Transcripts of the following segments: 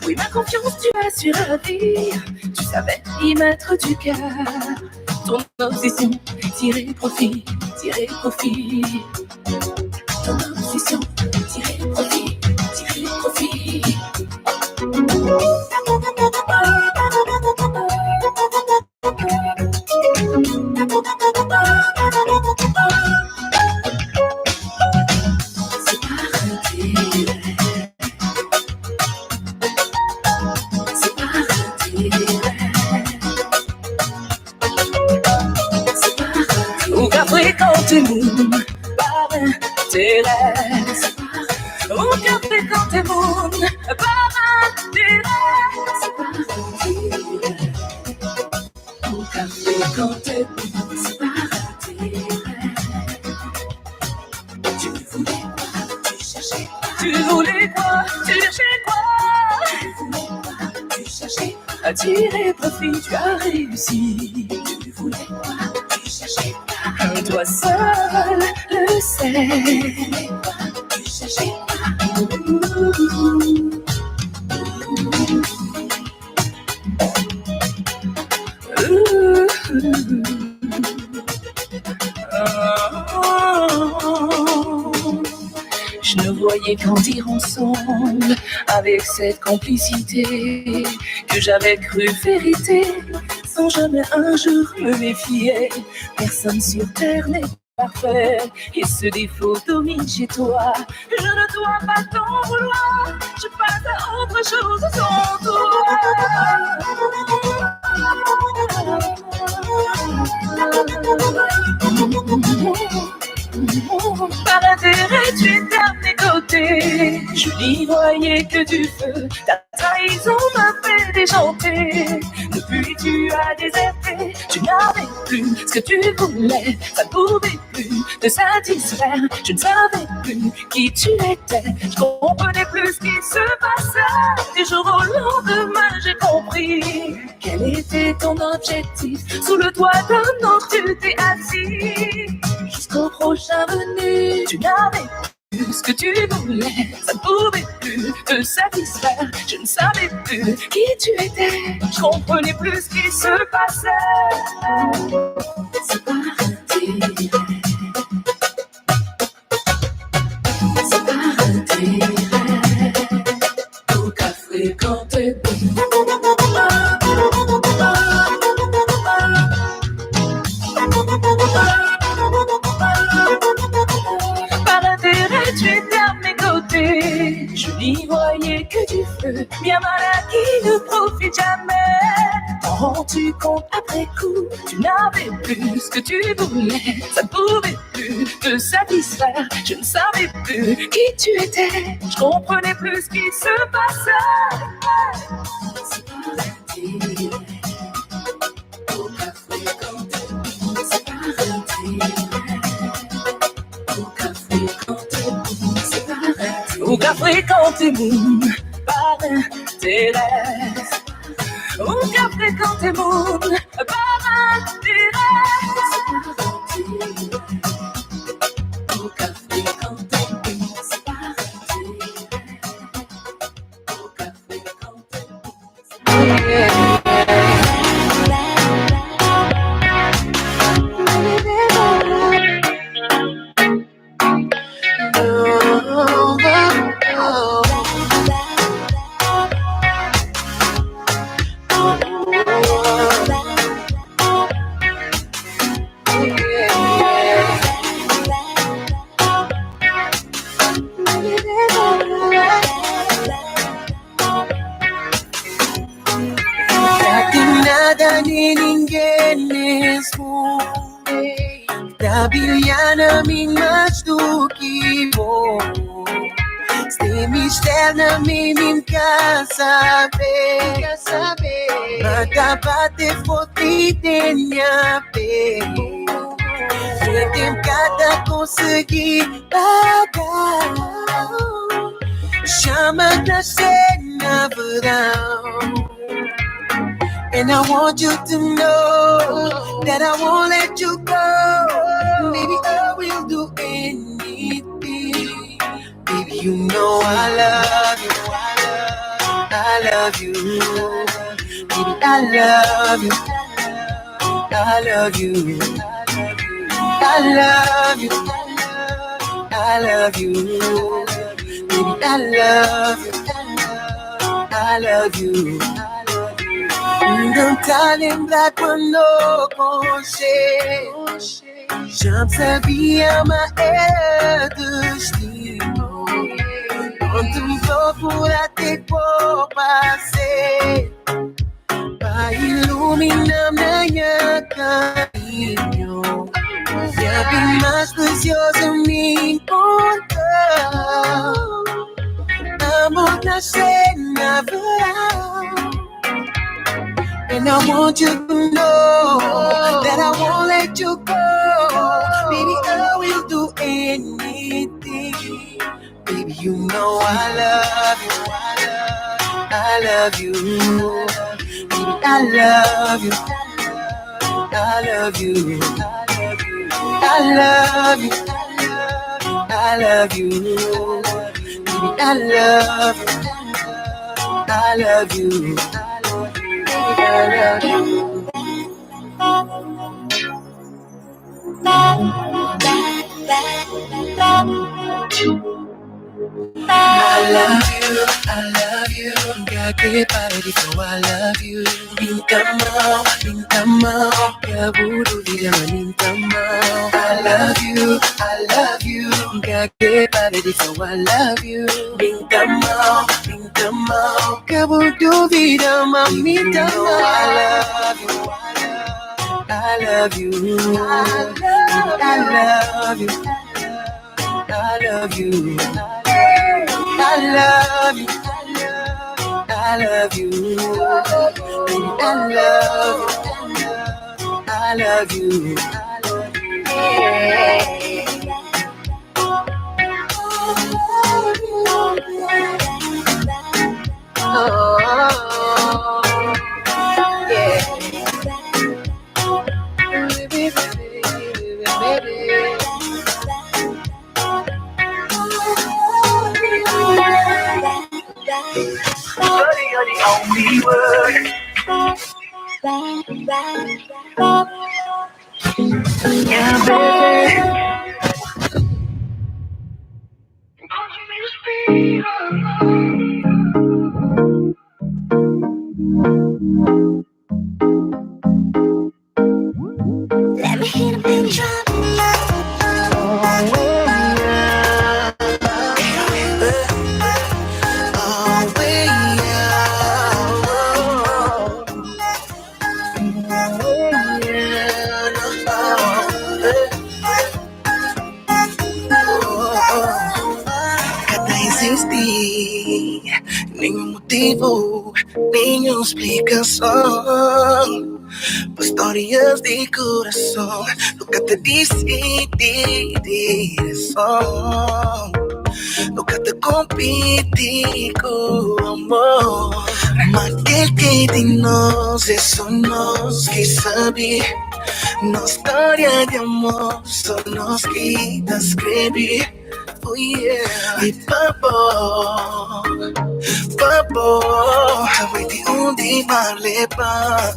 Oui, ma confiance, tu as su ravir. Tu savais y mettre du cœur. Ton obsession, tirer profit, tirer profit. Ton obsession, tirer profit, tirer profit. Ou qu'à fréquenter Moon par intérêt. Ou qu'à fréquenter Moon par intérêt. Ou qu'à fréquenter Moon par intérêt. Tu voulais quoi? Tu cherchais quoi? Tu voulais quoi? Tu cherchais quoi? Tu voulais quoi? Tu cherchais quoi? À tirer profit, tu as réussi. Tu voulais quoi? Tu cherchais quoi? Toi seul le sais. Tu cherchais quoi? Je ne voyais qu'en dire ensemble avec cette complicité que j'avais cru vérité, sans jamais un jour me méfier. Personne sur terre n'est parfait et ce défaut domine chez toi. Je ne dois pas t'en vouloir, je passe à autre chose sans toi. Par intérêt, tu étais à mes côtés. Je n'y voyais que du feu. Ta trahison m'a fait déchanter. Depuis, tu as déserté. Tu n'avais plus ce que tu voulais. Ça ne pouvait plus te satisfaire. Je ne savais plus qui tu étais. Je comprenais plus ce qui se passait. Du jour au lendemain, j'ai compris quel était ton objectif. Sous le toit d'un autre, tu t'es assis. Jusqu'au prochain venu, tu n'avais plus ce que tu voulais. Ça ne pouvait plus te satisfaire. Je ne savais plus qui tu étais. Je comprenais plus ce qui se passait. C'est parti. C'est parti. Au café quand t'es bon. Par intérêt, tu étais à mes côtés. Je n'y voyais que du feu. Bien mal acquis ne profite jamais. T'en rends-tu compte après coup? Tu n'avais plus ce que tu voulais. Ça ne pouvait plus te satisfaire. Je ne savais plus qui tu étais. Je comprenais plus ce qui se passait. C'est parti. Au café quand t'es bon. C'est parti. Au café quand t'es bon. C'est parti. Au café quand t'es bon. Par intérêt. Au café quand t'es bon. Par intérêt. C'est parti. Au café quand t'es bon. C'est parti. Au café quand t'es bon. Tabilhan naming mas do que bom. Sem mistério na mim quer saber. Matapate foti tenha pe. Tem cada conseguir pagar. Chama da cena verão. And I want you to know that I won't let you go. Baby, I will do anything. Baby, you know I love you. I love you. Baby, I love you. I love you. I love you. I love you. Baby, I love you. I love you. Don't darling, that one no conseil. J'aime sa vie à ma aide destino. On te voit pour la tête pour passer. Pa iluminar minha caminho. E a bem mais preciosa me encontra. Amor nascer na verão. And I want you to know that I won't let you go. Baby, I will do anything. Baby, you know I love you. I love you. Baby, I love you. I love you. I love you. I love you. Baby, I love you. I love you. I love you. I love you. Gagawin para dito, I love you. Minta mo, kabudo di naman minta mo. I love you. Gagawin para dito, I love you. Minta mo, kabudo di naman minta mo. I love you. I love you. I love you. I love you. I love you. Baby, I love you. I love you. Yeah. Oh, yeah. You're the only word. Yeah, baby. Let me hit a big drop. Nenhum motivo, nenhuma explicação. Histórias de coração, nunca te disse direção. Nunca te competi com amor. Mas aquele que de nós é só nós que sabe. Nossa história de amor, só nós que te escreve. Oh yeah, e papo, sabe de onde vai levar.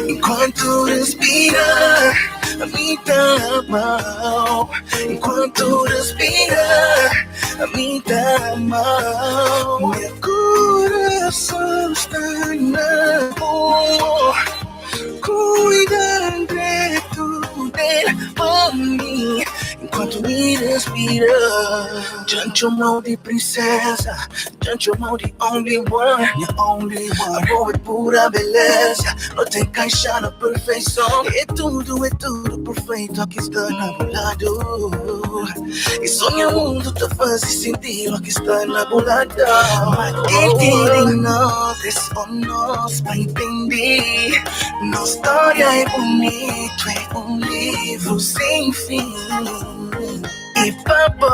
Enquanto respira, a mim tá mal. Enquanto respira, a mim tá mal. Meu coração está na rua. Cuida de tudo por mim. Enquanto me respira, don't you know the princesa, don't you know the only one, the only one. Amor é pura beleza, não tem caixa na perfeição. É tudo perfeito, aqui está enamorado. E sonha o mundo te faz sentir, aqui está enamorado. Mas quem de nós é só nós pra entender. Nossa história é bonito, é livro sem fim. E papo,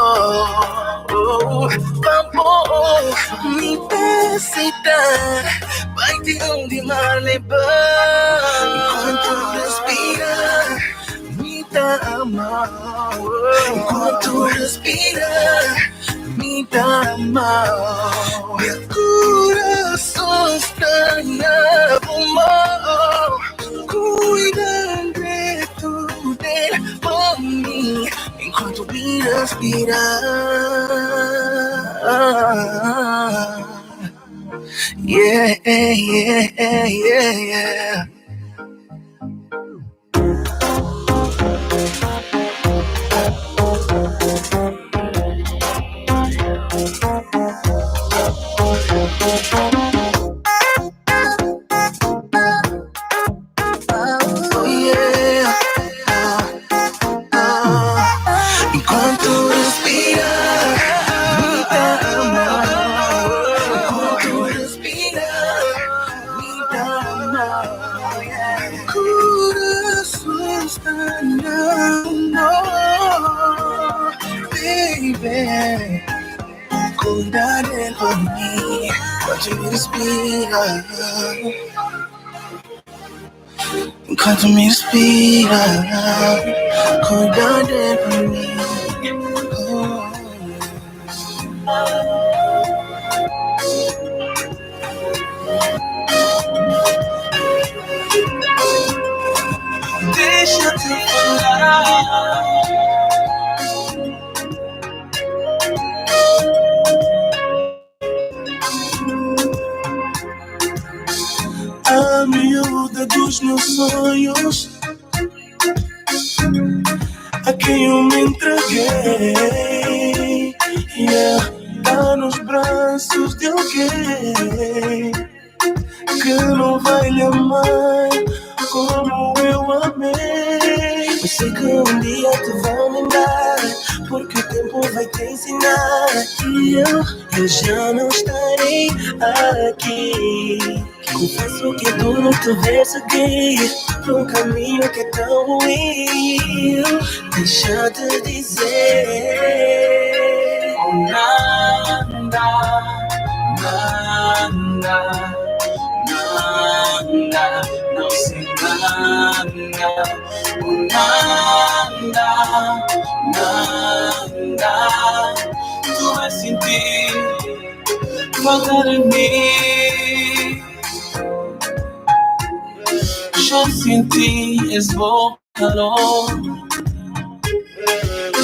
me necessita, vai de onde mar levar. Enquanto respira, me dá dá a mão. Enquanto respira, me dá a mão. Meu coração estranha pulmão, cuidando de tudo por mim, enquanto me respirar. Yeah, yeah, yeah, yeah. Oh, yeah. Enquanto respira, me dá a mão. Enquanto respira, me dá a mão. Coração está não, baby. Cuidar de mim enquanto me respira. Enquanto me respira, cuidar de mim. Deixa eu te falar. A miúda dos meus sonhos, a quem eu me entreguei, yeah, tá nos braços de alguém que não vai lhe amar como eu amei. Eu sei que um dia te vão lembrar, porque o tempo vai te ensinar. E eu já não estarei aqui. Confesso que tu não te vês seguir por um caminho que é tão ruim. Deixa de dizer nada, nada, nada, não se engana. Nada, nada, tu vais sentir falta de mim. Eu senti esse bom calor,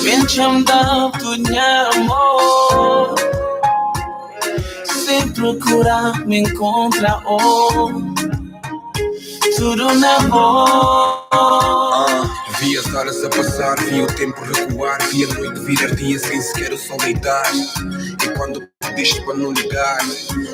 vem te andar tu amor. Sem procurar me encontra tudo na boa. Vi as horas a passar, vi o tempo recuar, vi a noite virar dia sem sequer o sol deitar. E quando pediste para não ligar,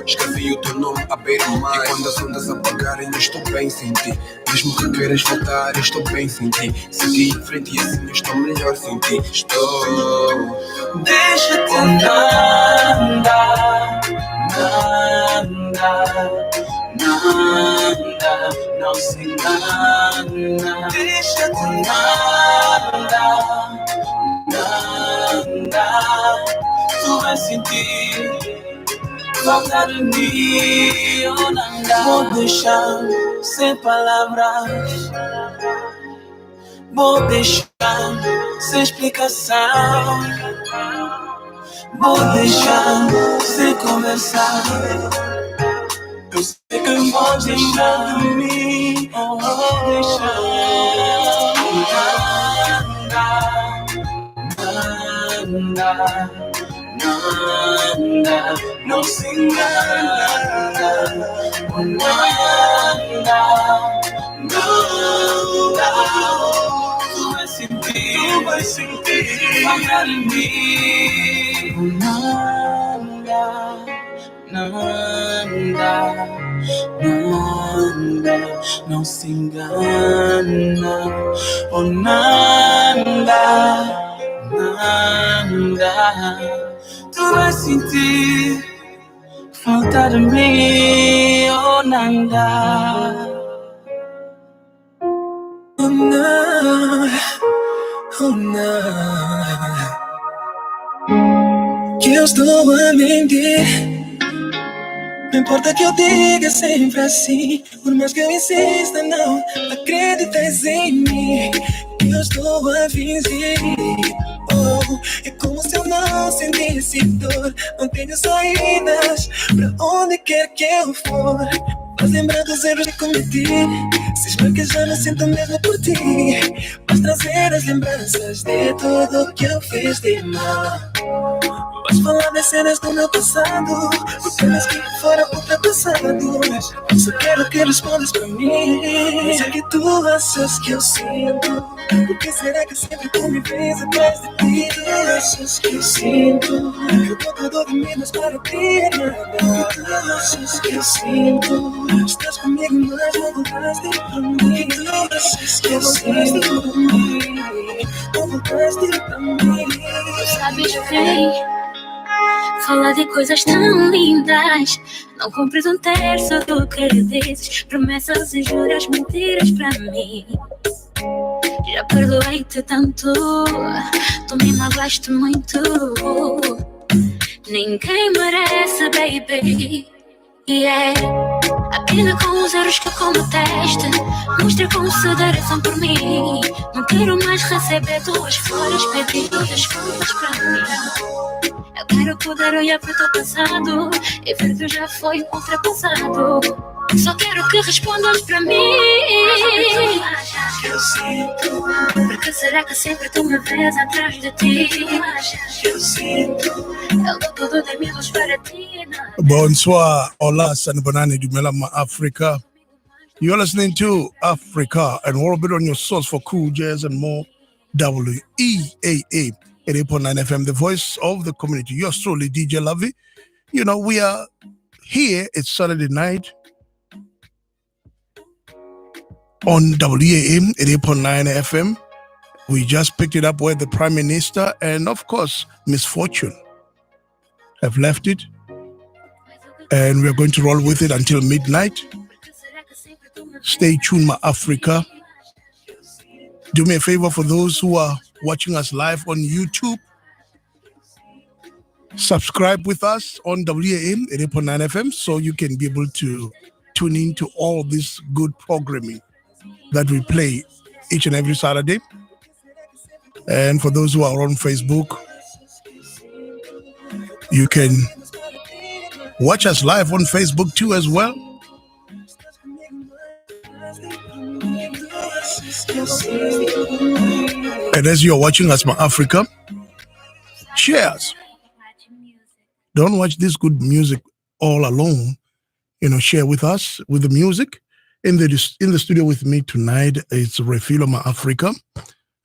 escrevi o teu nome à beira-mar. E quando as ondas apagarem, eu estou bem sem ti. Mesmo que queiras voltar, eu estou bem sem ti. Segui em frente e assim eu estou melhor sem ti. Estou. Deixa-te andar, nada, nada, não se engana. Deixa-te andar, nada, tu vais sentir falta de mim. Oh, nada. Vou deixar sem palavras, vou deixar sem explicação, vou deixar sem conversar. Eu sei que vou deixar de mim, oh, vou deixar. Nada, nada, não se engana. Nada, nada, tu vais sentir falta de mim. Nada, nada, nada, não se engana. Oh, nada, nada, tu vais sentir falta de mim. Oh, nada. Oh, não, oh, não, que eu estou a mentir. Não importa que eu diga sempre assim, por mais que eu insista, não acreditas em mim. Que eu estou a fingir. Oh, é como se eu não sentisse dor. Não tenho saídas pra onde quer que eu for. Mas lembrar dos erros que cometi. Cisma que já não sinto mesmo por ti. Mas trazer as lembranças de tudo que eu fiz de mal. Vais falar das cenas do meu passado, por temas que foram ultrapassados. Só quero que respondas pra mim. Sei que tu achas que eu sinto. Por que será que sempre tu me vês atrás de ti? Tu achas que eu sinto. Eu tô tudo de mim, mas para ti é nada. Tu achas que eu sinto. Estás comigo, mas não voltaste pra mim. Tu achas que eu sinto. Não voltaste pra mim. Sabes bem, falar de coisas tão lindas. Não cumpres um terço do que dizes. Promessas e juras, mentiras pra mim. Já perdoei-te tanto, tu me magoaste muito. Ninguém merece, baby. Yeah. Aprenda com os erros que cometeste. Mostra consideração por mim. Não quero mais receber tuas flores, pedir desculpas pra mim. Eu quero poder olhar para o teu passado e ver que já foi ultrapassado. Só quero que respondas para mim. Que eu sinto. Porque será que sempre tu me vês atrás de ti? Que eu sinto. Eu dou tudo de mim, mas para ti nada. Bonsoir, hola, Sanibonani Dumela Africa. You're listening to Africa and we're a bit on your source for cool jazz and more. WEAA 88.9 FM, the voice of the community. Yours truly, DJ Lovey. You know, we are here. It's Saturday night on WAM 88.9 FM. We just picked it up where the Prime Minister and, of course, Misfortune have left it. And we're going to roll with it until midnight. Stay tuned, my Africa. Do me a favor for those who are watching us live on YouTube. Subscribe with us on WAM 88.9 FM so you can be able to tune in to all this good programming that we play each and every Saturday. And for those who are on Facebook, you can watch us live on Facebook too as well. And as you're watching us, my Africa, cheers. Don't watch this good music all alone. You know, share with us with the music. In the studio with me tonight, it's Refilo, my Africa.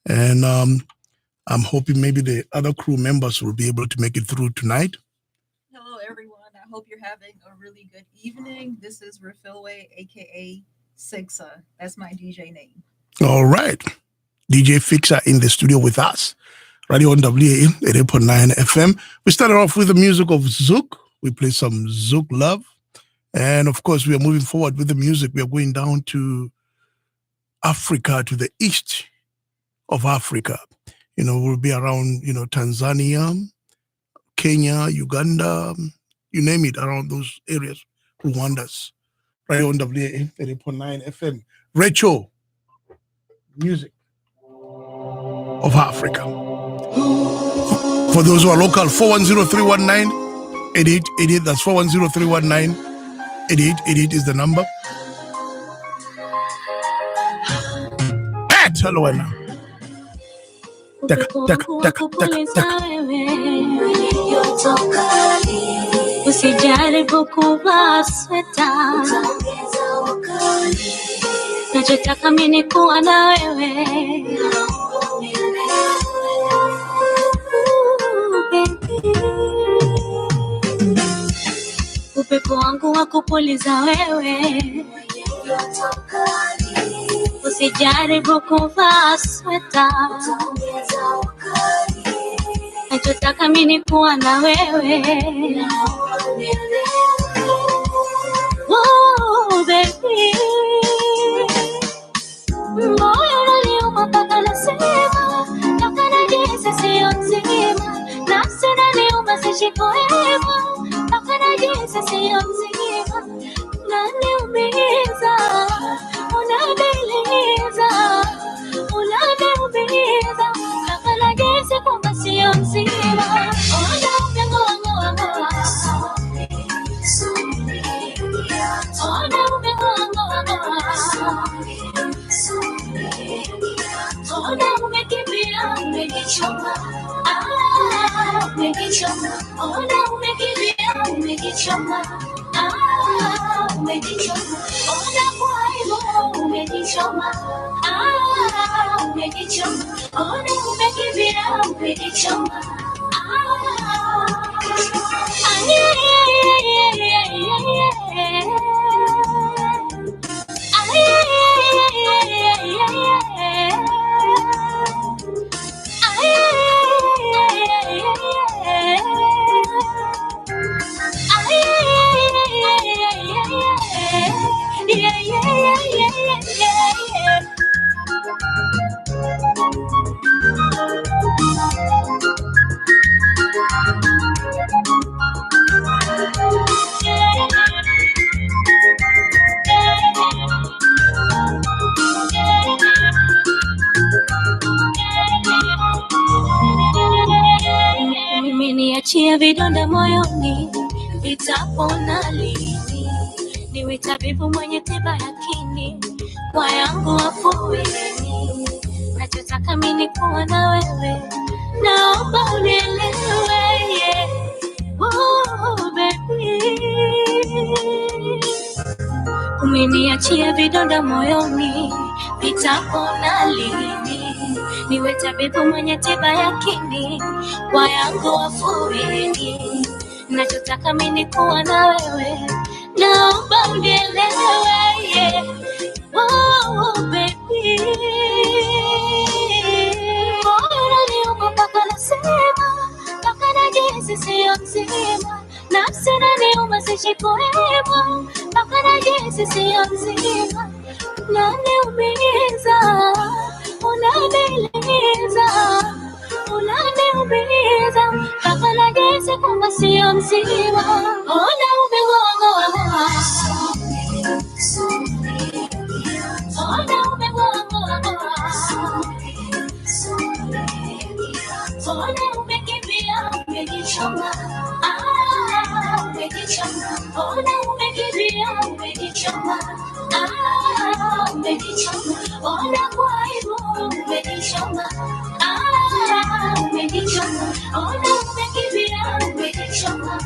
And I'm hoping maybe the other crew members will be able to make it through tonight. Hello, everyone. I hope you're having a really good evening. This is Refilway, a.k.a. Sixa. That's my DJ name. All right. DJ Fixer in the studio with us. Radio on WAM 88.9 FM. We started off with the music of Zouk. We played some Zouk love. And of course, we are moving forward with the music. We are going down to Africa, to the east of Africa. You know, we'll be around, you know, Tanzania, Kenya, Uganda, you name it, around those areas. Rwanda's. Right on WAM 30.9 FM. Rachel, music of Africa. For those who are local, 410-319-8888. That's 410-319-8888 is the number. Hello, Anna. Usijaribu kuvaa sweta, nachotaka mimi ni kuwa na wewe. Upepo wangu wa kupuliza wewe, usijaribu kuvaa sweta, nachotaka mimi ni kuwa na wewe. Oh baby, moyo unaniuma mpaka nasema, mpaka najihisi sio mzima, nafsi inaniuma sishiko hema, mpaka najihisi sio mzima, unaniumiza, unaniliza, unaniumiza. sio mzima. Ona umengoa ngoa ngoa. Ona umengoa ngoa ngoa. Ona umekimbia umekichoma. Umekichoma. Ona umekimbia umekichoma. Umekichoma. Ona kwa hivyo umekichoma. Umekichoma. Ona umekimbia umekichoma. Niachie vidonda moyoni, vitapona lini? Niwe tabibu mwenye tiba yakini, kwa yangu afueni. Nachotaka mimi kuwa na wewe, naomba unielewe, yeah. Oh baby, umeniachia vidonda moyoni, vitapona lini? Niwe tabibu mwenye tiba yakini, kwa yangu afueni. Nachotaka mimi kuwa na wewe, naomba unielewe, yeah. Oh baby, bora niupo mpaka nasema, mpaka najihisi sio mzima. Nafsi inaniuma sishikuhema, mpaka najihisi sio mzima. Unaniumiza, unaniliza, unaniumiza, mpaka najihisi kwamba sio mzima. Ona umengoa ngoa ngoa. Ona umengoa ngoa ngoa. Ona umekimbia umekichoma. Umekichoma. Ona umekimbia umekichoma. Umekichoma. Ona kwa hivyo umekichoma. Umekichoma. Ona umekimbia umekichoma.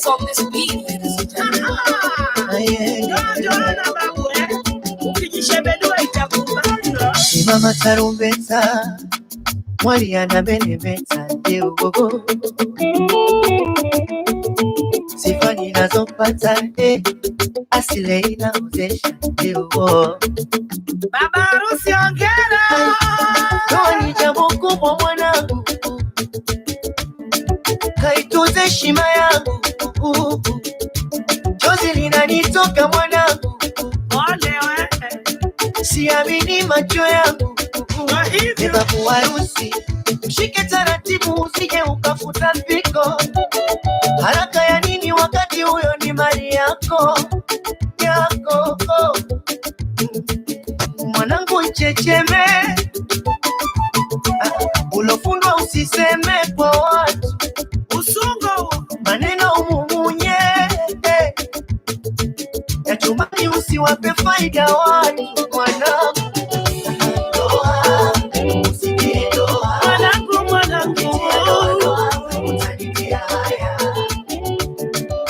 On this beat, ladies and gentlemen. Mama tarumbeta, mwali anameremeta, ndio gogo. Sifa ninazopata, asile inaozesha, ndio gogo. Baba harusi ongera. Ndoa ni jambo kubwa mwanangu, kaituze heshima yangu. Chozi linanitoka mwanangu, siamini macho yangu. Beba harusi, mshike taratibu usije ukafuta spiko. Haraka ya nini wakati huyo ni mali yako, yako. Mwanangu checheme, ulofundwa usiseme kwa watu. Usungo maneno umumunye, ya chumani usiwape faida watu. Mwanangu doa, usikie doa. Mwanangu utanitia haya.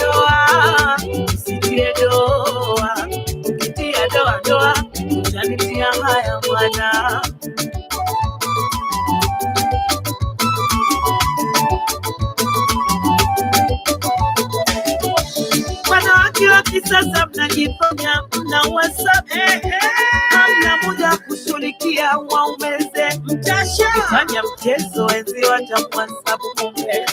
Doa, usikie doa. Ukitia doa, utanitia haya mwana. Wanawake kisasa mnajifanya mna WhatsApp, hamna muda kushughulikia waumeze. Mtafanya mchezo enzi watamwasabu kumbe.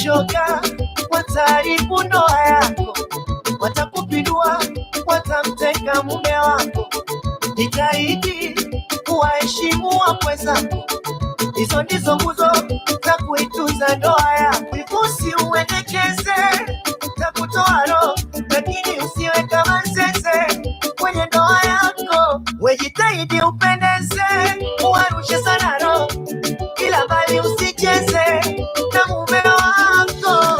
mashoga wataharibu ndoa yako, watakupindua, watamteka mume wako. Jitahidi kuwaheshimu wakwe zako, hizo ndizo nguzo za kuitunza ndoa yako. Usiuendekeze, takutoa roho, lakini usiwe kama nzeze kwenye ndoa yako. Wejitahidi upendeze, uwarushe sana roho, ila bali usicheze na mume wako.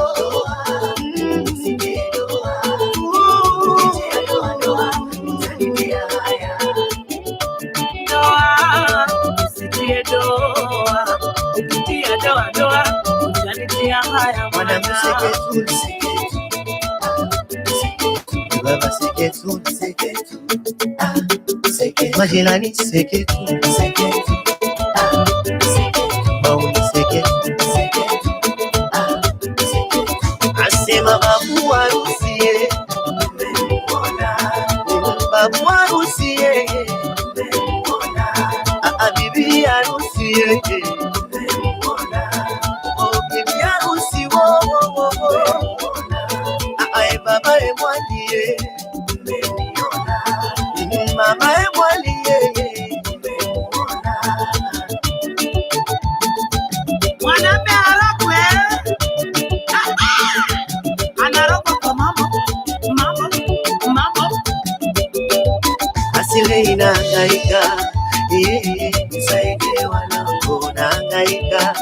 Majirani seketu, mauni seketu, asema babu harusi, babu harusi, bibi harusi, bibi harusi, baba emwalie, mama emwalie. Mwanambe harakwe anarokwa kwa mama asile inahangaika, nisaidie wanangu nahangaika,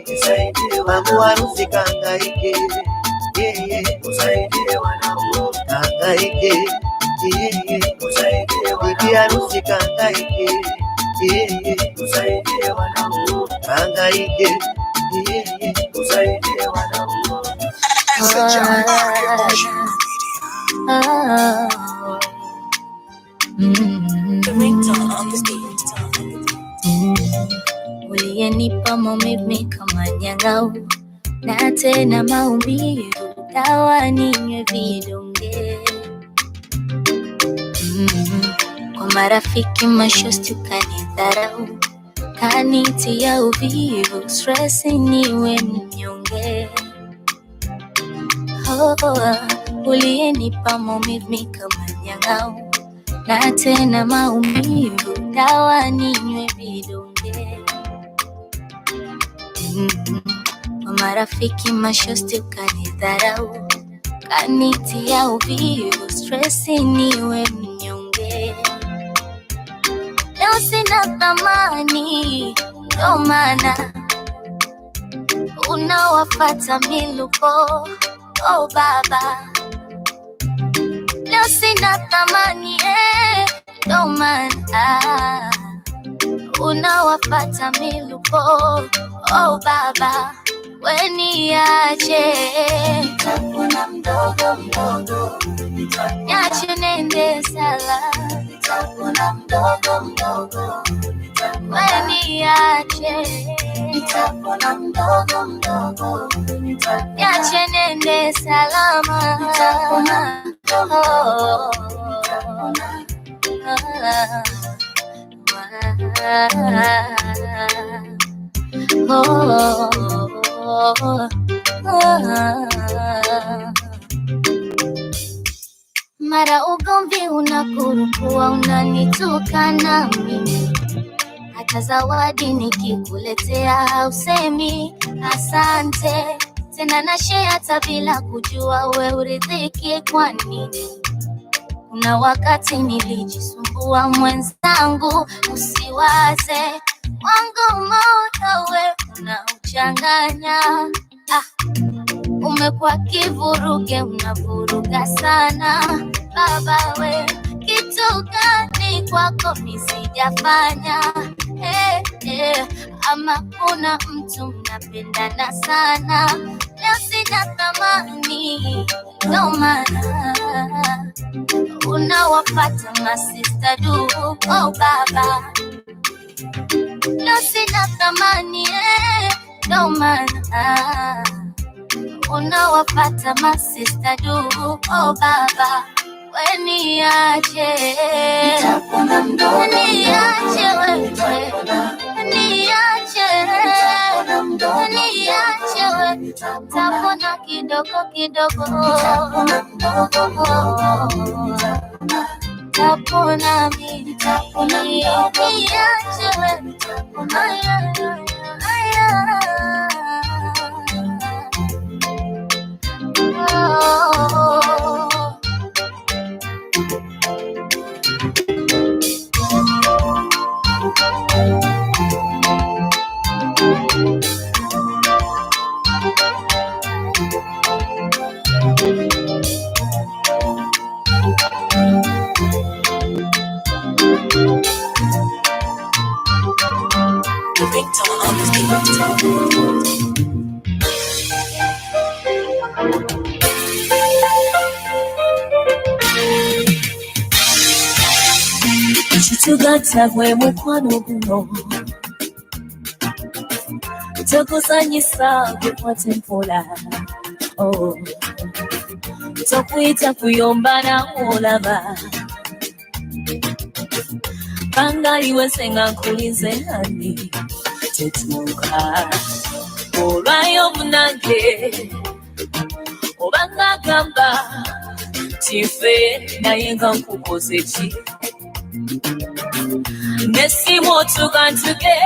nisaidie wangu harusi kahangaike, nisaidie wanangu kahangaike, nisaidie bibi harusi kahangaike, nisaidie wanangu kahangaike, nisaidie wanangu. Uliyenipa maumivu kama nyangau, na tena maumivu dawa ninywe vidonge. Kwa marafiki mashosti ukanidharau, kanitia uvivu, stress niwe mnyonge. Uliyenipa maumivu kama nyangau, na tena maumivu dawa ninywe vidonge. Kwa marafiki mashosti ukanidharau, kanitia uvivu, stress niwe mnyonge. Leo sina thamani, ndo maana unawafata miluko. Oh baba, leo sina thamani, ndo maana unawafata miluko. Oh baba, weniache, nitapona mdogo mdogo, niache nende sala, nitapona mdogo mdogo, weniache, nitapona mdogo mdogo, niache nende salama, nitapona mdogo, mara ugomvi unakurukua, unanitukana mimi, hata zawadi nikikuletea hausemi asante. Tena na share hata bila kujua we uridhiki kwa nini. Kuna wakati nilijisumbua mwenzangu, usiwaze wangu moyo we unauchanganya. Umekuwa kivuruge, unavuruga sana. Baba we, kitu gani kwako nisijafanya? Ama kuna mtu mnapendana sana, leo sina thamani, ndo maana unawapata masista du. Oh baba, leo sina thamani, ndo maana unawapata masista du. Oh baba, weniache, nitapona mdogo, weniache wewe, weniache, weniache wewe, tapona kidogo kidogo, tapona mi, tapona Chitugatta gwe mukwano guno tokuzanyisa gukwate mpola tokuyita kuyombana olaba bangaliwe senga nkulize hani tetuuka olwayo munange obanga gamba tife naye nga nkukoze ki nesimu otugantuge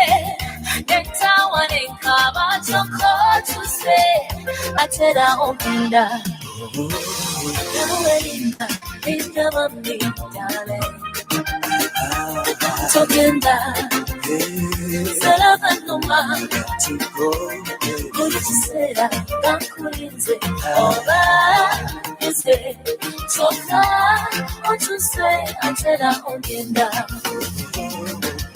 netawa nenkaba tokotuse atera ompinda nawelinda indabambi dale togenda salavanuma buli kiseera gankulinze oba ese kyokka otuse atera ogenda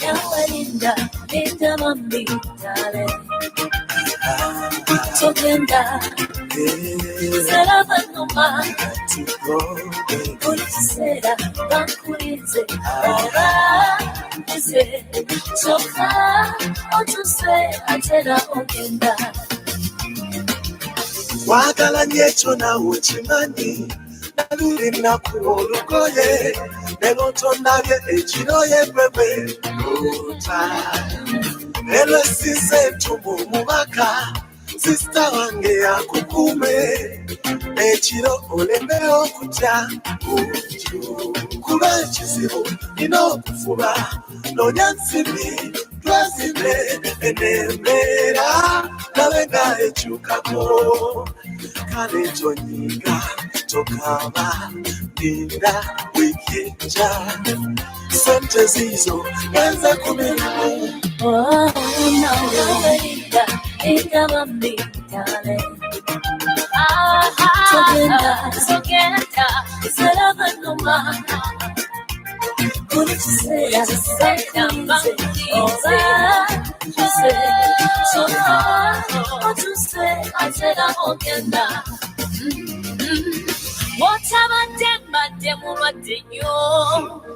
nawelinda indabambi dale togenda salavanuma buli kiseera gankulinze oba ese kyokka otuse atera ogenda wagala nnyo ekyo nawe okimanyi naluli nnaku olugoye lero tondabye ekiro yebwebwe luta lero esize entumu omubaka sisita wange yakukume ekiro olemewo okutya kuba ekizibu nina okufuba noonya nsimbi twazimbe enembeera nabe nga ekyukako kale tonyiga tokaba linda wiiki ejja sente ziizo genze ku mirimu nawelinda indabambi dale togenda salavanuma buli kiseera gankulinze oba ese kyokka otuse atera ogenda wotabadde mbadde mulwadde nnyo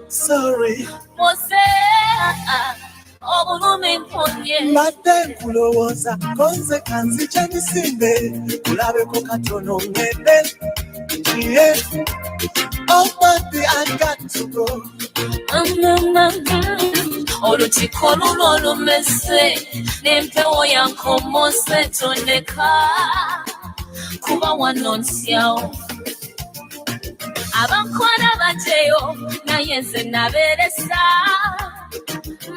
sorry mose obulumi mponye mbadde nkulowooza konze kanzija misimbe kulabeko katono ngende ngiye obadde I got to go olutiko luno olumeze n'empewo yankomose tondeka kuba wano nsyawo abankola bajeyo naye nze nabeeresa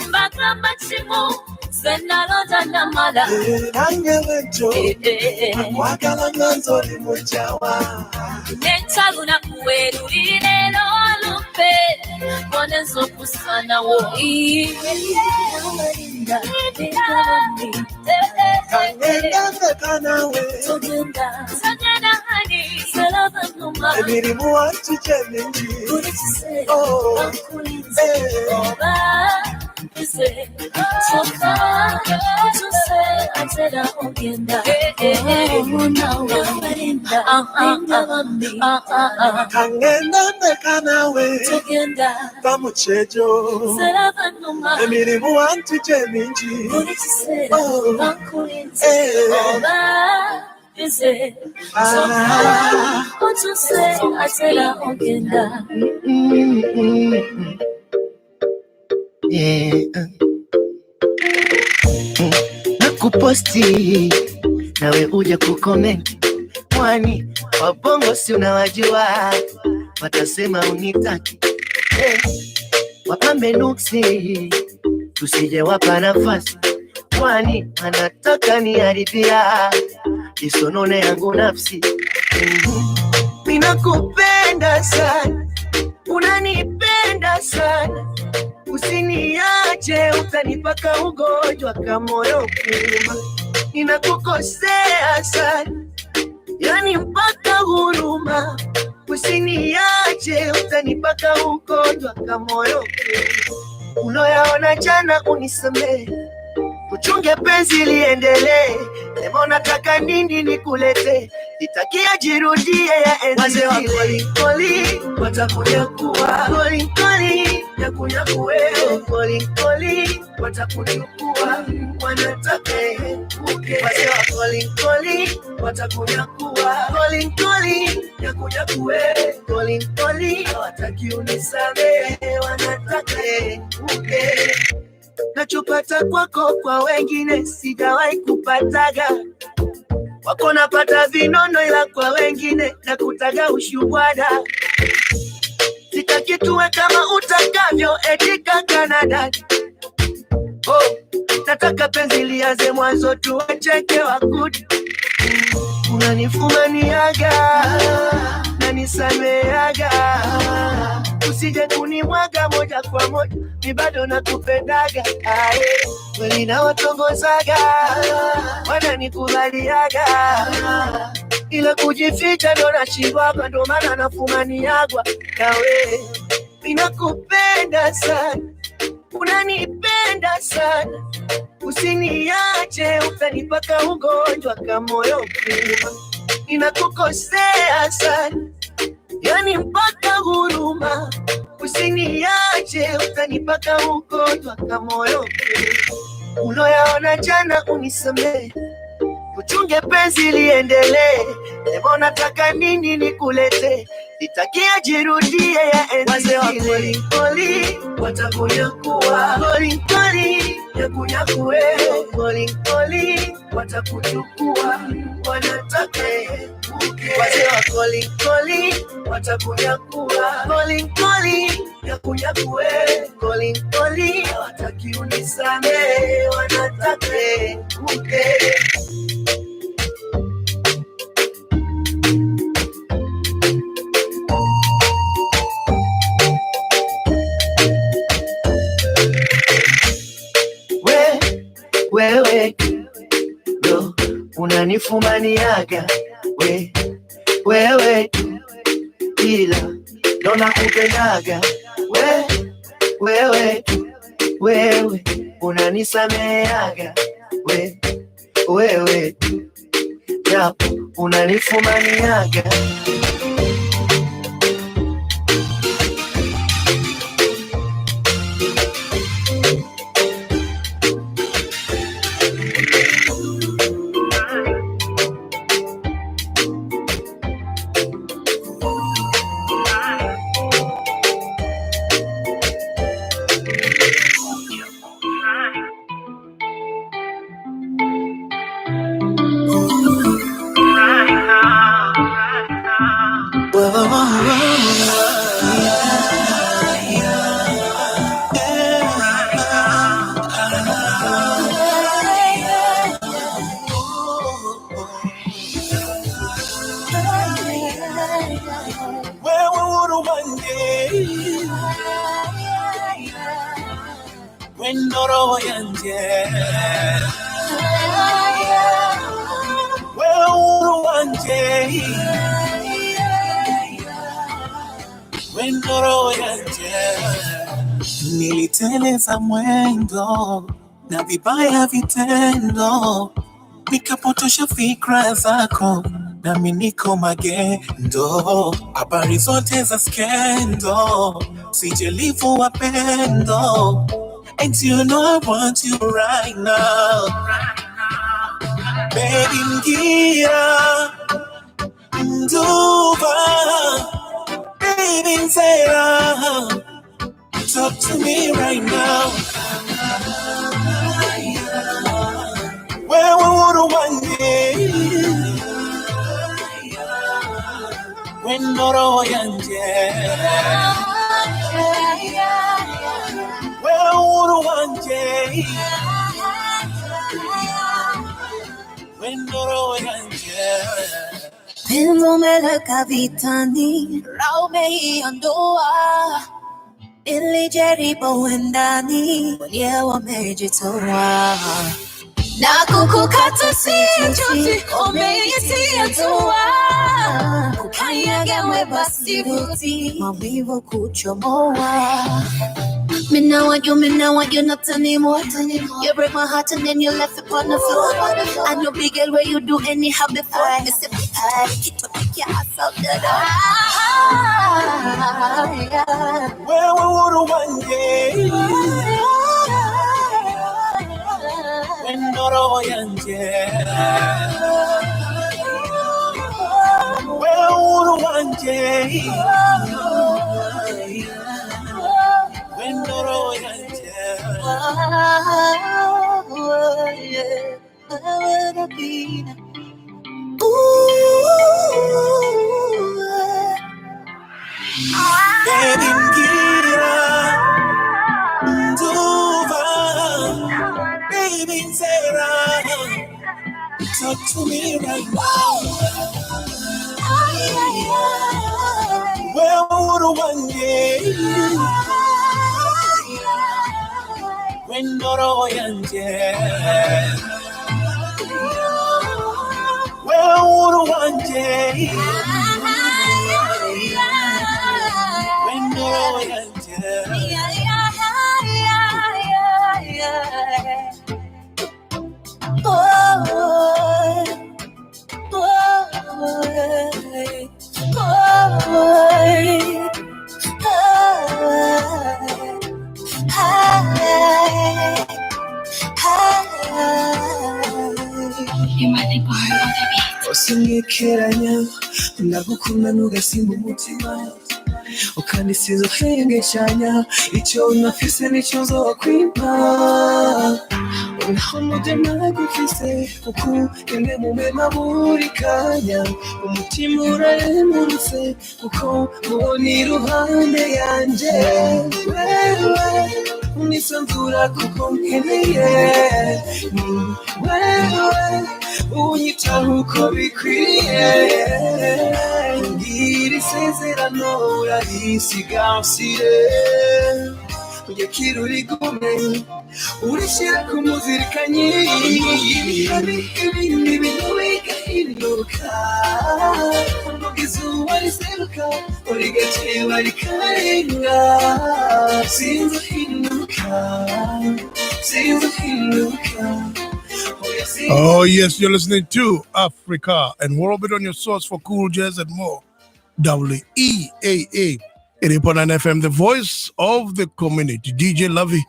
mbagamba kimu ze nalota namala nange bwetyo akwagala nga nze oli mujjawa nentaluna kuwerulirero olupe boneza okusanawo kangendambeka nawe togenda hani salavanuma emirimu wantu gyemingi buli kiseera gankulinze oba ese kyokka otuse atera ogenda nawelinda indabambi kangendambeka nawe togenda bamukyejo salavanuma emirimu wantu gyemingi buli kiseera gankulinze oba ese kyokka otuse atera ogenda nakuposti nawe uje kukomenti, kwani wabongo si unawajua, watasema unitaki. Wapambe nuksi, tusije wapa nafasi, kwani anataka niharibia isonone yangu nafsi. Ninakupenda sana, unanipenda sana, usiniache utanipaka ugonjwa kama moyo kuuma. Ninakukosea sana, yani mpaka huruma, usiniache utanipaka ugonjwa kama moyo kuuma. Uloyaona jana unisamehe, uchunge penzi liendelee. Leo nataka nini nikulete, nitakia jirudie ya enzi zile. Koli watakuja kuwa koli ya kunyakuwe, koli watakuchukua, wanataka uke. Koli watakuja kuwa koli ya kunyakuwe, koli wataki unisamehe, wanataka uke. Nachopata kwako kwa wengine sijawahi kupataga, wako napata vinono, ila kwa wengine nakutaga ushubwada. Sitaki tuwe kama utakavyo etika Canada. Nataka penzi lianze mwanzo, tuwacheke wakudu. Unanifumaniaga na nisameaga, usije kunimwaga moja kwa moja, mi bado nakupendaga. Kweli na watongozaga, wananikubaliaga, ila kujificha ndo nashindwaga, ndo maana nafumaniagwa nawe. Ninakupenda sana, unanipenda sana, usiniache utanipaka ugonjwa kama moyo kuuma. Ninakukosea sana, yani mpaka huruma, usiniache utanipaka ugonjwa kama moyo kuuma. Uloyaona jana unisamehe, uchunge penzi liendelee. Leo nataka nini nikulete, nitakia jirudie ya enzi zile. Koli watakunyakuwa, koli ya kunyakuwe, koli watakuchukua, wanataka uke. Wazee wa koli watakunyakuwa, koli ya kunyakuwe, koli wataki unisamehe, wanataka uke. Wewe ndo unanifumaniaga, wewe ila ndo nakupendaga, wewe unanisameaga, wewe japo unanifumaniaga. Niliteleza mwendo na vibaya vitendo, nikapotosha fikra zako, nami niko magendo. Habari zote za skendo, sijalifu wapendo. And you know I want you right now, baby. Ngira Nduva, baby Nzera, talk to me right now. Where would one day Wendoro yanje Weuru wanje Wendoro yanje Penzo mele kavitani Raume ondoa Ilijaribu endani Mwenye wamejitoa Nakukukata si chote Umeisiya toa Kukanyagewe basi buti Mawivu kuchomoa Me now want you not anymore. You break my heart and then you left it on the floor. I know big girl where you do anyhow before. You say, keep your ass out the door. Where would one day Wendoro yanje Where would one day Wendoro yanje Where would I be? Baby Ngira Nduva Baby Sarah Talk to me right now Where would one day Wendoro yanje Where would one day Wendoro yanje Osingekeranya ndagukunda nugasimba umutima ukandi sizohengeshanya icyo nafise nicyo nzokwima naho mudema nagufise kuko ende mumema buri kanya umutima uraremurutse kuko mubona iruhande yanje wewe unisanzura kuko nkeneye wewe unyitaho uko bikwiye ngira isezerano urarisigasire ujye kiruri gume urishyira ku muzirikanyi ibindi bintu bigahinduka nubwo izuba riseruka uri gakeba rikarenga sinzahinduka Oh, yes, you're listening to Africa and World Bit on your source for cool jazz and more. WEAA 80.9 FM, the voice of the community. DJ Lovey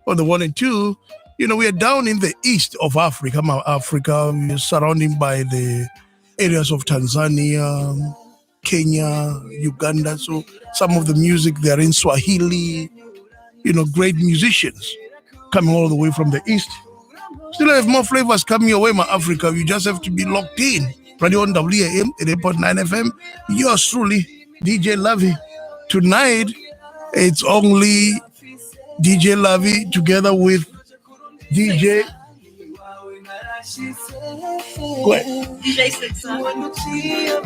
on the 1 and 2. You know, we are down in the east of Africa. We're surrounded by the areas of Tanzania, Kenya, Uganda. So some of the music, they're in Swahili. You know, great musicians coming all the way from the east. Still have more flavors coming your way, my Africa. You just have to be locked in. Radio on WAM 8.9 FM. Yours truly, DJ Lovey. Tonight, it's only DJ Lovey together with DJ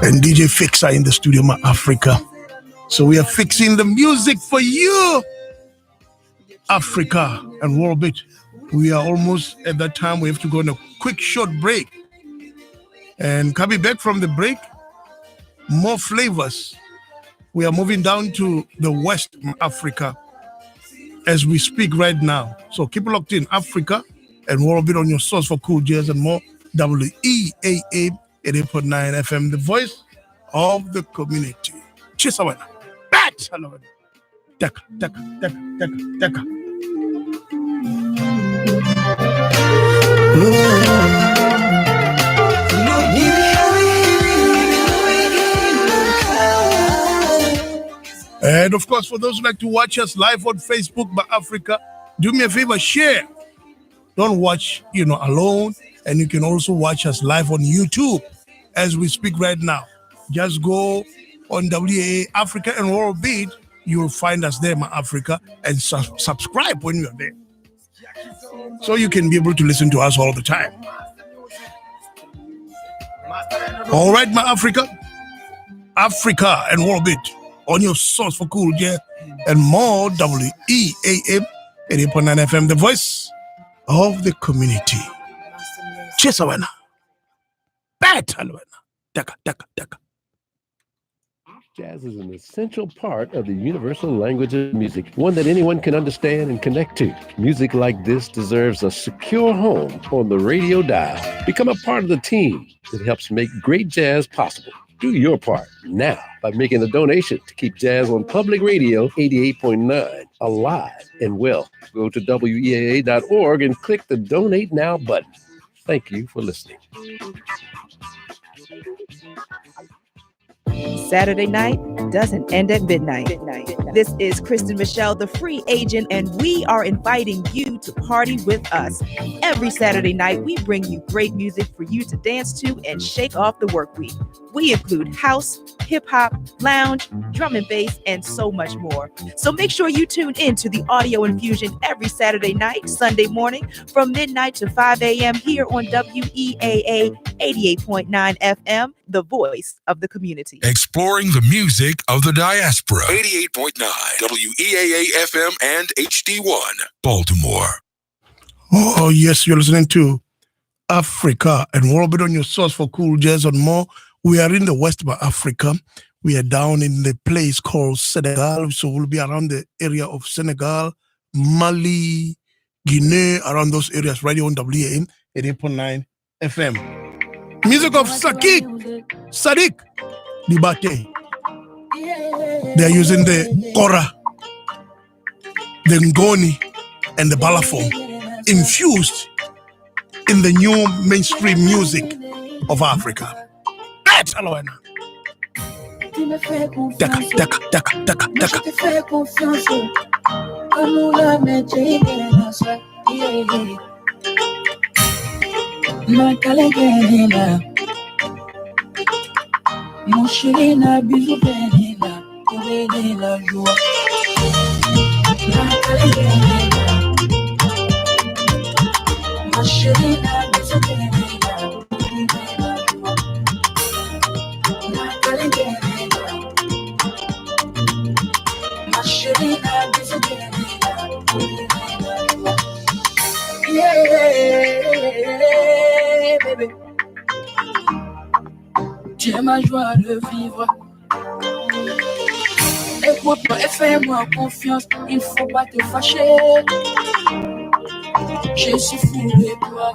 and DJ Fixer in the studio, my Africa. So we are fixing the music for you, Africa and World Beat. We are almost at that time. We have to go on a quick short break. And coming back from the break, more flavors. We are moving down to the West Africa as we speak right now. So keep it locked in, Africa and World Beat on your source for cool jazz and more. WEAA 80.9 FM, the voice of the community. Cheers, Havana. Bat! Daka, daka, daka, daka, daka. And of course, for those who like to watch us live on Facebook by Africa, do me a favor, share. Don't watch, alone. And you can also watch us live on YouTube as we speak right now. Just go on WAA Africa and World Beat. You'll find us there, my Africa, and subscribe when you're there, so you can be able to listen to us all the time. All right, my Africa and World Beat on your source for cool, yeah, and more WEAM 88.9 FM, the voice of the community. Cheers, Awana. Bad Awana. Daka. Jazz is an essential part of the universal language of music, one that anyone can understand and connect to. Music like this deserves a secure home on the radio dial. Become a part of the team that helps make great jazz possible. Do your part now by making a donation to keep jazz on public radio 88.9 alive and well. Go to weaa.org and click the Donate Now button. Thank you for listening. Saturday night doesn't end at midnight. This is Kristen Michelle, the free agent, and we are inviting you to party with us. Every Saturday night, we bring you great music for you to dance to and shake off the work week. We include house, hip-hop, lounge, drum and bass, and so much more. So make sure you tune in to the Audio Infusion every Saturday night, Sunday morning, from midnight to 5 a.m. here on WEAA 88.9 FM, the voice of the community. Exploring the music of the diaspora. 88.9 WEAA FM and HD1, Baltimore. Oh, yes, you're listening to Africa and World Beat on your source for cool jazz and more. We are in the West of Africa. We are down in the place called Senegal. So we'll be around the area of Senegal, Mali, Guinea, around those areas, right on WAM 88.9 FM. Music of Sadiq Dibate. They're using the kora, the ngoni, and the balafon infused in the new mainstream music of Africa. That's Aloana. Daka. Mon chéri n'a bisou benina, de la joie. Mon chéri n'a bisou benina, de la joie. Mon chéri n'a bisou benina, de la joie. Yeah, baby. Tu es ma joie de vivre. Écoute-moi et fais-moi confiance. Il faut pas te fâcher. Je suis fou de toi.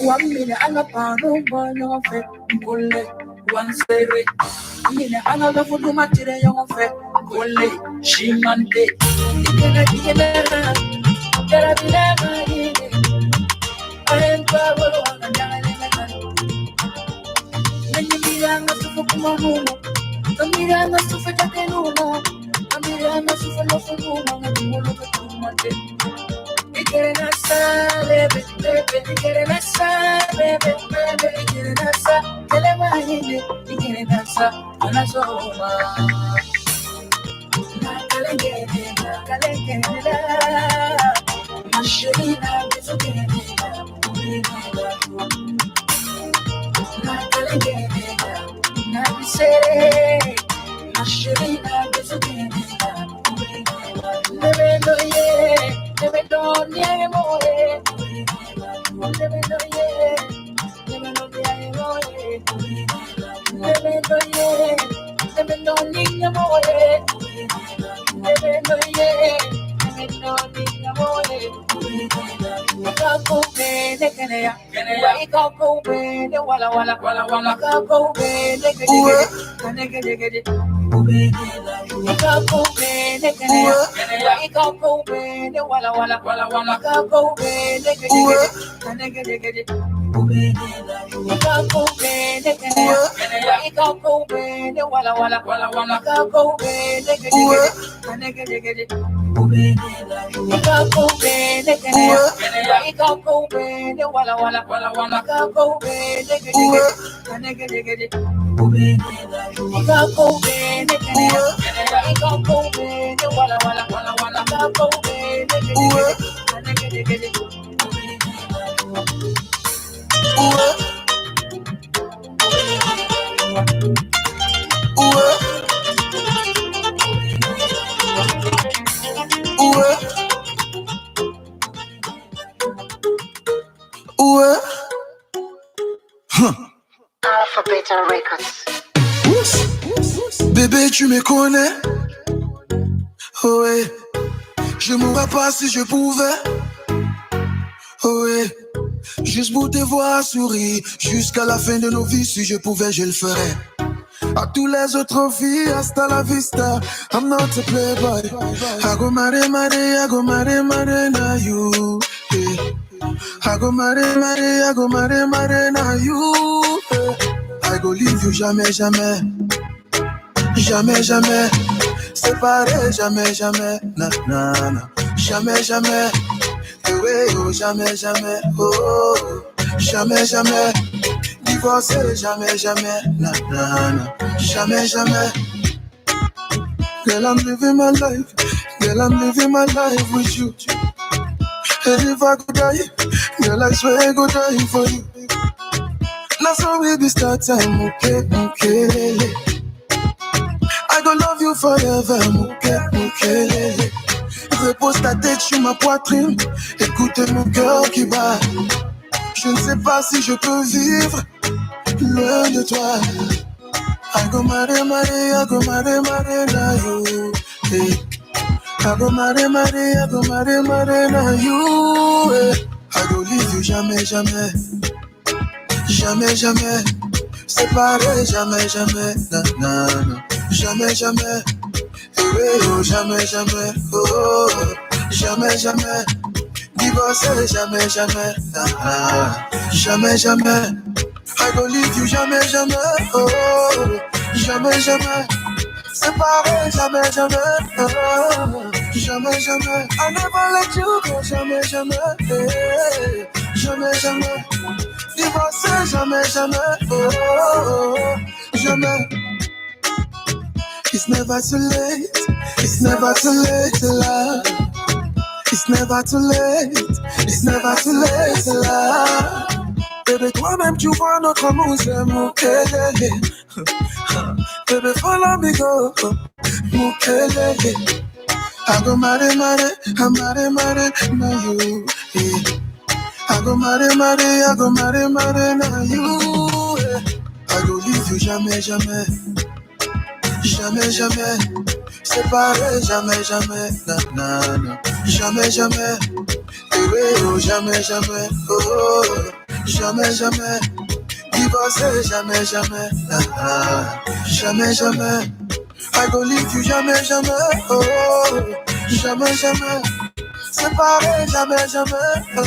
One minute and a pound of one of it, one say, minute another for the material young of it, she Monday. I am power on a Miranda to Fukumamuno, the Miranda to Fatakeluna, the Miranda to Falafuna, and the Moloka to Monday. Get a side, baby, get a side, baby, get a side. Bébé, tu me connais. Oh ouais. Je mourrais pas si je pouvais. Oh ouais. Juste pour te voir sourire jusqu'à la fin de nos vies. Si je pouvais, je le ferais. À tous les autres filles, hasta la vista. I'm not a playboy. I go marry, I go marry, na you. I go marry, I go marry, na you. I go leave you jamais, jamais. Jamais, jamais. Séparé, jamais, jamais. Na, na, na. Jamais, jamais. Oh, jamais, jamais. Oh, jamais, jamais. Divorcé, jamais, jamais. Na, na, na. Jamais, jamais. Girl, I'm living my life. Girl, I'm living my life with you. And if I could die, girl, I swear I go die for you. Now so we be start time, okay, okay. I go love you forever, okay, okay. Repose ta tête sur ma poitrine, écoute mon cœur qui bat. Je ne sais pas si je peux vivre loin de toi. I go marry, I go marry, na you. Hey. I go marry, I go marry, na you. Hey. I go leave you jamais, jamais. Jamais, jamais. Séparé, jamais, jamais. Na, na, na. Jamais, jamais. Oh, jamais, jamais. Oh, jamais, jamais. Divorcé, jamais, jamais. Jamais, jamais. I go leave you jamais, jamais. Oh, jamais, jamais. Séparé, jamais, jamais. Oh, jamais, jamais. I never let you go, jamais, jamais. Hey, jamais, jamais. Divorcé, jamais, jamais. Oh, jamais. It's never too late. It's never too late to love. It's never too late. It's never too late to love. Bébé, toi-même, tu vois notre amour, c'est Mukele. Bébé, follow me, go. Mukele. I go marry, I marry, na you. I go marry, I go marry, na you. I go leave you jamais, jamais. Jamais, jamais. Séparé, jamais, jamais. Na, na, na. Jamais, jamais. Oh, jamais, jamais. Oh, jamais, jamais. Divorcé, jamais, jamais. Na, na. Jamais, jamais. I go leave you jamais, jamais. Oh, jamais, jamais. Séparé, jamais, jamais. Oh,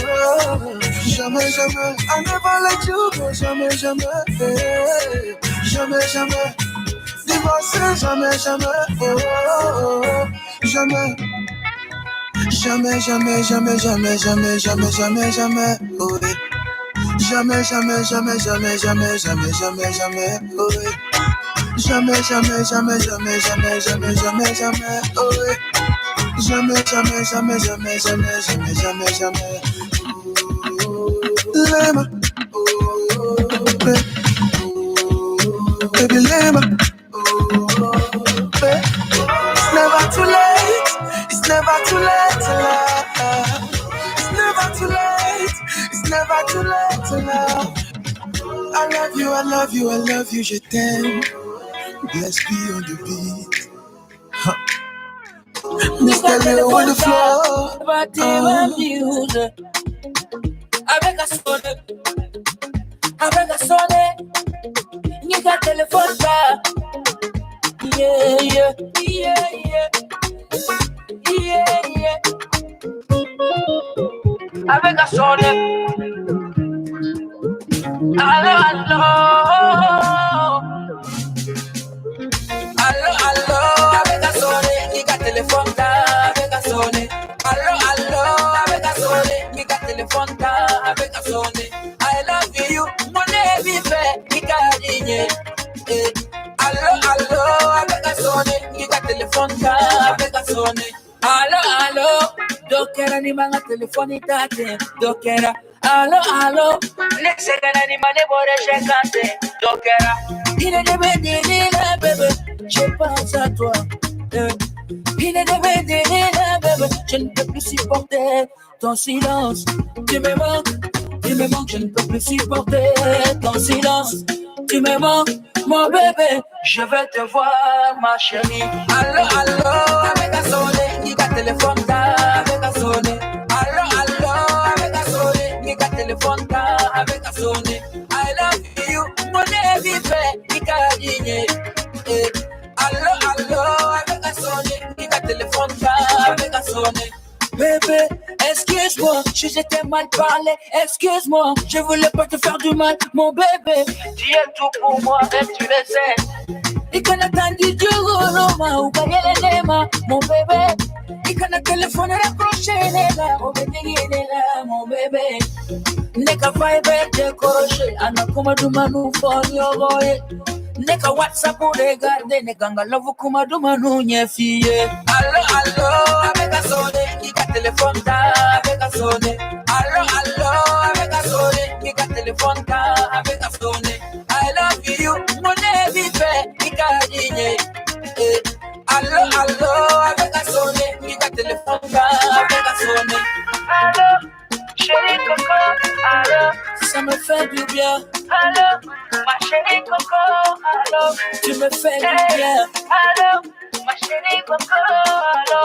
jamais, jamais. I never let you go, jamais, jamais. Hey, jamais, jamais. Divorcé, jamais, jamais. Oh, jamais. Jamais, jamais, jamais, jamais, jamais, jamais, jamais, jamais. Oh, Jamais, jamais, jamais, jamais, jamais, jamais, jamais, jamais, oh oui. Jamais, jamais, jamais, jamais, jamais, jamais, jamais, jamais, oh oui. Jamais, jamais, jamais, jamais, jamais, jamais, jamais, jamais. Lema, baby Lema. It's never too late. It's never too late to love. It's never too late. It's never too late to love. I love you, I love you, I love you, je t'aime. Bless be on the beat. Huh. Mr. Leo on the floor. Avec un sonnet, avec un sonnet, il y a téléphone là. Yeah, yeah, yeah, yeah, yeah, yeah. Avec un sonnet, allo, allo, allo, allo, avec un sonnet, il y a téléphone là, avec un sonnet, allo, allo, avec un sonnet, il y a téléphone là, avec un sonnet. I love you, mon vive, il y a digné. Allo, allo, avec un sonnet, il y a téléphone là, avec un sonnet. Allo, allo, dokera ni manga téléphone itate, dokera. Allo, allo, l'exegana ni mane bore chekante, dokera. Il est de bébé, je pense à toi. Il est de bébé, je ne peux plus supporter ton silence. Tu me manques, je ne peux plus supporter ton silence. Tu me manques, mon bébé, je vais te voir, ma chérie. Allo, allo, avec un sonnet, il y a téléphone là, avec un sonnet. Allo, allo, avec un sonnet, il y a téléphone là, avec un sonnet. I love you, mon vive, il y a digné. Allo, allo, avec un sonnet, il y a téléphone là, avec un sonnet. Bébé, excuse-moi, je t'ai mal parlé, excuse-moi, je voulais pas te faire du mal, mon bébé. Tu es tout pour moi, et tu le sais. Il connaît tant du Roma, ou Kayelema, mon bébé. Il connaît téléphone rapproché, mon bébé. Neka vibe décroché, anakuma dumanu for yogoye. Neka WhatsApp regarde, neka ngalovu kuma dumanu nyefie. Allo, allo, avec un sonnet, il a téléphone ta, avec un sonnet. Allo, allo, avec un sonnet, il a téléphone ta, avec un sonnet. I love you, mon vive, il a digné. Allo, allo, avec un sonnet, il a téléphone ta, avec un sonnet. Allo, chérie Coco, allo, ça me fait du bien. Allo, ma chérie Coco, allo, tu me fais du bien. Allo, ma chérie Coco, allo,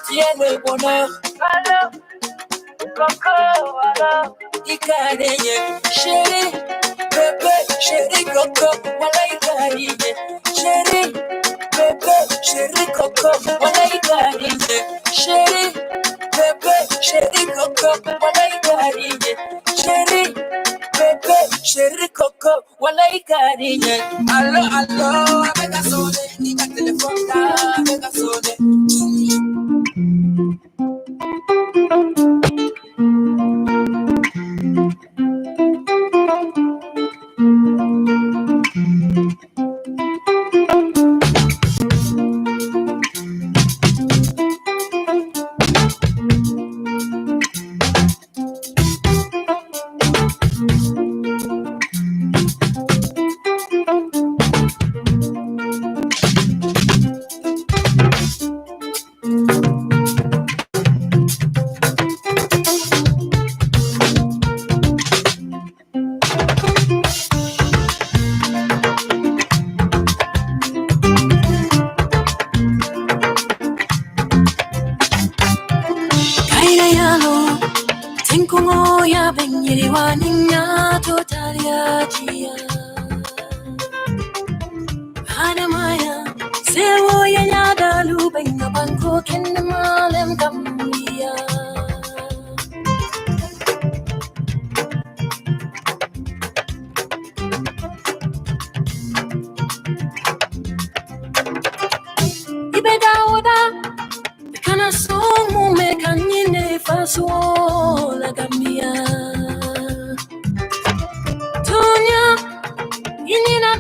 tu es le bonheur. Allo, Coco, allo, Ikareye, chérie, bébé, chérie Coco, voilà Ikareye, chérie, bébé, chérie Coco, voilà Ikareye, chérie, bébé, chérie Coco, voilà Ikareye, chérie, bébé, chérie Coco, voilà Ikareye. Allo, allo, avec un sonnet, il y a téléphone là, avec un sonnet.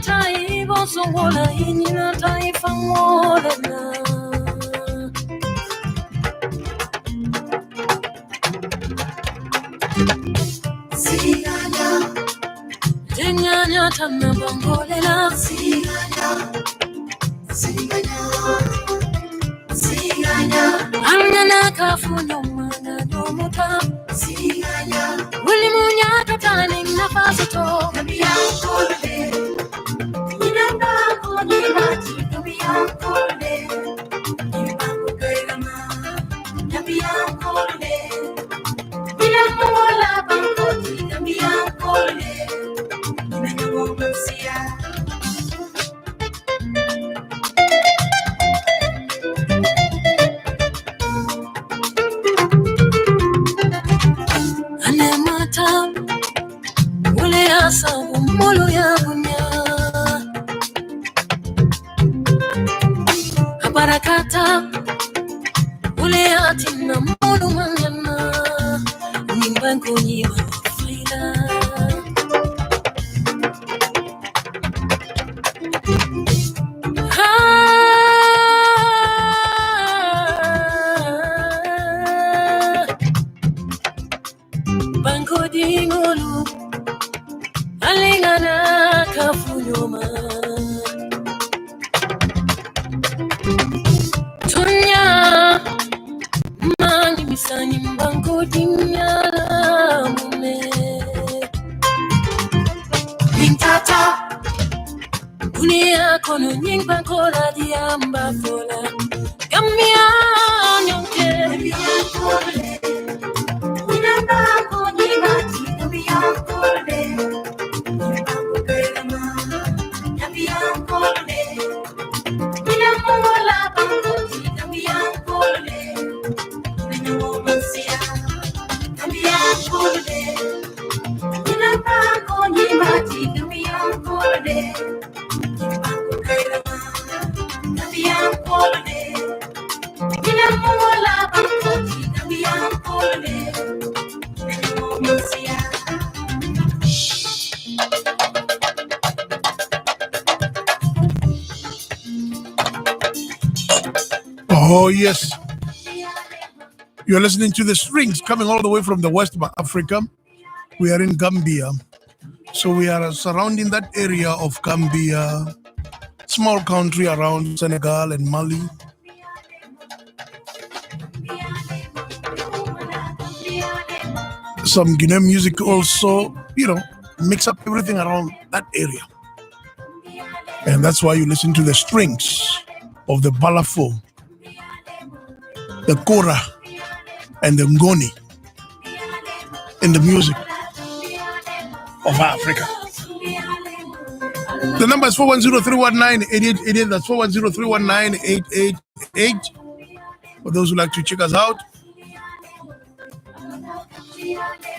tai gozo wola inina tai fangola na. Siganya, Jenyanya tana bangolela. Siganya, siganya, siganya. Anana kafunyo mana nomuta. Siganya, wili munya katani nafasi to. Nabia kolde, inanda koni mati. Nabia kolde, ibangu kairama. Nabia kolde, inanda wala bangoti. Nabia kolde, inanda wabsia. Anemata, wale asa umolo ya bunya. Abarakata, wale atina molo manyana. Nimbango nyiwa faila. Bango dingolu, alingana kafunyoma. Tunya, mani misani bango dinyala mume. Nintata, dunia kono nying bango la diamba fola. Gambia nyonke, Gambia kole. Oh, yes. You're listening to the strings coming all the way from the West Africa. We are in Gambia. So we are surrounding that area of Gambia, small country around Senegal and Mali. Some Guinean music also, mix up everything around that area. And that's why you listen to the strings of the balafon, the kora, and the ngoni in the music of Africa. The number is 410-319-8888. That's 410-319-8888. For those who like to check us out.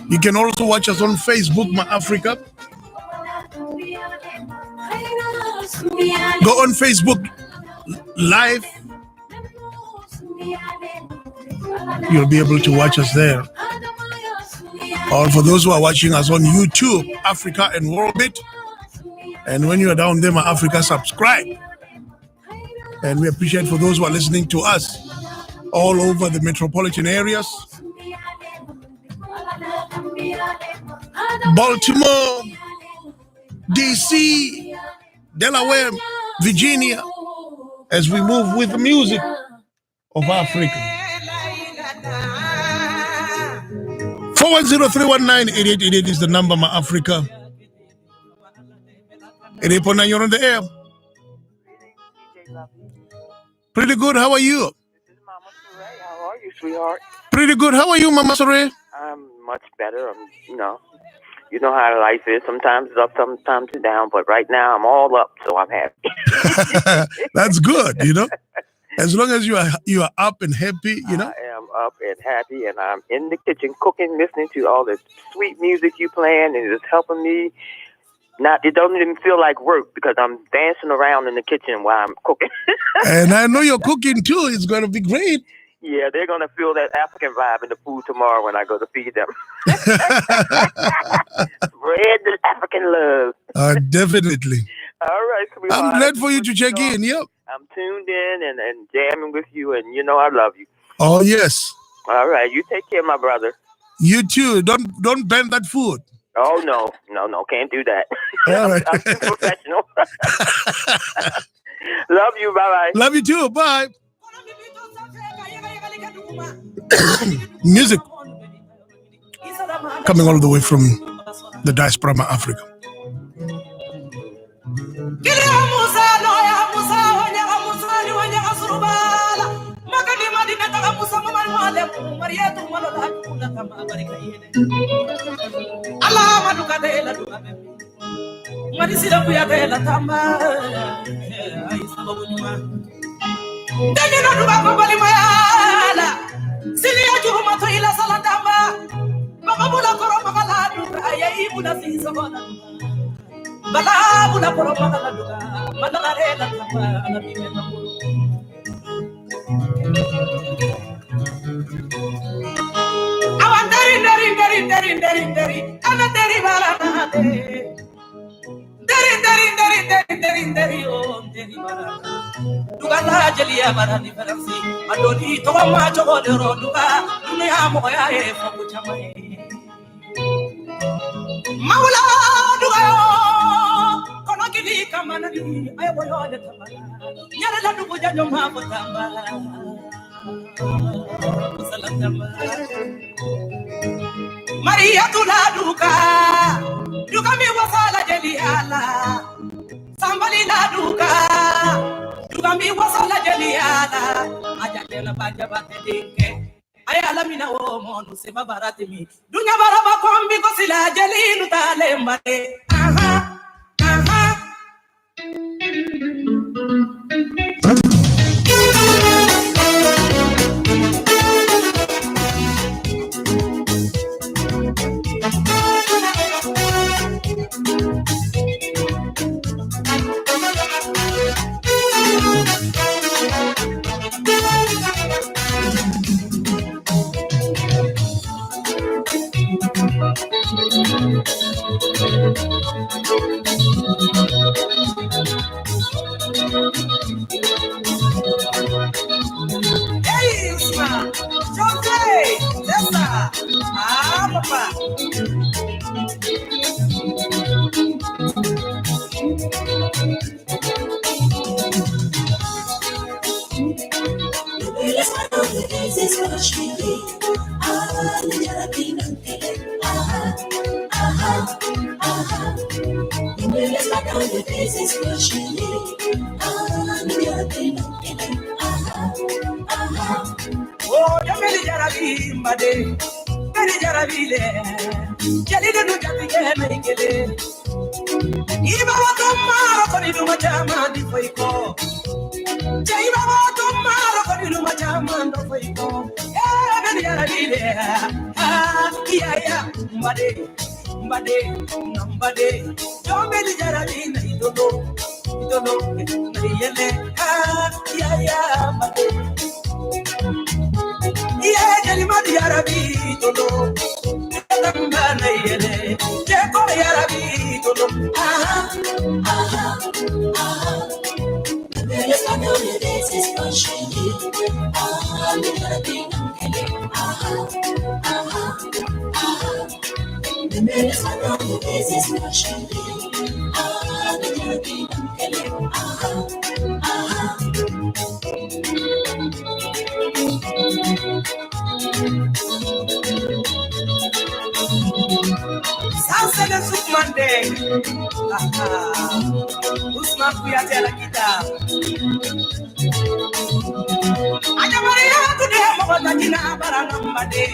You can also watch us on Facebook, My Africa. Go on Facebook live. You'll be able to watch us there. Or for those who are watching us on YouTube, Africa and Worldbit. And when you are down there, My Africa, subscribe. And we appreciate for those who are listening to us all over the metropolitan areas. Baltimore, DC, Delaware, Virginia, as we move with the music of Africa. 410-319-8888 is the number, My Africa. 88.9, you're on the air. Pretty good, how are you? This is Mama Saray. How are you, sweetheart? Pretty good, how are you, Mama Saray? I'm much better. You know how life is. Sometimes it's up, sometimes it's down. But right now, I'm all up, so I'm happy. That's good, As long as you are up and happy, I am up and happy, and I'm in the kitchen cooking, listening to all the sweet music you playing, and it's helping me. It doesn't even feel like work because I'm dancing around in the kitchen while I'm cooking. And I know you're cooking too. It's going to be great. Yeah, they're going to feel that African vibe in the food tomorrow when I go to feed them. Spread the African love. Definitely. All right, sweetheart. I'm glad for you to check in. Yep. I'm tuned in and jamming with you, and you know I love you. Oh, yes. All right, you take care, my brother. You too. Don't bend that food. Oh, no, can't do that. All right. I'm too professional. Love you, bye-bye. Love you too, bye. Music coming all the way from the diaspora of Africa. Maria Tula Duka, Duka mi wasala jeliala, Sambali la Duka, Duka mi wasala jeliala, Ajatela Bajabate Dinke, Ayala mina womo, Seba Baratimi, Dunya Baraba Kombi Kosila Jeli Lutalembate, Hey, Usma, Jose, Tessa, Papa. Oh, you made Jarabi, Made, very Jarabile, Jelly the Nujabile, make it. Iba Tomara for the Lumajama, the Foiko. Jaiba Tomara for the Lumajama, the Foiko. Yeah, very Jarabile. Yeah, Made, don't be Jarabina, you don't know, Marielle. Yeah, Made. Yeah, Jalimadi Arabi, Toto. Tangana yele, Jeko Arabi, Toto. Yes, I know this is pushing you. I'm the minutes I know this is pushing you. Sasa Sukmande, Usman Kuyatela kita. Aja Maria today mabata jina baranambade.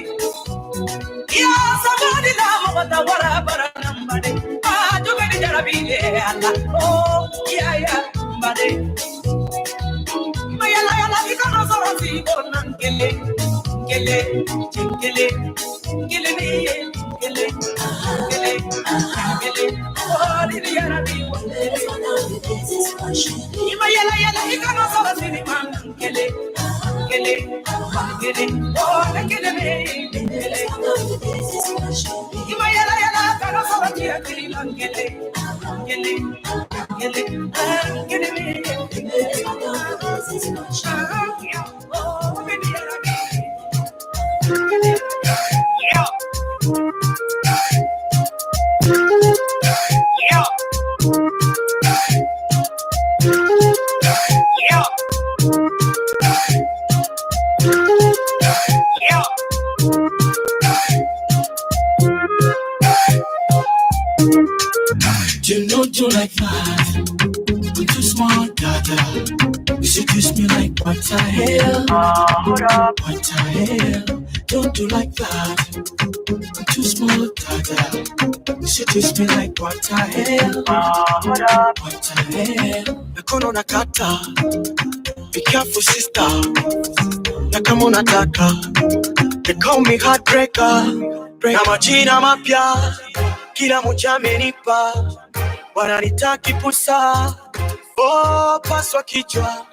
Ya sabadi la mabata wara baranambade. Ajo gadi jarabile Allah. Oh ya mbade. Maya la ikana sorasi konan kele ni. Oh, did you ever be one? Ima yala ikano sala sini man kele. Oh, kele me. Ima yala kano sala tia kele man kele. You know you like that. I'm too smart, dada. You seduce me like what the hell? Hold up. What the hell? Don't do like that. I'm too smart, dada. You seduce me like what the hell? Hold up. What the hell? Nakono nakata. Be careful, sister. Nakamo nataka. They call me heartbreaker. Na majina mapya. Kila moja amenipa. Wananitaki pusa. Oh, paswa kichwa.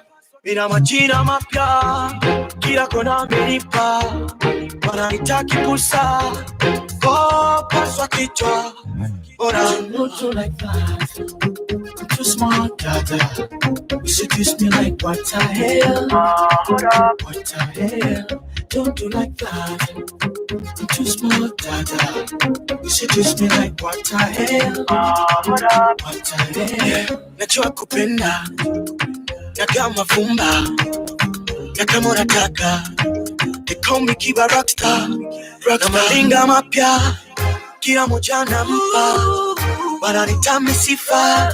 Nina majina mapya. Kila kona amenipa. Wananitaki pusa. Oh, paswa kichwa. I'm not too like that. I'm too smart, dada. You seduce me like what the hell? What the hell? Don't do like that. I'm too smart, dada. You seduce me like what the hell? What the hell? Najua kupenda. Naga mavumba. Naga morataka. They call me Kiba Rockstar. Na malinga mapya. Kila moja nampa. Wananitami sifa.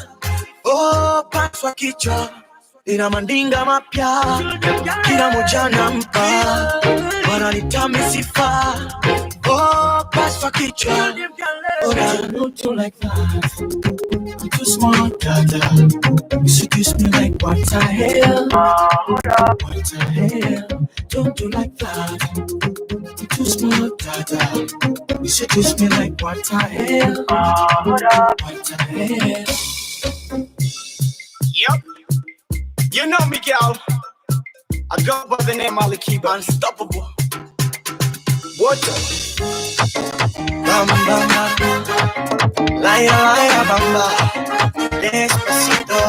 Oh, paswa kichwa. Nina mandinga mapya. Kila moja nampa. Wananitami sifa. Oh, paswa kichwa. Oh, I'm not too like that. I'm too smart, dada. You seduce me like what the hell? What the hell? Don't do like that. I'm too smart, dada. You seduce me like what the hell? What the hell? Yep. You know me, girl. I go by the name Ali Kiba. Unstoppable. What Bamba, laya, laya, bamba. Despacito.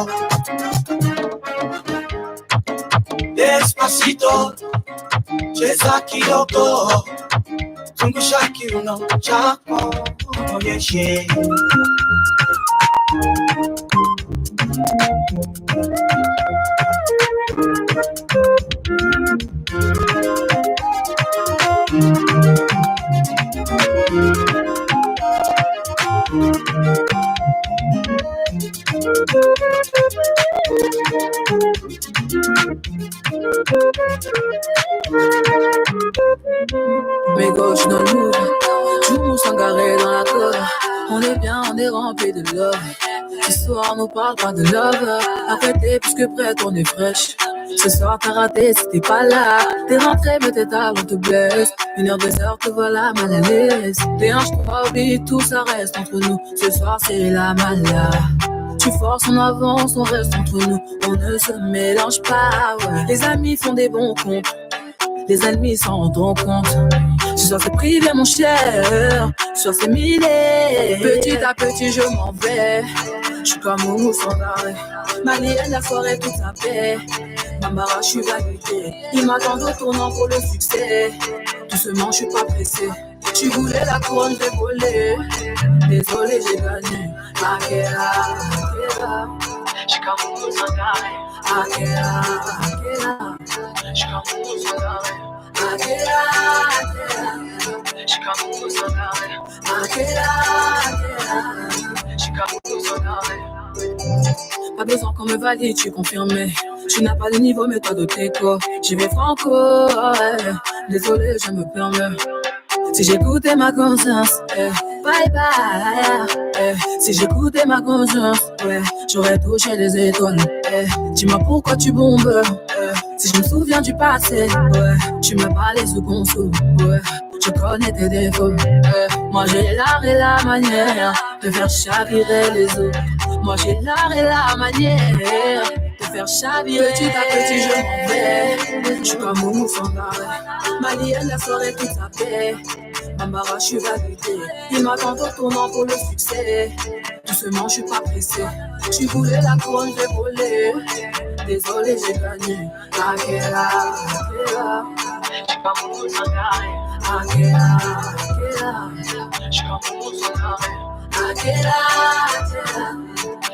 Despacito. Cheza kidogo. Zungusha kiuno chako. Onyeshe. Mes gauches dans le mood, tout le monde s'engaré dans la cour. On est bien, on est rempli de love. Ce soir, on nous parle pas de love. Après, t'es plus que prête, on est fraîche. Ce soir, t'as raté si t'es pas là. T'es rentré, mais t'es tard, on te blesse. 1h, 2h, te voilà mal à l'aise. Déhanche-toi, oublie tout, ça reste entre nous. Ce soir, c'est la mala. Tu forces, on avance, on reste entre nous. On ne se mélange pas, ouais. Les amis font des bons comptes. Les ennemis s'en rendront compte. Ce soir c'est privé mon cher. Ce soir c'est millé. Petit à petit je m'en vais. Je suis comme Moumou sans arrêt. Malienne la soirée toute sa paix. Bambara je suis validé. Ils m'attendent au tournant pour le succès. Doucement je suis pas pressé. Tu voulais la couronne, j'ai volé. Désolé j'ai gagné. Akela, Akela. Je suis comme Moumou sans arrêt. Akela, Akela. Je suis comme Moumou sans arrêt. Akela, Akela. Je suis comme Moumou sans arrêt. Akela, Akela. Je suis comme Moumou sans arrêt. Pas besoin qu'on me valide, tu confirmé. Tu n'as pas de niveau, mais toi de tes quoi. J'y vais franco, ouais. Désolé, je me permets. Si j'écoutais ma conscience, bye bye. Si j'écoutais ma conscience, ouais, j'aurais touché les étoiles. Dis-moi pourquoi tu bombes. Si je me souviens du passé, ouais, tu me parlais sous conso, ouais. Je connais tes défauts. Moi j'ai l'art et la manière de faire chavirer les autres. Moi j'ai l'art et la manière de faire chavirer. Petit à petit je m'en vais. Je suis comme Moumou sans arrêt. Malienne la soirée toute sa paix. Bambara je suis validé. Ils m'attendent au tournant pour le succès. Doucement, je suis pas pressée. Tu voulais la couronne, j'ai volé. Désolé, j'ai gagné. Akela, Akela. J'suis pas mon sans arrêt. Akela, Akela. J'suis pas mon sans arrêt. Akela, Akela.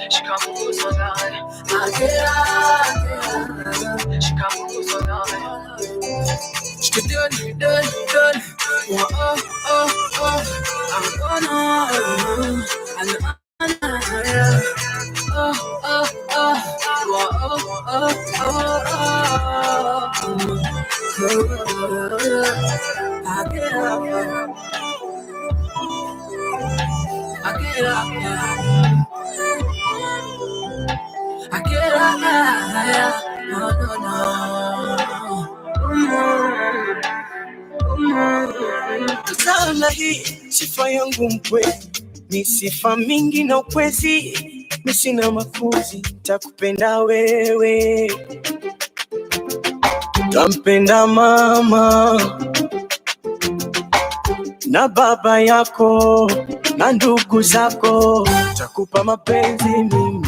J'suis pas mon sans arrêt. Akela, Akela. J'suis pas mon sans arrêt. J'te donne. Oh, oh, oh, oh. I'm gonna, yeah. Oh, oh, oh. Oh, oh, oh, oh. I get up. Sana hii sifa yangu mpwe ni sifa mingi na ukwezi, mi sina makuzi, takupenda wewe, tampenda mama na baba yako na ndugu zako, takupa mapenzi mimi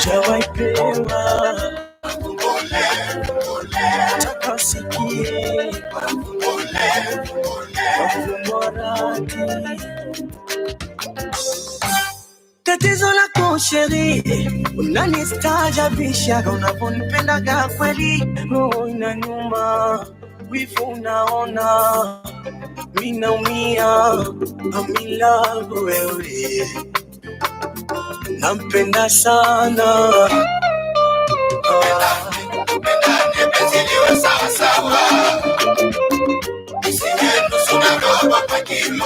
Jawai pewa takasikie tatizo lako sheri, unanistaajabisha unavyonipendaga kweli, roho inaniuma, wivu unaona, mimi naumia, I'm in love wewe, nampenda sana. Sawa sawa, isiendo suna roba pa kilo,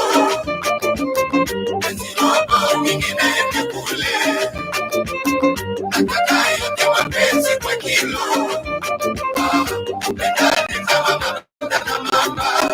penzi roba mingine yende kule, nataka yote mapenzi kwa kilo, pendani kama mabunda na mama.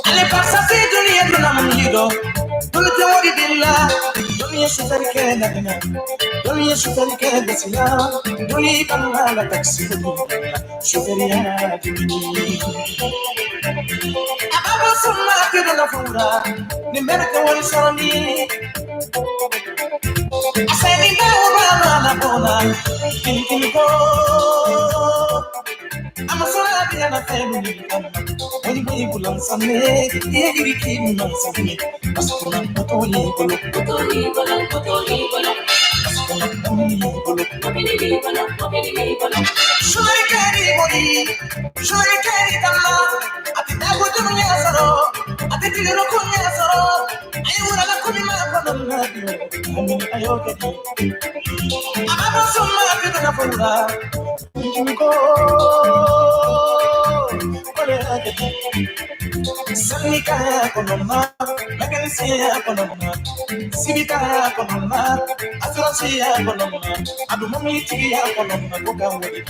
Ale passa se dunia tuna mungido, tuna tewari dilla, dunia sufari kena kena, dunia sufari kena siya, dunia kanala taksi sufari ya dunia. Ababa summa kena na fura, ni mereka wali soni. Asani na ubana na bona, kini ko. I'm a sorry, I'm a family. When you people on Sunday, you keep on Sunday. As for a potoli, Should carry body, should carry the love. I think I would do Yasaro, I think you look on Yasaro. I would have come in my I'm so mad at the Fura. You go. Sanika konoma, mekanisia konoma, sibika konoma, asurasia konoma, adumomiti konoma kokawedi.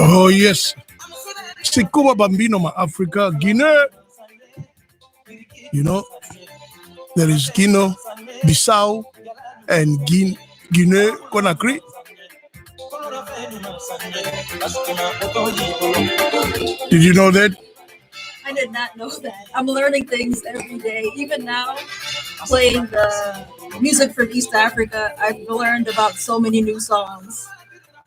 Oh, yes. Sikuba Bambino, ma Africa, Guinea. You know, there is Guinea, Bissau, and Guinea Conakry. Did you know that? I did not know that. I'm learning things every day. Even now, playing the music from East Africa, I've learned about so many new songs.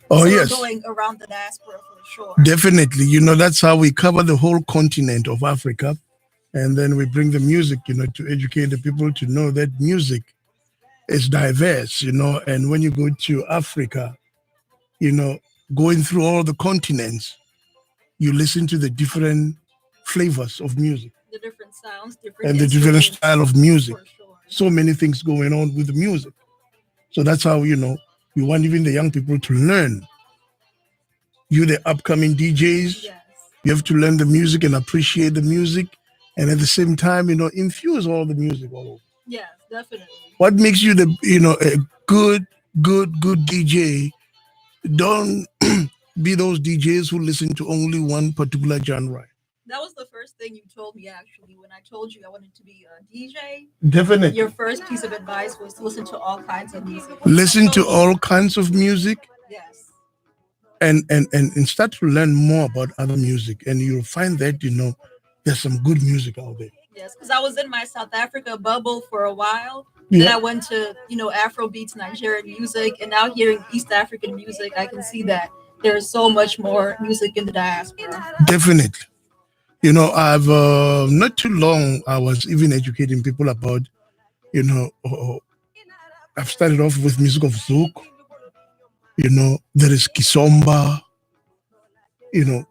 Oh, So yes. going around the diaspora for sure. Definitely. You know, that's how we cover the whole continent of Africa. And then we bring the music, you know, to educate the people to know that music is diverse, you know. And when you go to Africa, you know, going through all the continents, you listen to the different flavors of music The different sounds, different and the different instruments. style of music. So many things going on with the music. So that's how, you know, we want even the young people to learn. You, the upcoming DJs, you have to learn the music and appreciate the music. And at the same time, you know, infuse all the music all over. Yes, definitely. What makes you the, you know, a good DJ? Don't be those DJs who listen to only one particular genre. That was the first thing you told me, actually, when I told you I wanted to be a DJ. Definitely. Your first piece of advice was to listen to all kinds of music. Listen to all kinds of music. Yes. And start to learn more about other music. And you'll find that, you know, there's some good music out there. Yes, because I was in my South Africa bubble for a while. Yeah. Then I went to, you know, Afrobeats, Nigerian music, and now hearing East African music, I can see that there is so much more music in the diaspora. Definitely. You know, I've not too long, I was even educating people about, you know, I've started off with music of Zouk. You know, there is Kisomba, you know,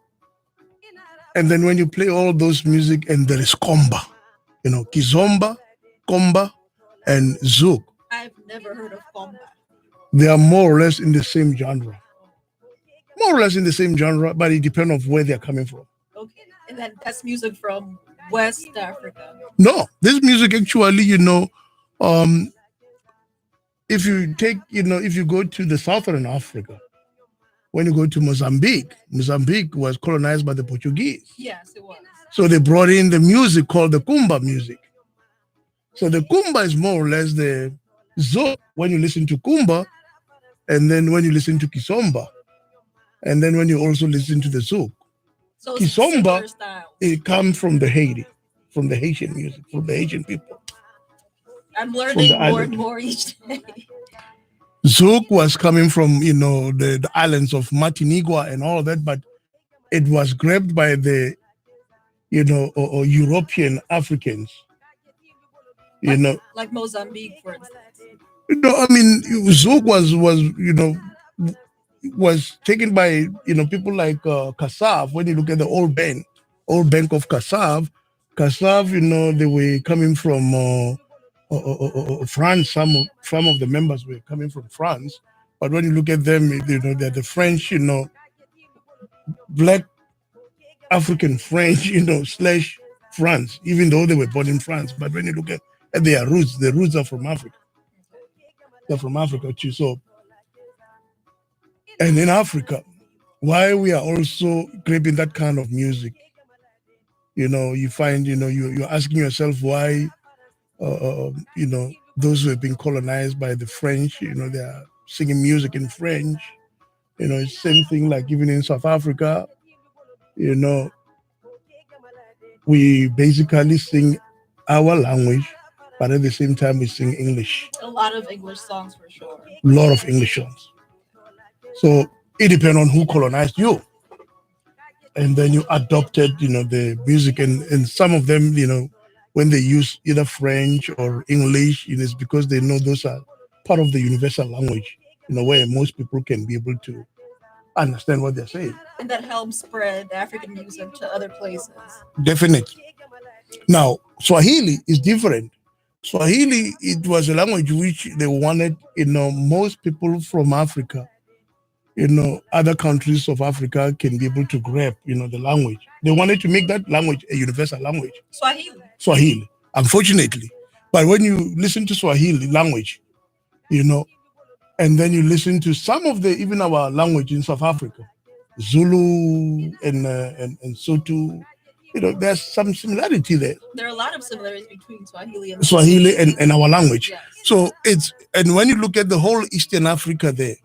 and then when you play all those music, and there is Komba, you know, Kizomba, Komba, and Zouk. I've never heard of Komba. They are more or less in the same genre. More or less in the same genre, but it depends on where they're coming from. Okay, and then that's music from West Africa. No, this music actually, you know, if you take, you know, if you go to the Southern Africa, when you go to Mozambique was colonized by the Portuguese. Yes, it was. So they brought in the music called the Kumba music. So the Kumba is more or less the Zouk when you listen to Kumba, and then when you listen to Kisomba, and then when you also listen to the Zouk. So it's Kisomba, similar styles. it comes from the Haiti, from the Haitian music, from the Haitian people. I'm the learning more island. and more each day. Zouk was coming from, you know, the islands of Martinique and all that, but it was grabbed by the, you know, or European Africans. You know, Like Mozambique, for instance. you know, I mean, Zouk was you know, was taken by, you know, people like Kassav. When you look at the old bank of Kassav, you know, they were coming from France. Some of the members were coming from France, but when you look at them, you know, they're the French, you know, black African French, you know, / France, even though they were born in France. But when you look at their roots, the roots are from Africa. They're from Africa too. So, and in Africa, why we are also grabbing that kind of music, you know, you find, you know, you're asking yourself why, you know, those who have been colonized by the French, you know, they are singing music in French. You know, it's the same thing like even in South Africa, you know, we basically sing our language, but at the same time we sing English. A lot of English songs for sure. A lot of English songs. So it depends on who colonized you. And then you adopted, you know, the music, and some of them, you know, when they use either French or English, it is because they know those are part of the universal language, in a way most people can be able to understand what they're saying. And that helps spread African music to other places. Definitely. Now, Swahili is different. Swahili, it was a language which they wanted, most people from Africa, other countries of Africa can be able to grab, the language. They wanted to make that language a universal language. Swahili, unfortunately. But when you listen to Swahili language, and then you listen to some of even our language in South Africa, Zulu and Sotho, there's some similarity there. There are a lot of similarities between Swahili and our language. Yes. So and when you look at the whole Eastern Africa there,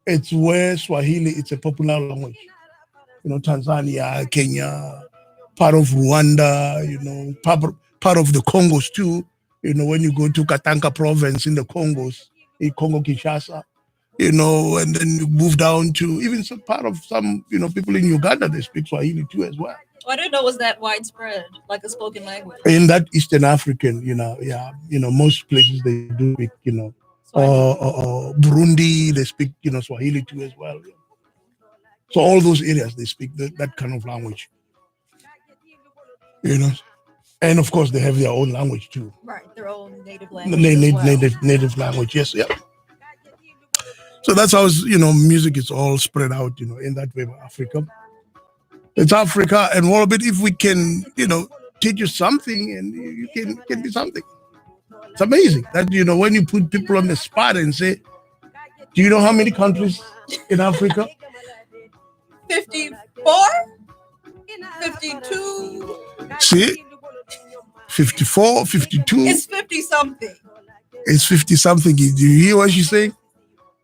it's where Swahili, it's a popular language. Tanzania, Kenya, part of Rwanda, part of the Congos too. When you go to Katanga province in the Congos, in Congo Kinshasa, and then you move down to even some part of people in Uganda, they speak Swahili too as well. I didn't know it was that widespread, like a spoken language. In that Eastern African, most places they do speak, Burundi, they speak, Swahili too as well. So all those areas, they speak that kind of language. And of course, they have their own language too. Right, their own native language. Native language, yes, yeah. So that's how music is all spread out, in that way of Africa. It's Africa, and all of it, if we can, teach you something, and you can be something. It's amazing that when you put people on the spot and say, "Do you know how many countries in Africa?" 54, 52. See, 54, 52. It's 50 something. It's 50 something. Do you hear what she's saying?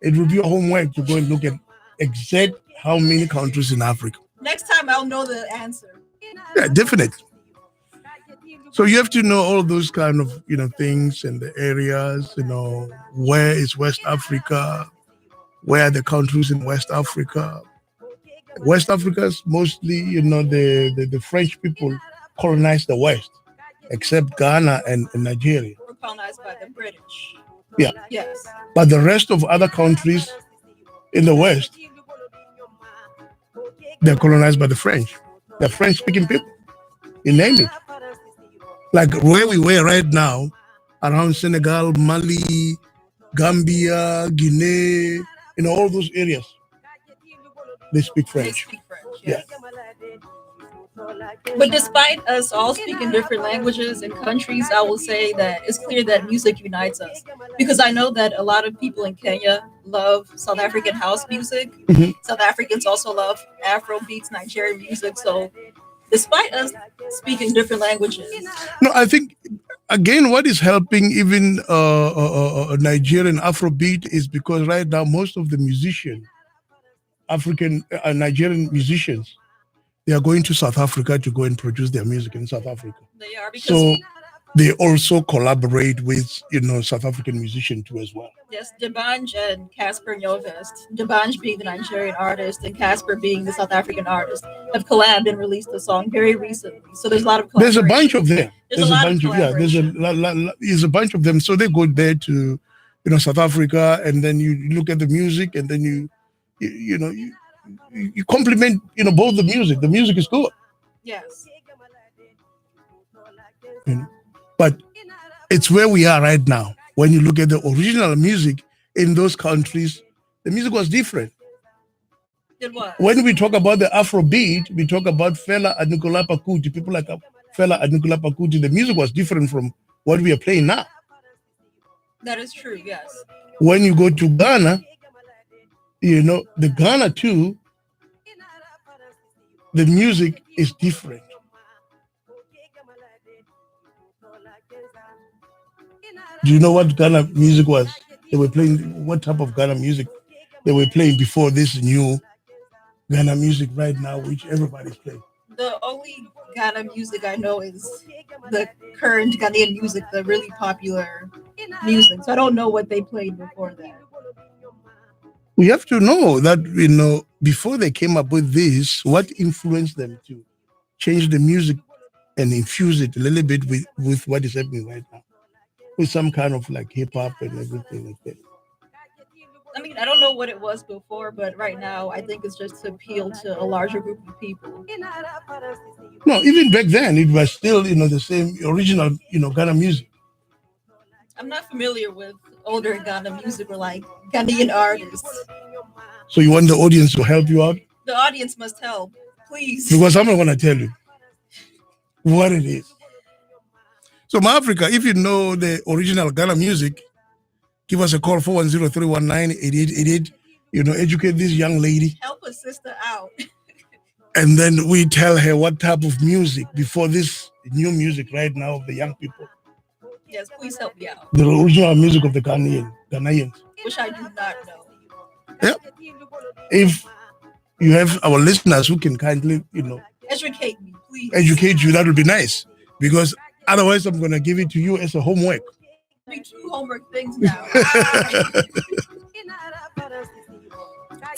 It will be your homework to go and look at exact how many countries in Africa. Next time I'll know the answer. Yeah, definitely. So you have to know all those kind of things and the areas. Where is West Africa? Where are the countries in West Africa? West Africa is mostly the French people colonized the West, except Ghana and Nigeria. Were colonized by the British. Yeah. Yes. But the rest of other countries in the West, they're colonized by the French. The French-speaking people. You name it. Like where we were right now, around Senegal, Mali, Gambia, Guinea, all those areas. They speak French. Yes. But despite us all speaking different languages and countries, I will say that it's clear that music unites us. Because I know that a lot of people in Kenya love South African house music. Mm-hmm. South Africans also love Afro beats, Nigerian music. So despite us speaking different languages. No, I think, again, what is helping even Nigerian Afrobeat is because right now most of the musicians, Nigerian musicians, they are going to South Africa to go and produce their music in South Africa. They are, because so they also collaborate with South African musicians too as well. Yes, D'banj and Casper Nyovest. D'banj being the Nigerian artist and Casper being the South African artist have collabed and released a song very recently. So there's a lot of There's a bunch of them. There's a bunch of them. So they go there to South Africa, and then you look at the music, and then you compliment both the music. The music is good. Yes. But it's where we are right now. When you look at the original music in those countries, the music was different. It was. When we talk about the Afrobeat, we talk about Fela Anikulapo Kuti, people like Fela Anikulapo Kuti. The music was different from what we are playing now. That is true, yes. When you go to Ghana, the Ghana too, the music is different. Do you know what Ghana music was? They were playing, what type of Ghana music they were playing before this new Ghana music right now, which everybody's playing? The only Ghana music I know is the current Ghanaian music, the really popular music. So I don't know what they played before that. We have to know that, before they came up with this, what influenced them to change the music and infuse it a little bit with what is happening right now, with some kind of like hip hop and everything like that. I mean, I don't know what it was before, but right now I think it's just to appeal to a larger group of people. No, even back then it was still, the same original, Ghana music. I'm not familiar with older Ghana music or like Ghanaian artists. So you want the audience to help you out? The audience must help, please. Because I'm not going to tell you what it is. So, my Africa, if you know the original Ghana music, give us a call, 410-319-8888. Educate this young lady. Help a sister out. And then we tell her what type of music before this new music right now of the young people. Yes, please help me out. The original music of the Ghanaians. Which I do not know. Yeah. If you have our listeners who can kindly, educate me, please. Educate you, that would be nice. Because otherwise I'm going to give it to you as a homework. Be two homework things now.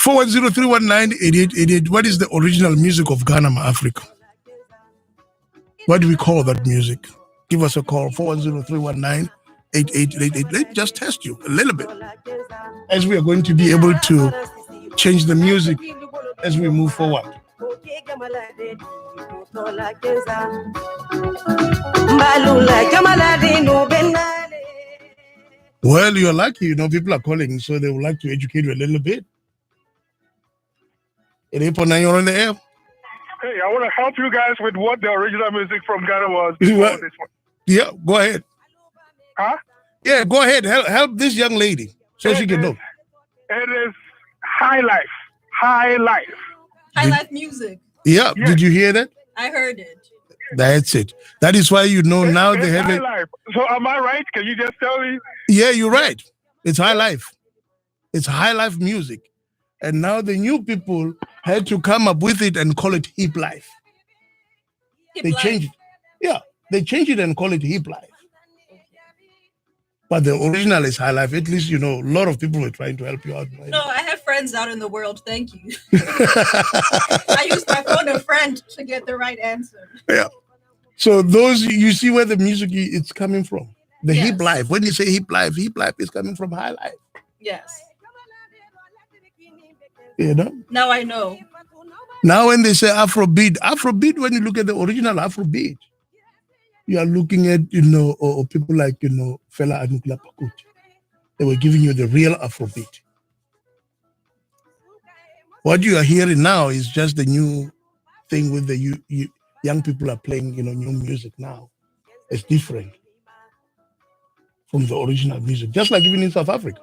410-319-8888. What is the original music of Ghana, Africa? What do we call that music? Give us a call, 410-319-8888. Let's just test you a little bit. As we are going to be able to change the music as we move forward. Well, you're lucky, people are calling, so they would like to educate you a little bit. 88.9, you're on the air. Hey, I want to help you guys with what the original music from Ghana was before this one. Yeah, go ahead. Huh? Yeah, go ahead. Help this young lady so she can know. It is high life. High life. High life music. Yeah, yes. Did you hear that? I heard it. That's it. That is why now they have high life. So am I right? Can you just tell me? Yeah, you're right. It's high life. It's high life music. And now the new people had to come up with it and call it hip life. They changed it. Yeah, they changed it and call it hip life. But the original is high life. At least, a lot of people were trying to help you out. Right? No, I have friends out in the world. Thank you. I used my phone a friend to get the right answer. Yeah. So you see where the music is coming from. The hip life. When you say hip life is coming from high life. Yes. Now I know. Now when they say Afrobeat, when you look at the original Afrobeat, you are looking at, or people like, Fela Anikulapo Kuti. They were giving you the real Afrobeat. What you are hearing now is just the new thing with the young people are playing, new music now. It's different from the original music. Just like even in South Africa.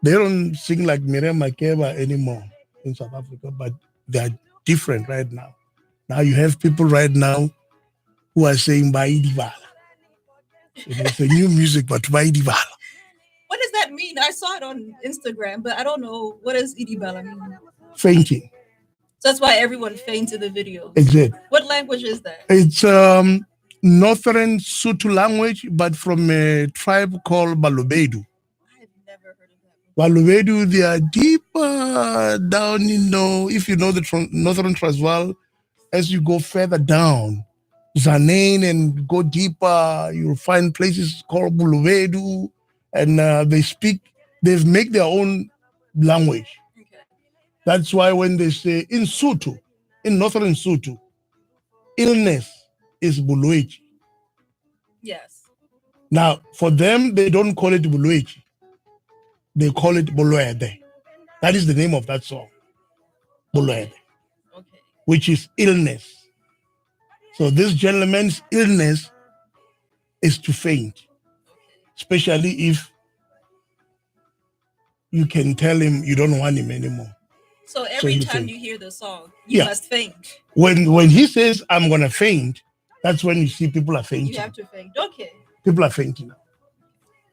They don't sing like Miriam Makeba anymore in South Africa, but they are different right now. Now you have people right now who are saying Baidivala. It's a new music, but Baidivala. What does that mean? I saw it on Instagram, but I don't know. What does Idibala mean? Fainting. So that's why everyone faints in the video. Exactly. What language is that? It's Northern Sotho language, but from a tribe called Balobedu. Balobedu, they are deeper down, if you know the Northern Transvaal, as you go further down, Zanane and go deeper, you'll find places called Balobedu, and they make their own language. Okay. That's why when they say in Sotho, in Northern Sotho, illness is Buluechi. Yes. Now, for them, they don't call it Buluechi. They call it Boloede. That is the name of that song. Boloede. Okay. Which is illness. So this gentleman's illness is to faint. Especially if you can tell him you don't want him anymore. So every time you hear the song, you must faint. When he says, I'm going to faint, that's when you see people are fainting. You have to faint. Okay. People are fainting now.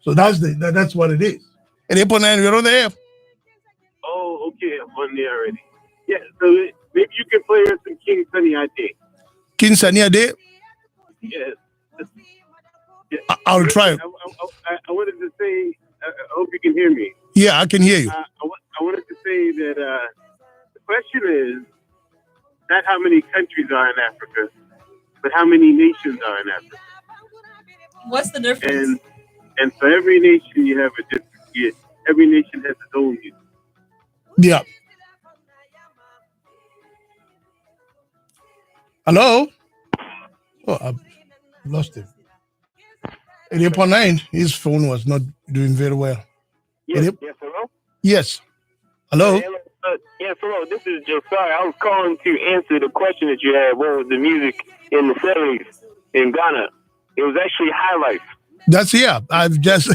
So that's what it is. And you're on the air. Oh, okay. I'm on there already. Yeah, so maybe you can play us some King Sunny Ade. King Sunny Ade? Yes. I'll try. I wanted to say, I hope you can hear me. Yeah, I can hear you. I wanted to say that the question is not how many countries are in Africa, but how many nations are in Africa. What's the difference? And for every nation, you have a different every nation has its own music. Yeah. Hello? Oh, I've lost him. 88.9, his phone was not doing very well. Yes, hello? Yes. Hello? Yes, hello. This is Josiah. I was calling to answer the question that you had. What was the music in the 70s in Ghana? It was actually High Life. That's I've just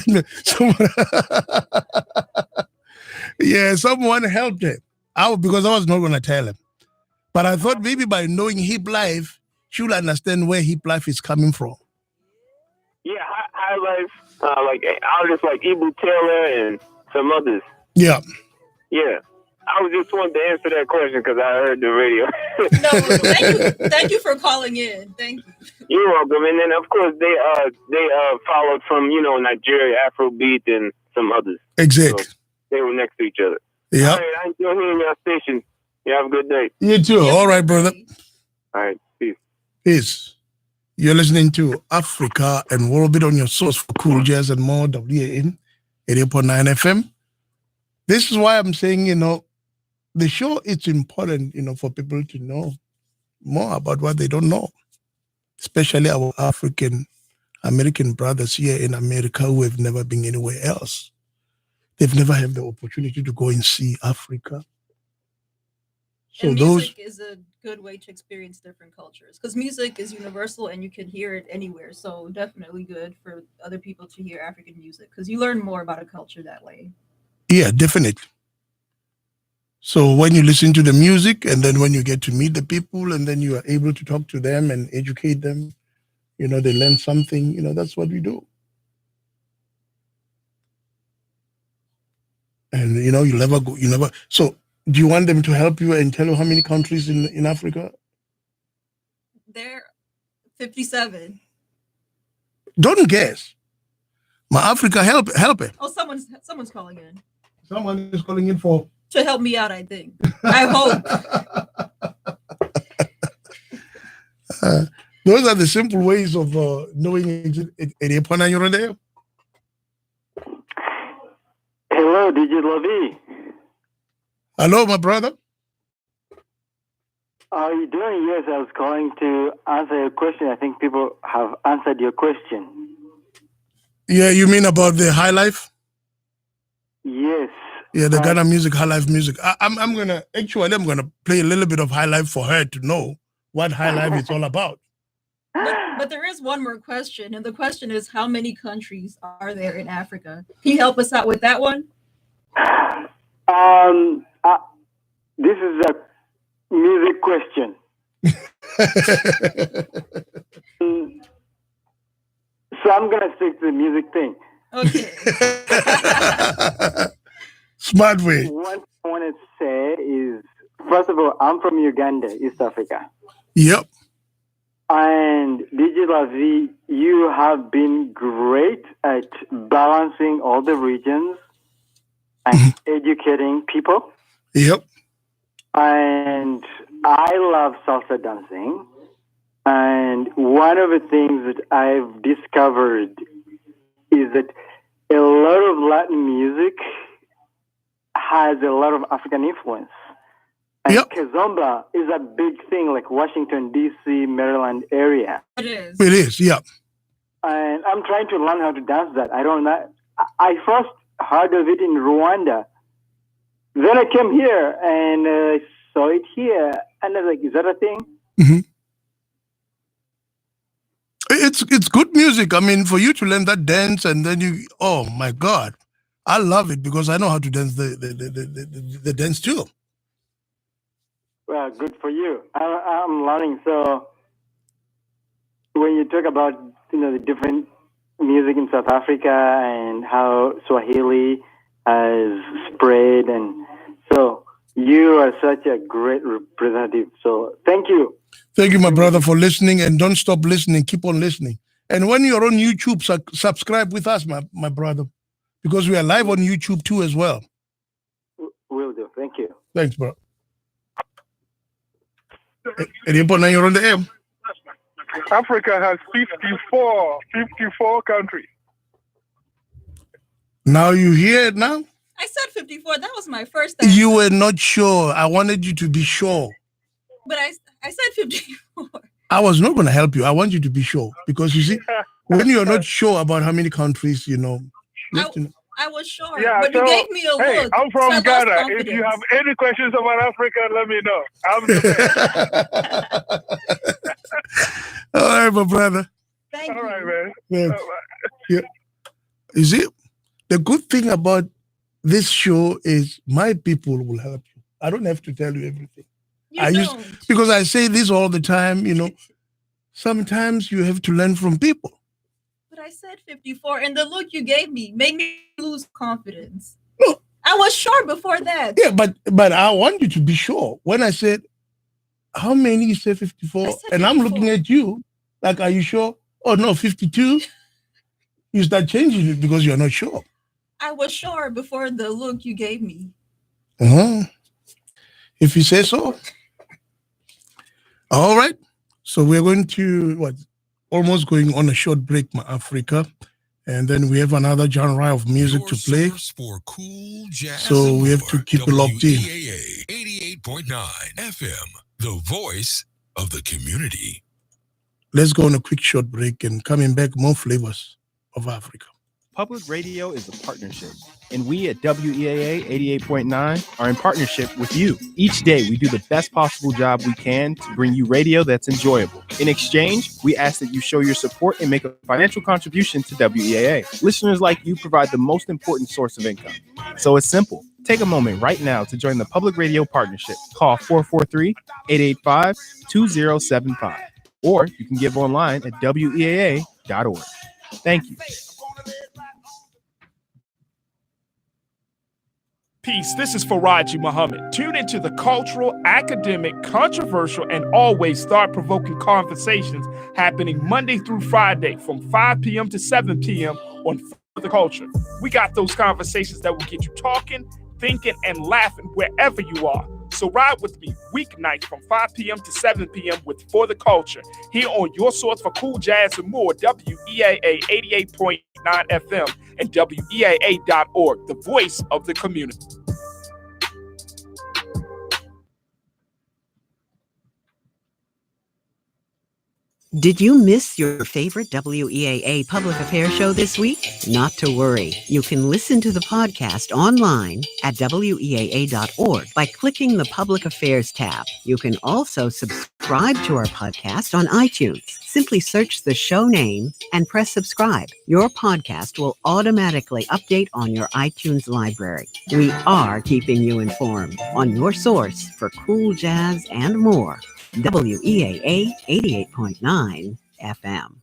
someone helped him out because I was not going to tell him. But I thought maybe by knowing Hip Life, she'll understand where Hip Life is coming from. Yeah, High Life, like artists like Ibu Taylor and some others. Yeah. Yeah. I was just wanting to answer that question because I heard the radio. No, thank you for calling in. Thank you. You're welcome. And then of course they followed from Nigeria, Afrobeat, and some others. Exactly. So they were next to each other. Yeah. All right, I enjoy hearing your station. You have a good day. You too. All right, brother. All right. Peace. Peace. You're listening to Africa and World Beat on your source for cool jazz and more. WAN 88.9 FM. This is why I'm saying, the show, it's important, for people to know more about what they don't know, especially our African American brothers here in America who have never been anywhere else. They've never had the opportunity to go and see Africa. So and music is a good way to experience different cultures because music is universal and you can hear it anywhere. So definitely good for other people to hear African music because you learn more about a culture that way. Yeah, definitely. So when you listen to the music and then when you get to meet the people and then you are able to talk to them and educate them, they learn something, that's what we do. And, you never go, so do you want them to help you and tell you how many countries in Africa? There 57. Don't guess. My Africa, help it. Oh, someone's calling in. Someone is calling in for to help me out, I think. I hope. Those are the simple ways of knowing it. You're there. Hello, DJ Lavi. Hello, my brother. How are you doing? Yes, I was calling to answer your question. I think people have answered your question. Yeah, you mean about the High Life? Yes. Yeah, the Ghana music, High Life music. I'm gonna play a little bit of High Life for her to know what High Life is all about. But there is one more question, and the question is, how many countries are there in Africa? Can you help us out with that one? This is a music question. So I'm gonna stick to the music thing. Okay. Smart way. What I want to say is, first of all, I'm from Uganda, East Africa. Yep. And DJ Lavi, you have been great at balancing all the regions and educating people. Yep. And I love salsa dancing. And one of the things that I've discovered is that a lot of Latin music has a lot of African influence. And Kizomba is a big thing, like Washington, D.C., Maryland area. It is. It is, yeah. And I'm trying to learn how to dance that. I don't know. I first heard of it in Rwanda. Then I came here and saw it here. And I was like, is that a thing? Mm-hmm. It's good music. I mean, for you to learn that dance and then oh my God, I love it because I know how to dance the dance too. Well, good for you. I'm learning. So when you talk about the different music in South Africa and how Swahili has spread, and so you are such a great representative. So thank you. Thank you, my brother, for listening, and don't stop listening. Keep on listening. And when you're on YouTube, subscribe with us, my brother, because we are live on YouTube too as well. Will do. Thank you. Thanks, bro. You're on the air. Africa has 54 countries. Now you hear it now? I said 54. That was my first answer. You were not sure. I wanted you to be sure. But I said 54. I was not going to help you. I want you to be sure. Because you see, when you're not sure about how many countries, you have to know. I was sure, Yeah, but you gave me a hey, look. I'm from so I lost Ghana. If confidence. you have any questions about Africa, let me know. I'm All right, my brother. Thank All right, man. Yeah. Yeah. You see, the good thing about this show is my people will help you. I don't have to tell you everything. Because I say this all the time, sometimes you have to learn from people. But I said 54, and the look you gave me made me lose confidence. No. I was sure before that. Yeah, but I want you to be sure. When I said, how many? You said 54. And 54. I'm looking at you like, are you sure? Oh, no, 52. You start changing it because you're not sure. I was sure before the look you gave me. Uh-huh. If you say so. All right. So we're going to, almost going on a short break, my Africa. And then we have another genre of music to play. For cool jazz so we have to keep it locked in. WEAA 88.9 FM, the voice of the community. Let's go on a quick short break and coming back, more flavors of Africa. Public radio is a partnership, and we at WEAA 88.9 are in partnership with you. Each day, we do the best possible job we can to bring you radio that's enjoyable. In exchange, we ask that you show your support and make a financial contribution to WEAA. Listeners like you provide the most important source of income. So it's simple. Take a moment right now to join the Public Radio Partnership. Call 443-885-2075, or you can give online at weaa.org. Thank you. Peace. This is Faraji Muhammad. Tune into the cultural, academic, controversial, and always thought-provoking conversations happening Monday through Friday from 5 p.m. to 7 p.m. on For the Culture. We got those conversations that will get you talking, thinking, and laughing wherever you are. So ride with me weeknights from 5 p.m. to 7 p.m. with For the Culture here on your source for cool jazz and more, WEAA 88.9 FM and WEAA.org, the voice of the community. Did you miss your favorite WEAA public affairs show this week? Not to worry. You can listen to the podcast online at weaa.org by clicking the Public Affairs tab. You can also subscribe to our podcast on iTunes. Simply search the show name and press subscribe. Your podcast will automatically update on your iTunes library. We are keeping you informed on your source for cool jazz and more. WEAA 88.9 FM.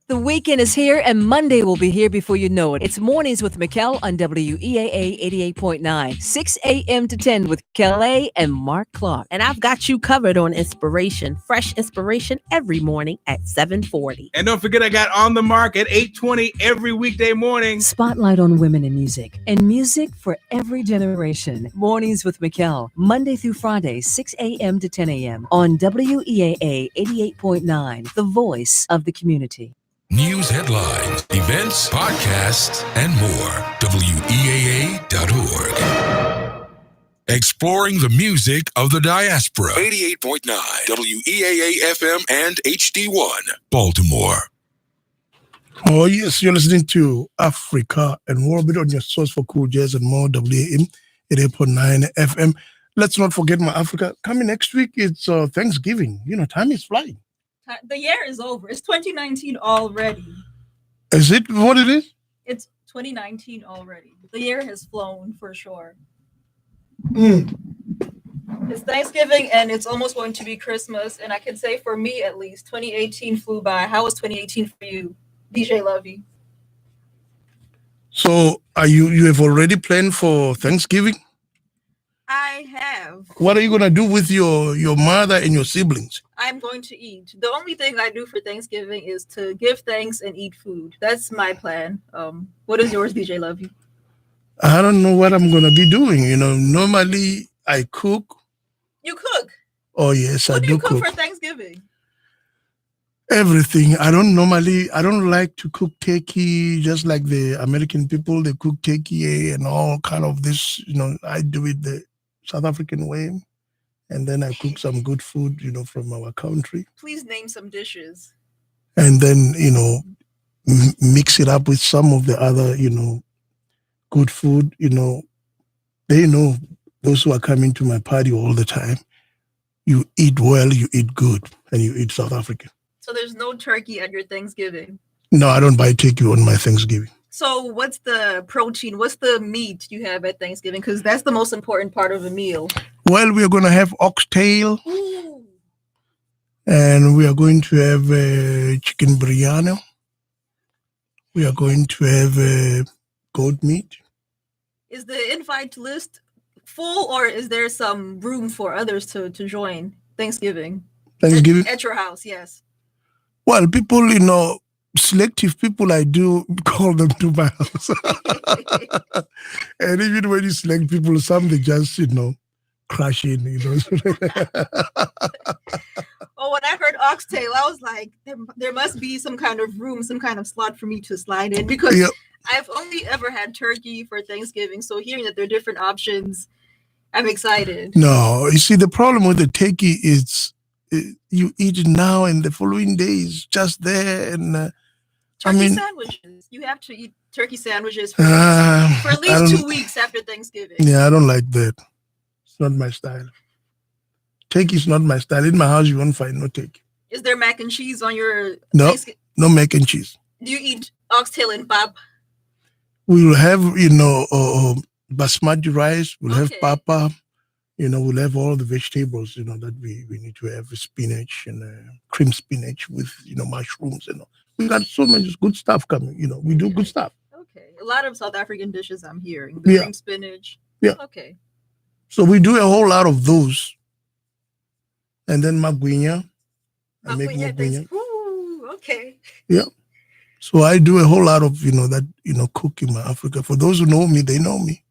The weekend is here and Monday will be here before you know it. It's Mornings with Mikkel on WEAA 88.9, 6 a.m. to 10 with Kelly and Mark Clark. And I've got you covered on inspiration, fresh inspiration every morning at 7:40. And don't forget, I got On the Mark at 8:20 every weekday morning. Spotlight on women in music and music for every generation. Mornings with Mikkel, Monday through Friday, 6 a.m. to 10 a.m. on WEAA 88.9, the voice of the community. News headlines, events, podcasts, and more. WEAA.org. Exploring the music of the diaspora. 88.9 WEAA FM and HD1, Baltimore. Oh, yes, you're listening to Africa and more, bit on your source for cool jazz and more, WAM 88.9 FM. Let's not forget, my Africa, coming next week, it's Thanksgiving. Time is flying. The year is over. It's 2019 already. Is it what it is? It's 2019 already. The year has flown for sure. It's Thanksgiving and it's almost going to be Christmas. And I can say for me, at least, 2018 flew by. How was 2018 for you, DJ Lovey? So you have already planned for Thanksgiving? I have. What are you going to do with your mother and your siblings? I'm going to eat. The only thing I do for Thanksgiving is to give thanks and eat food. That's my plan. What is yours, DJ Lovey? I don't know what I'm going to be doing. Normally I cook. You cook? Oh, yes, what I do cook. What do you cook for Thanksgiving? Everything. I don't like to cook turkey just like the American people. They cook turkey and all kind of this, I do it the South African way. And then I cook some good food, from our country. Please name some dishes. And then, mix it up with some of the other, good food. They know, those who are coming to my party all the time, you eat well, you eat good, and you eat South African. So there's no turkey at your Thanksgiving? No, I don't buy turkey on my Thanksgiving. So what's the protein? What's the meat you have at Thanksgiving? Because that's the most important part of a meal. Well, we are going to have oxtail. Ooh. And we are going to have chicken biryani. We are going to have goat meat. Is the invite list full, or is there some room for others to join Thanksgiving? Thanksgiving? At your house, yes. Well, people, selective people, I do call them to my house. And even when you select people, some they just, crash in, Oh, when I heard oxtail, I was like, there must be some kind of room, some kind of slot for me to slide in, because I've only ever had turkey for Thanksgiving. So hearing that there are different options, I'm excited. No, you see, the problem with the turkey is you eat it now and the following day is just there. And sandwiches. You have to eat turkey sandwiches for at least 2 weeks after Thanksgiving. Yeah, I don't like that. It's not my style. Turkey is not my style. In my house, you won't find no turkey. Is there mac and cheese on your No, no mac and cheese. Do you eat oxtail and pap? We will have, basmati rice. We'll have papa. We'll have all the vegetables, that we need to have spinach and cream spinach with, mushrooms and all. We got so much good stuff coming. We do good stuff. Okay. A lot of South African dishes I'm hearing. The cream spinach. Yeah. Okay. So we do a whole lot of those. And then magwinya. I make magwinya. Ooh, okay. Yeah. So I do a whole lot of, cook in my Africa. For those who know me, they know me.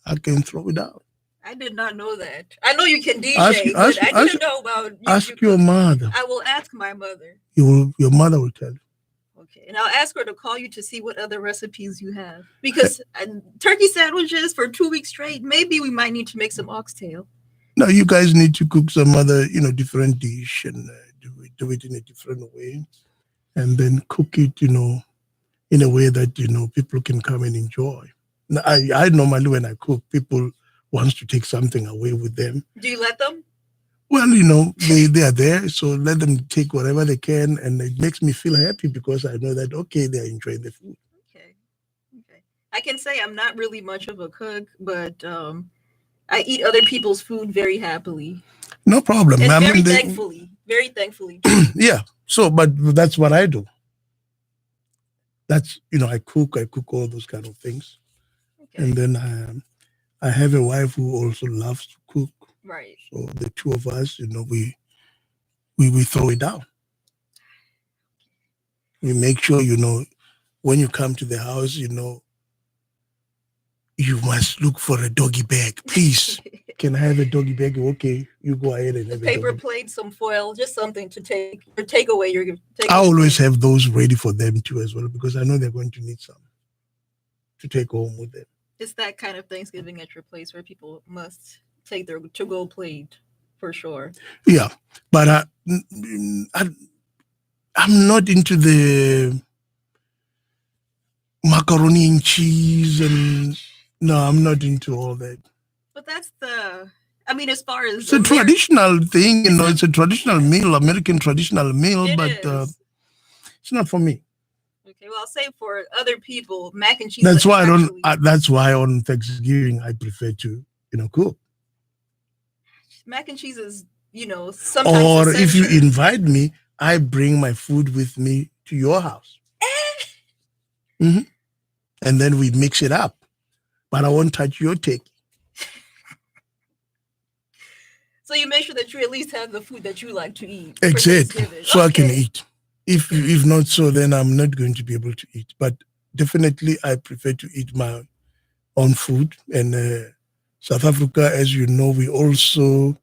I can throw it out. I did not know that. I know you can DJ, but I didn't know about you. Ask your mother. I will ask my mother. Your mother will tell you. Okay. And I'll ask her to call you to see what other recipes you have. Because turkey sandwiches for 2 weeks straight, maybe we might need to make some oxtail. No, you guys need to cook some other, different dish and do it in a different way. And then cook it, in a way that, people can come and enjoy. Now, I normally, when I cook, people wants to take something away with them. Do you let them? Well, they are there, so let them take whatever they can, and it makes me feel happy because I know that, okay, they're enjoying the food. Okay. I can say I'm not really much of a cook, but I eat other people's food very happily. No problem. And very thankfully. Yeah. So, but that's what I do. That's, I cook all those kind of things. Okay. And then I have a wife who also loves to cook. Right. So the two of us, we throw it down. We make sure, when you come to the house, you must look for a doggy bag. Please, can I have a doggy bag? Okay, you go ahead and have paper plate, some foil, just something to take away. I always have those ready for them too as well, because I know they're going to need some to take home with them. It's that kind of Thanksgiving at your place where people must take their to-go plate, for sure. Yeah, but I'm not into the macaroni and cheese, and no, I'm not into all that. But that's as far as it's a traditional thing, it's a traditional meal, American traditional meal, but it's not for me. Okay, well, I'll say for other people, mac and cheese. That's why that's why on Thanksgiving I prefer to, cook. Mac and cheese is, sometimes. Or if you invite me, I bring my food with me to your house. Mm-hmm. And then we mix it up. But I won't touch your turkey. So you make sure that you at least have the food that you like to eat. Exactly. So I can eat. If not so, then I'm not going to be able to eat. But definitely I prefer to eat my own food. And South Africa, as you know, we also,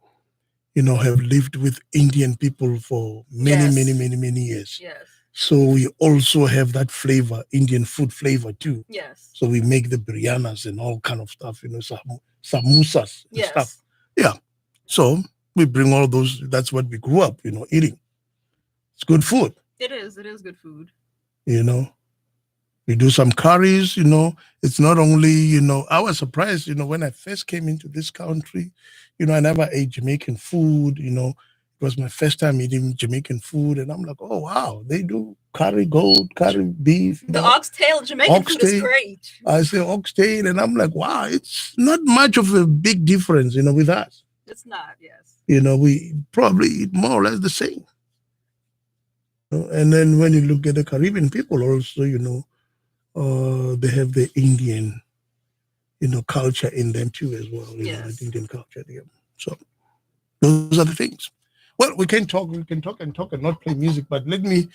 have lived with Indian people for many years. Yes. So we also have that flavor, Indian food flavor too. Yes. So we make the biryanas and all kind of stuff, samosas and stuff. Yeah. So we bring all those. That's what we grew up, eating. It's good food. It is good food. We do some curries, It's not only, I was surprised, when I first came into this country, I never ate Jamaican food, It was my first time eating Jamaican food. And I'm like, oh, wow, they do curry goat, curry beef. The oxtail Jamaican food is great. I say oxtail, and I'm like, wow, it's not much of a big difference, with us. It's not, yes. We probably eat more or less the same. And then when you look at the Caribbean people also, they have the Indian, culture in them too as well. Yes. The Indian culture. Yeah. So those are the things. Well, we can talk and not play music, but let me,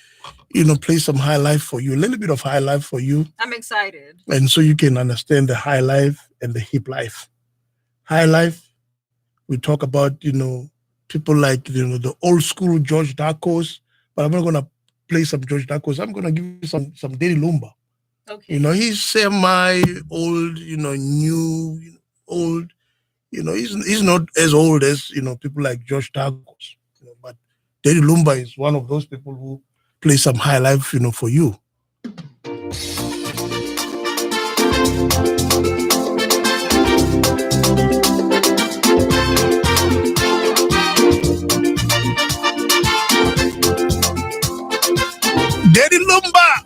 play some high life for you, a little bit of high life for you. I'm excited. And so you can understand the high life and the hip life. High life, we talk about, people like, the old school George Darkos, but I'm not going to play some George Darkos. I'm going to give you some Daddy Lumba. Okay. He's semi-old, new, old. He's not as old as, people like George Darkos. But Daddy Lumba is one of those people who play some high life, for you. Daddy Lumba.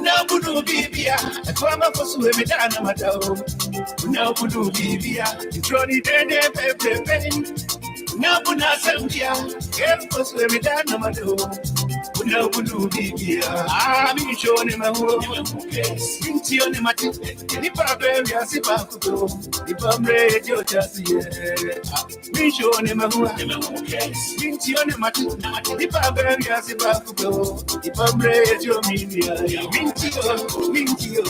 Unabudu bibia, Kwama for Suemidana Matao. Unabudu bibia, Johnny Dede Pepe. Unabuna Sambia, Kelpo Suemidana Matao. Unabudu bibia, I'm showing him a home. Minty on the Mati, Nipa Baby, I see Bakuto, Nipa Radio just here. Me showing him a home. Minty on the Mati, Nipa Baby, I see Bakuto, Nipa Radio Media. Mintio,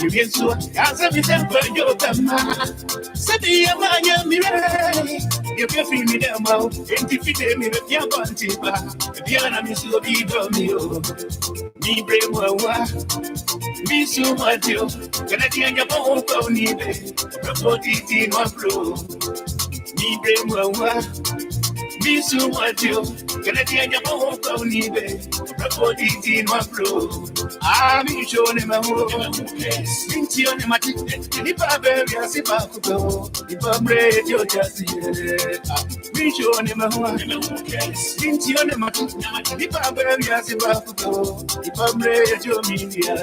you get so as every temper your tama. Sabi amanya mire. You can feel me them out. Identify me with your bantiba. Diana miss you be domio. Me brave wa. Me so much you. Canadian your bone for me. Report it in one flow. Me brave wa. Me so much you. Canadian your bone for me. Report it in one flow. I'm showing him a home. Minty on the Mati, Nipa Baby, I see Bakuto, Nipa Radio just here. Me showing him a home. Minty on the Mati, Nipa Baby, I see Bakuto, Nipa Radio Media.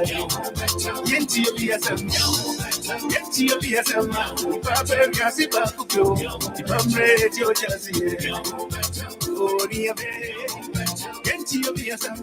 Yenti of BSM, Yenti of BSM, Nipa Baby, I see Bakuto, Nipa Radio just here. Oh, dear baby, Yenti of BSM.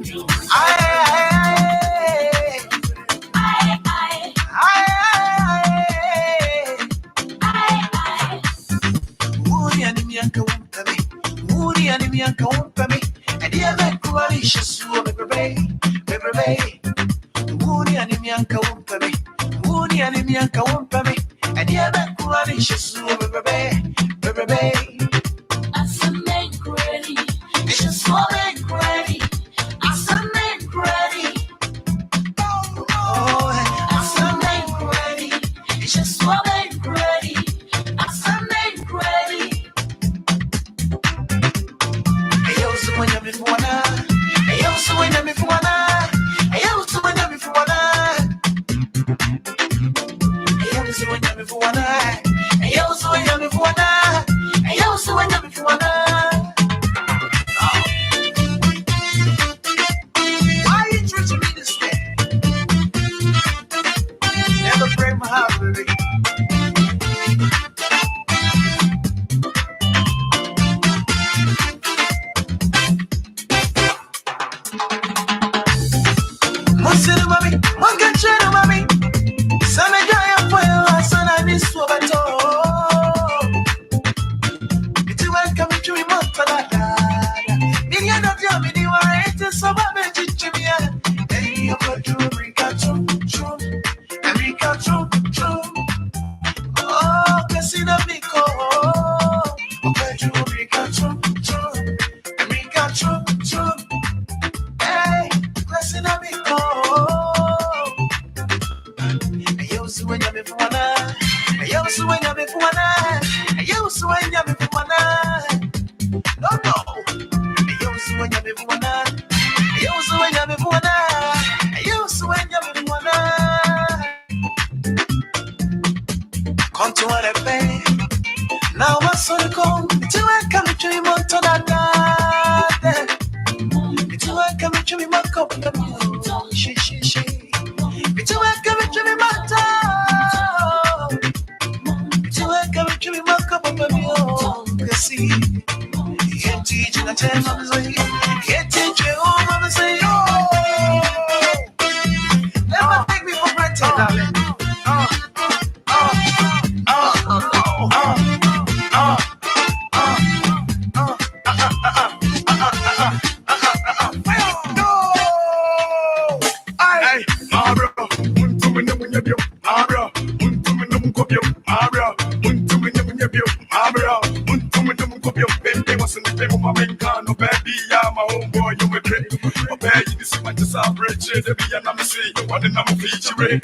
I just appreciate the being I'm see. One in my feature. Who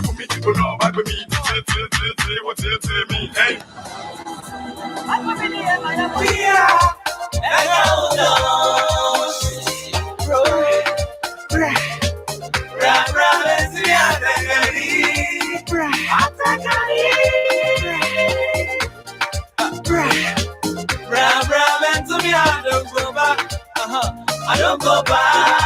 for me, people know about me. What you tell me, hey. I don't go back.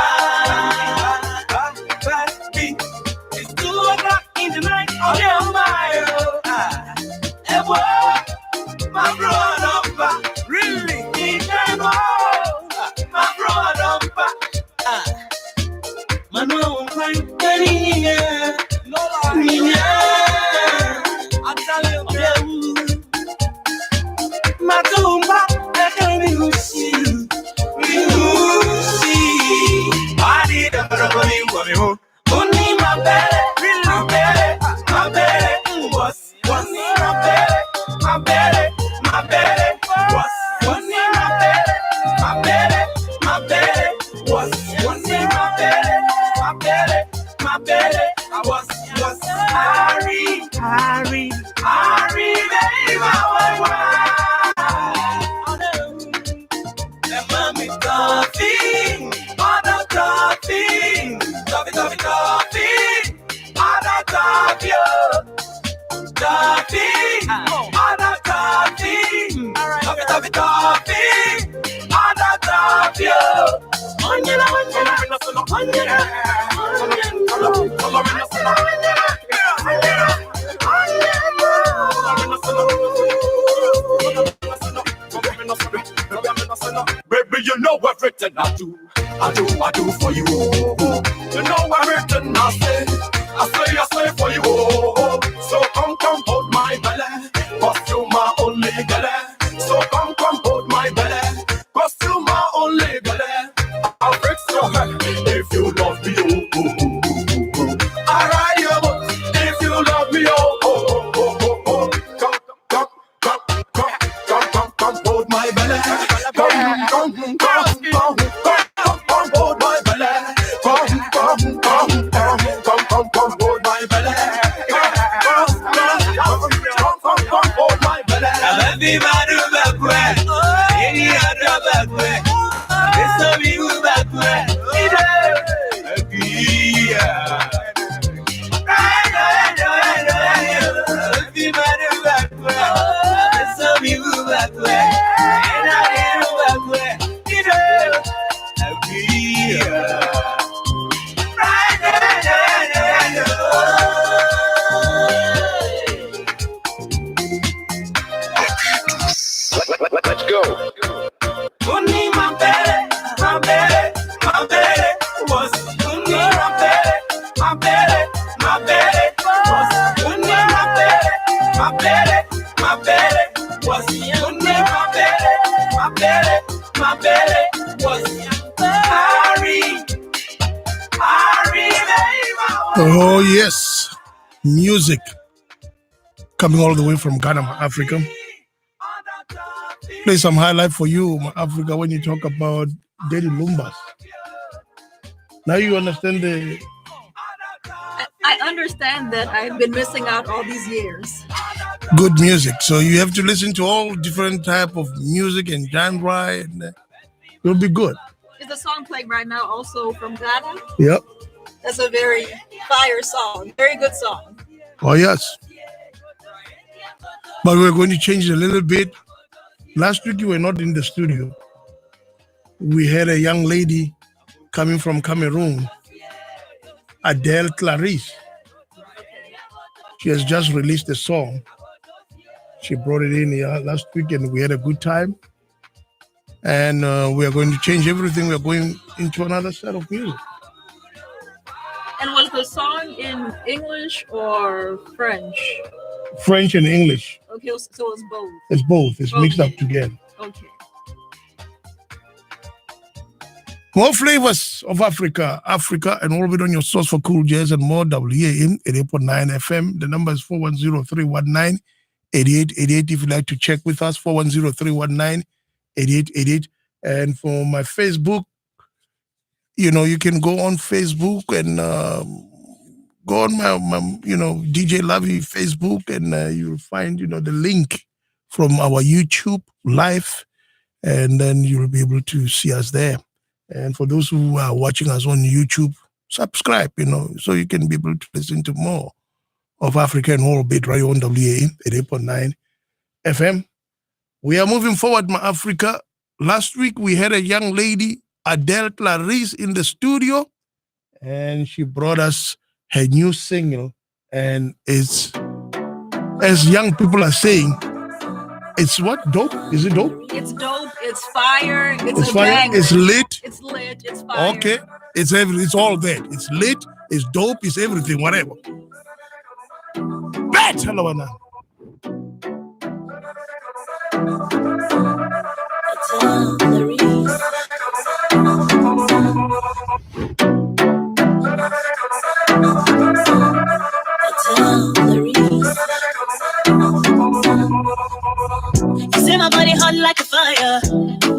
It's 2 o'clock in the night. Oh, yeah, my brother, really? My brother, my no crying, no lie. I tell you, my tumba, I can't be I need a money, only my belly, my belly, my belly, was only my belly, my belly, my belly, was only my belly, my belly, my belly, was only my belly, my belly, my belly, I was Harry, baby, my mommy coffee, other coffee, coffee, other coffee, other coffee, other coffee. Baby, you know everything I do for you. You know everything I say for you. So come hold my belly, 'cause you my only belly. So come hold my belly, 'cause you my only belly. I'll fix your head if you love me, I'll ride your boat if you love me, Come hold my belly. Come hold my belly. Come hold my belly. Come hold my belly. Everybody back where, any other back where, it's a view back where, everybody back where, it's a view back where, and I am back where, Let's go. Only my belly, was only my belly, was only my belly, was only my belly, was Harry, baby. Oh, yes. Music. Coming all the way from Ghana, Africa. Play some highlight for you, Africa, when you talk about Daddy Lumbas. Now you understand I understand that I've been missing out all these years. good music. So you have to listen to all different type of music and genre, and it'll be good. Is the song playing right now also from Ghana? Yep. That's a very fire song, very good song. Oh, yes. But we're going to change it a little bit. Last week, you were not in the studio. We had a young lady coming from Cameroon, Adele Clarice. She has just released a song. She brought it in here last week and we had a good time. And we are going to change everything. We are going into another set of music. And was the song in English or French? French and English. Okay, so it's both. It's both. It's mixed up together. Okay. More flavors of Africa, and all of it on your source for cool jazz and more. WAM 88.9 FM. The number is 410-319-8888. If you'd like to check with us, 410-319-8888. And for my Facebook, you can go on Facebook and go on my DJ Lavi Facebook, and you'll find, the link from our YouTube live, and then you'll be able to see us there. And for those who are watching us on YouTube, subscribe, so you can be able to listen to more of African Orbit right on WA 88.9 FM. We are moving forward, my Africa. Last week, we had a young lady, Adele Clarice, in the studio, and she brought us her new single. And it's, as young people are saying, it's what? Dope? Is it dope? It's dope. It's fire. It's fire. Banger. It's lit. It's lit. It's fire. Okay. It's all there. It's lit. It's dope. It's everything. Whatever. Bet. Hello, Anna. You say my body hot like a fire.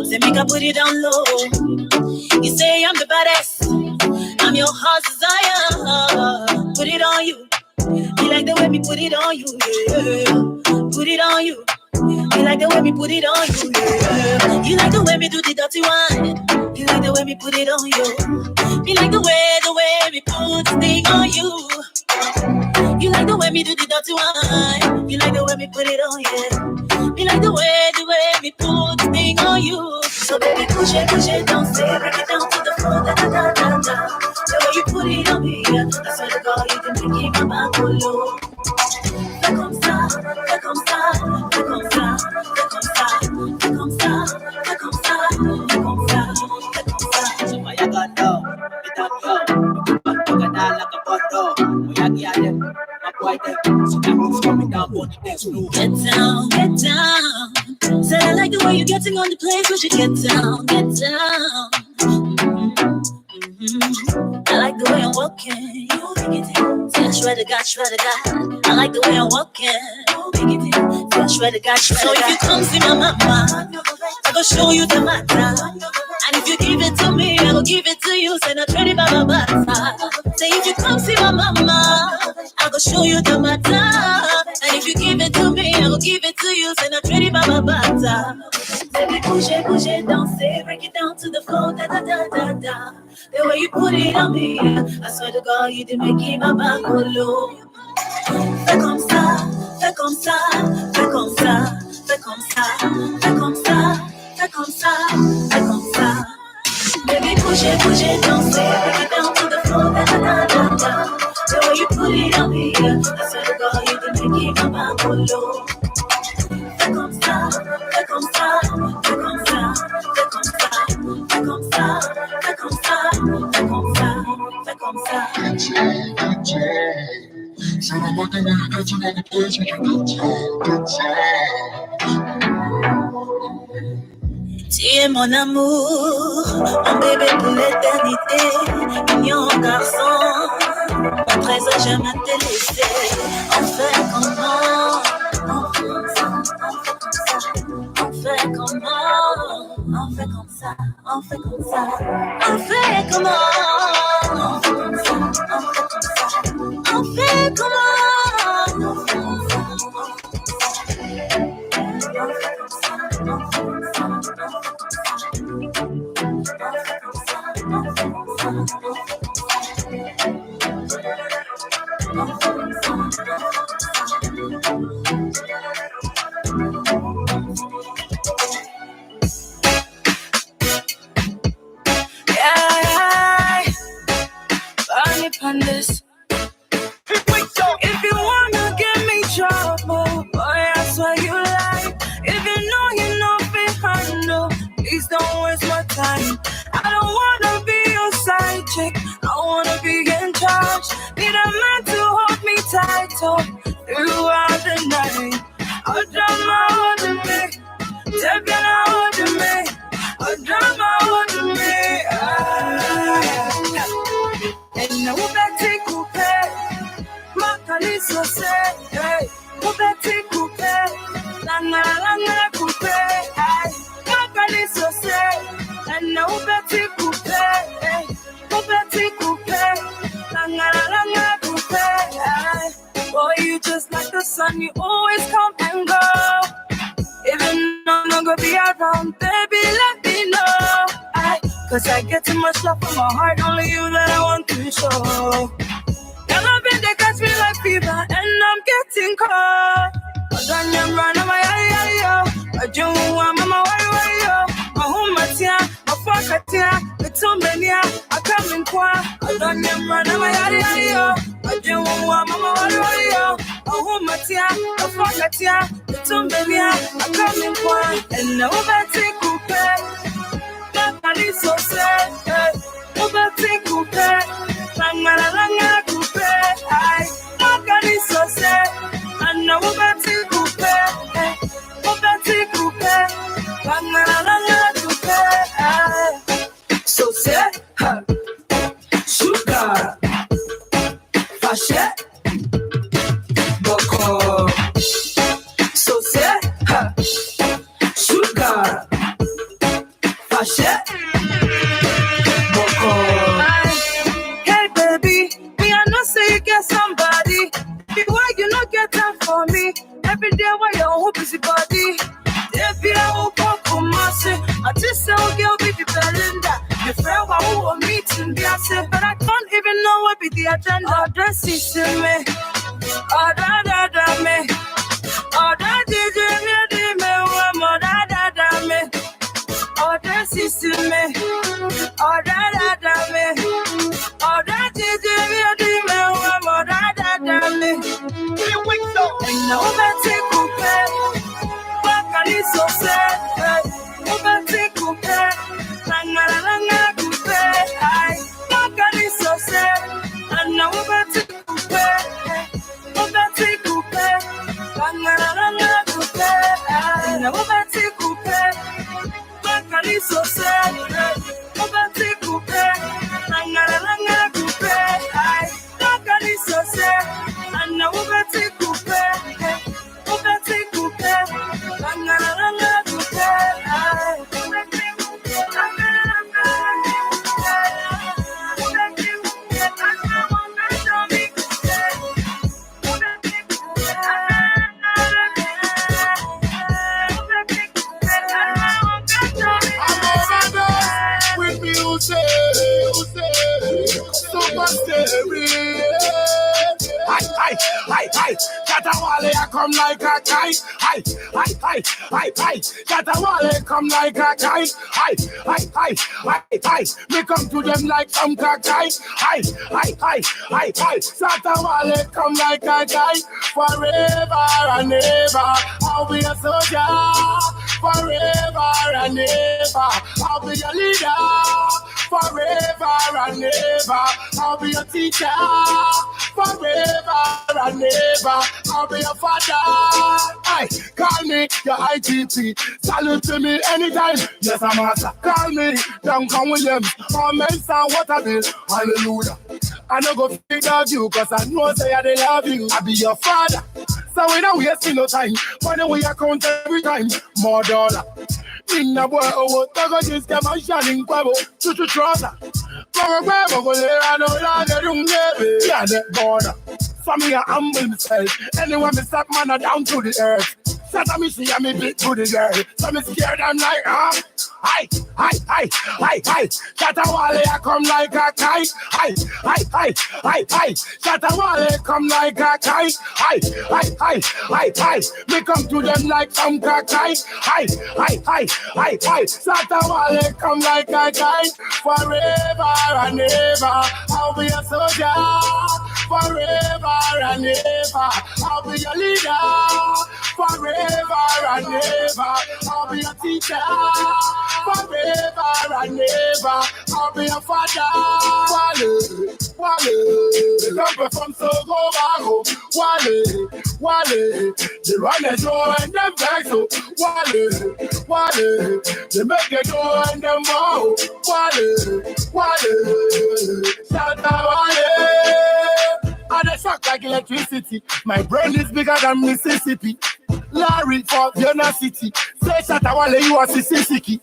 Say make I put it down low. You say I'm the baddest. I'm your heart's desire. Put it on you. You like the way me put it on you, yeah. Put it on you. You like the way me put it on you, yeah. You like the way me do the dirty one. You like the way me put it on you. You like the way me put the thing on you. You like the way me do the dirty one. You like the way me put it on, yeah. You like the way me put the thing on you. So baby, push it down, say break it down to the floor, da da da da da. The way you put it on me, yeah. I swear to God, you can make it my back go low. Fais comme ça, fais comme ça, fais comme ça, fais comme ça, fais comme ça, fais comme ça, fais comme ça, fais comme ça. So why you got down, get up yo. You got down like a bottle. We are getting my boy them. So that moves coming down on the dance floor. Get down, get down. Said I like the way you're getting on the place. We should get down, get down. I like the way I'm walking. You make it in. Say I swear to God. I like the way I'm walking. You make it in. Say I swear to God. So if you come see my mama, I go show you the matter. And if you give it to me, I will give it to you. Say not ready, baba bata. Say if you come see my mama, I go show you the matter. And if you give it to me, I will give it to you. Say not ready, baba bata. Baby, push it down, say break it down to the floor, da da da da da. The way you put it on me, I swear to God, you did make it my back go low. Fais comme ça, fais comme ça, fais comme ça, fais comme ça, fais comme ça, fais comme ça, fais comme ça. Baby, push it down, say break it down to the floor, da da da da da. The way you put it on me, I swear to God, you did make it my back go low. Fais comme ça, fais comme ça, fais comme ça, fais comme ça, fais comme ça, fais comme ça, fais comme ça, fais comme ça. So I like the way you get on the place when you get down. Tu es mon amour, mon bébé pour l'éternité, mignon garçon. Mon trésor, j'aime à te laisser. On fait comment? On fait comment? On fait comme ça. On fait comme ça. On fait comment? On fait comme ça. On fait comment? On this. If you wanna give me trouble, boy, I swear you lie. If you know fit handle, please don't waste my time. I don't wanna be your side chick, I wanna be in charge. Need a man to hold me tight throughout the night. I'll drama with me, take it out with me. I'll drama with me. And now we're back to coupe. Makali so say, hey, we're back to coupe. Langa coupe. Makali so say, and now we're back to coupe. Hey, and you always come and go. Even though I'm not gonna be around, baby, let me know. Cause I get too much love from my heart, only you that I want to show. Your loving, they catch me like fever, and I'm getting cold. But then you run on my yo. I do want my yo. My home, my tia, my fuck, tia. It's so many, I come in qua. But then you run on my yo. I do want my yo. My home, my tia, my fuck, tia. It's so many, I come in qua. And now I take coupe. Nobody so sad. Nobody coupe. Langa coupe. Nobody so sad. And now nobody coupe. Nobody coupe. Langa coupe. So sad. Sugar. Fashion. Boko. So sad. Sugar. Fashion. Hey baby, me I know say you get somebody. Why you not get time for me? Every day while you're on busy body. Baby, I will come from Marseille. I just say, oh girl, baby Belinda. Your friend who will meet in the answer, but I don't even know what be the agenda. Oh, that system me. Oh, da me. Oh, that DJ me. Oh, da me. Oh, that system me. Oh, da me. Oh, that DJ me. Oh, da me. And now I take coupe. What is so sad? Over take coupe. Langa coupe. What is so sad? And now over take coupe. Over take coupe. Langa coupe. And now over take coupe. What is so sad? Over take coupe. Langa coupe. What is so sad? And now over take coupe. Over take coupe. Langa coupe. Hi, Katawale, I come like a kite. Hi, Katawale, come like a kite. Hi, me come to them like some kite. Hi, Katawale, come like a kite. Forever and ever, I'll be a soldier. Forever and ever, I'll be a leader. Forever and ever, I'll be a teacher. Forever and ever, I'll be your father. Hey, call me your IGP. Salute to me anytime. Yes, I'm master. Call me Duncan Williams. Or Mensa Waterville. Hallelujah. I don't go figure out you, cause I know say I they love you. I be your father. So we don't waste no time. Money we account every time. More dollar. In the boy, oh, go just get my shining quavo. To trouser. Go there, I know that room, baby. Yeah, that border. For me, I humble myself. Anyone me stop, man, I down to the earth. Shut up, me see, I'm a big to the girl. So me scared, I'm like, Hi. Katawale, I come like a kite. Hi. Katawale, come like a kite. Hi. Me come to them like some kite. Hi. Katawale, come like a kite. Forever and ever, I'll be a soldier. Forever and ever, I'll be your leader. Forever and ever, I'll be your teacher. Forever and ever, I'll be your father. Wale, the number from Sogo Bago. Wale, they run the door and them back so. Wale, they make the door and them bow. Wale, shout out Wale. And I shock like electricity. My brain is bigger than Mississippi. Larry for Vienna City. Say Shatawale, you are Sissiki.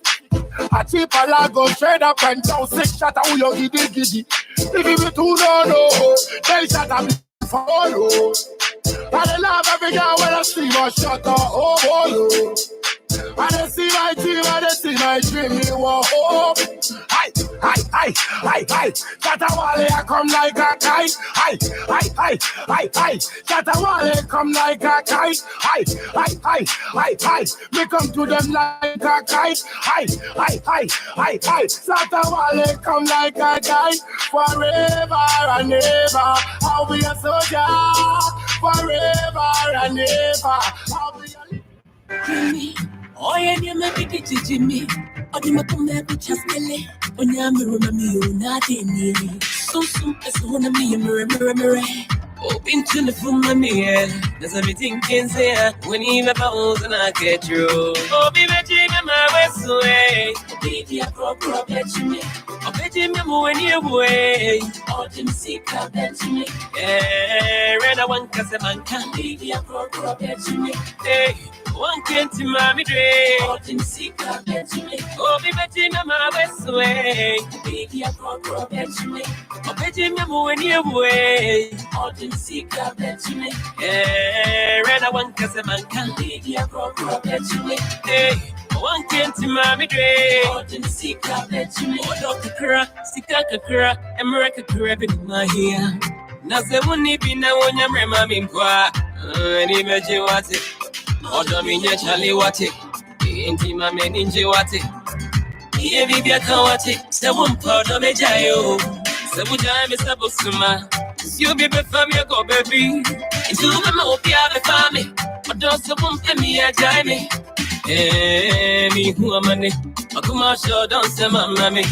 A cheap alago straight up and down. Say Shatawu, you giddy. If you be too no, tell Shatawu follow. I love every girl when I see my shut up. Oh, oh, I don't see my dream, I don't see my dream. You want hope. Hi. Shatawale, I come like a kite. Hi. Shatawale, come like a kite. Hi. Me come to them like a kite. Hi. Shatawale, come like a kite. Forever and ever, I'll be a soldier. Forever and ever, I'll be a Jimmy, oh yeah, you may be Jimmy. Oh, you may come back with just Billy. Oh, yeah, me remember you, nothing. So soon as one of me, mirror. Oh, been to the phone, mommy, yeah. There's everything can say when he my bones and I get through. Oh, be Jimmy, my west way. Oh, baby, I crop, bet you me. Oh, bet you me when you way. Oh, Jim, sick, bet you me. Yeah, red, I want to say, man, can't baby, I crop, bet you me. Hey. One came to mommy Dre. Oh, Jim Sika, bet you me. Oh, be betting my west way. Baby, I crop, bet you me. Oh, bet you me when you way. Oh, Jim Sika, bet you me. Yeah, red, I want to say, man, can't baby, I crop, bet you me. Hey. One came to mommy Dre. Oh, Jim Sika, bet you me. Oh, Dr. Kura, Sika Kakura, America Kura, in my hair. Nase wuni bina wonya mrema minkwa. Ni meje wate. Odo minye chali wate. Inti mame ninje wate. Iye bibia kawate. Sebu mpodo mejayo. Sebu jame sebu suma. You be fami go baby. Into mama opia be fami. Odo sebu mpemi ya jaime. Mi huwa mane. Makuma show don't say mama me.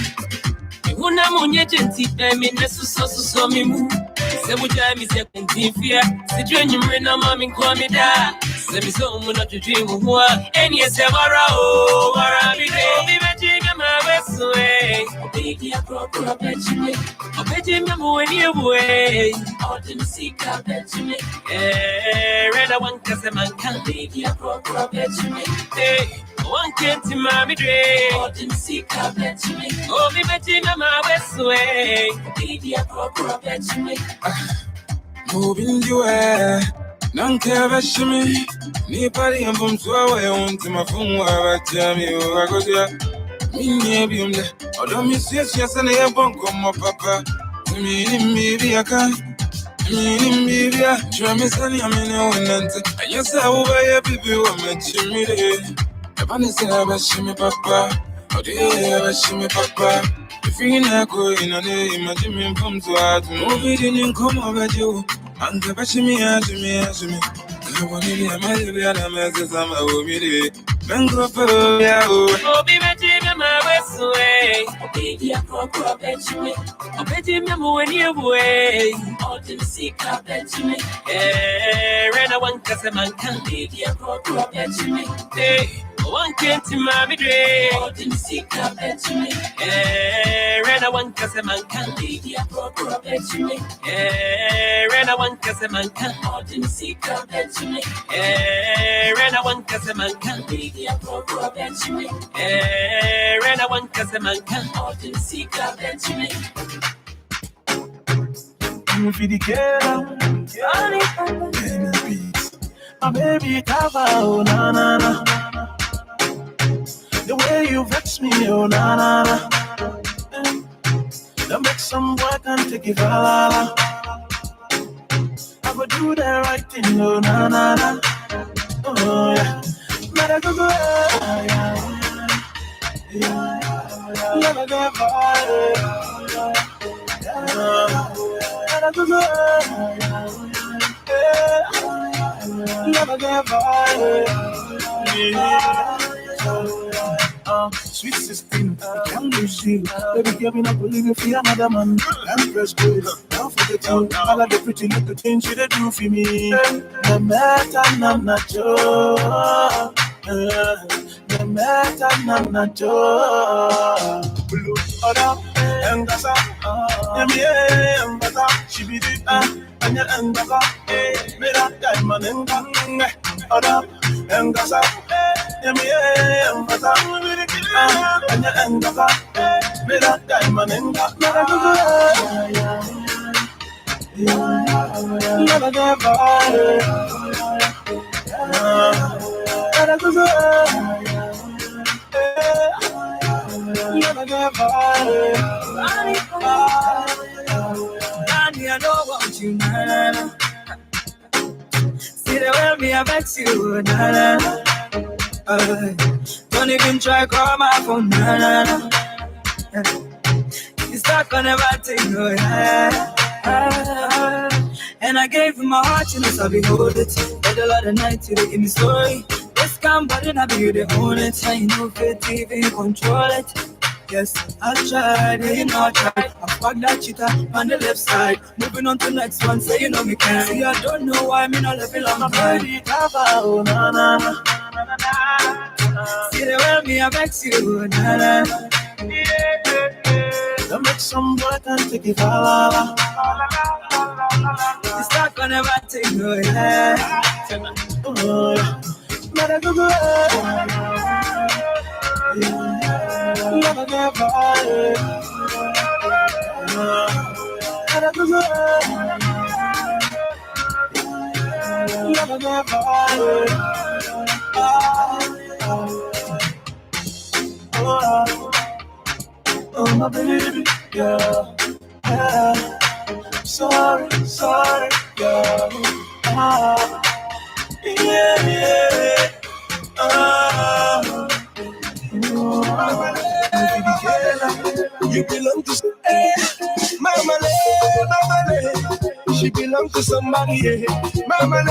Una munye genti mi nesu so mi mu. Se buja mi se kuntifia. Se dwenye mrena mami kwa mi da. Se mi so muna tujimu hua. Enye se wara mi de. Obi beji me ma weswe. Obi ya crop beji me. Obeji me muweni we. Odi mi sika beji me. Reda wanka se manka. Obi ya crop beji me. One came to mommy Dre. Oh, didn't see car bet you me. Oh, me bet you my west way. Baby, I crop bet you me. Moving you air. None care about me. Nobody am from Sway on to my phone. Where I tell me, I go there. Me, maybe I'm there. Although me says yes, and I have one come up, papa. To me, maybe I can. Maybe I try me, sonny, I'm in a winner. And yes, I will buy a baby woman to me. Papa shimmy papa, oh dear, shimmy papa. If you not go in a day, imagine me come to art. Nobody didn't come over you. And the bashimi as me. I want to be a message. I'm a woman. Then go for oh, be betting my west way. Oh, baby, I crop bet you me. Oh, betty me when you way. Oh, didn't see car bet you me. Red, I want to say, man, can't baby, I crop bet you me. Hey. One came to mommy Dre. Oh, didn't see car bet you me. Red, I want to say, man, can't baby, I crop bet you me. Red, I want to say, man, can't. Oh, didn't see car bet you me. Red, I want to say, man, can't baby, I crop bet you me. Red, I want to say, man, can't. Oh, didn't see car bet you me. You feel the girl, my baby cover, oh na na na. The way you vex me, oh na na na. That makes some boy can take it la la. I would do the right thing, oh na na na. Oh yeah, gotta go yeah. Never get fired. Gotta go never get fired. Sweet 16, I can't lose you. Baby, girl, me not believe you for another man. I'm press good, don't forget you. I like the pretty little things you do for me. No matter, I'm not sure. No matter, I'm not sure. And that's she be the and your end of me that diamond and gang. And that's and your end of me that diamond and gang. Never get bored. Never get bored. Danny, I don't want you, man. See the way me affect you, na. Don't even try call my phone, na. You stuck on everything, oh yeah. And I gave him my heart, you know, so behold it. But a lot of nights you give me story. This calm body, I be you the own it. I know fit even control it. Yes, I tried, yeah, you know I tried. I fucked that cheater on the left side. Moving on to the next one, say you know me can. See, I don't know why me not living on my body. Oh, na na na. See the way me I vex you, na na. Don't make some boy can take it all. You stuck on everything, oh yeah. Oh, gotta go. Never get bored. Never get bored. Oh, my baby, girl. Sorry, girl. Yeah. You belong to Mama, she belong to somebody. Mama,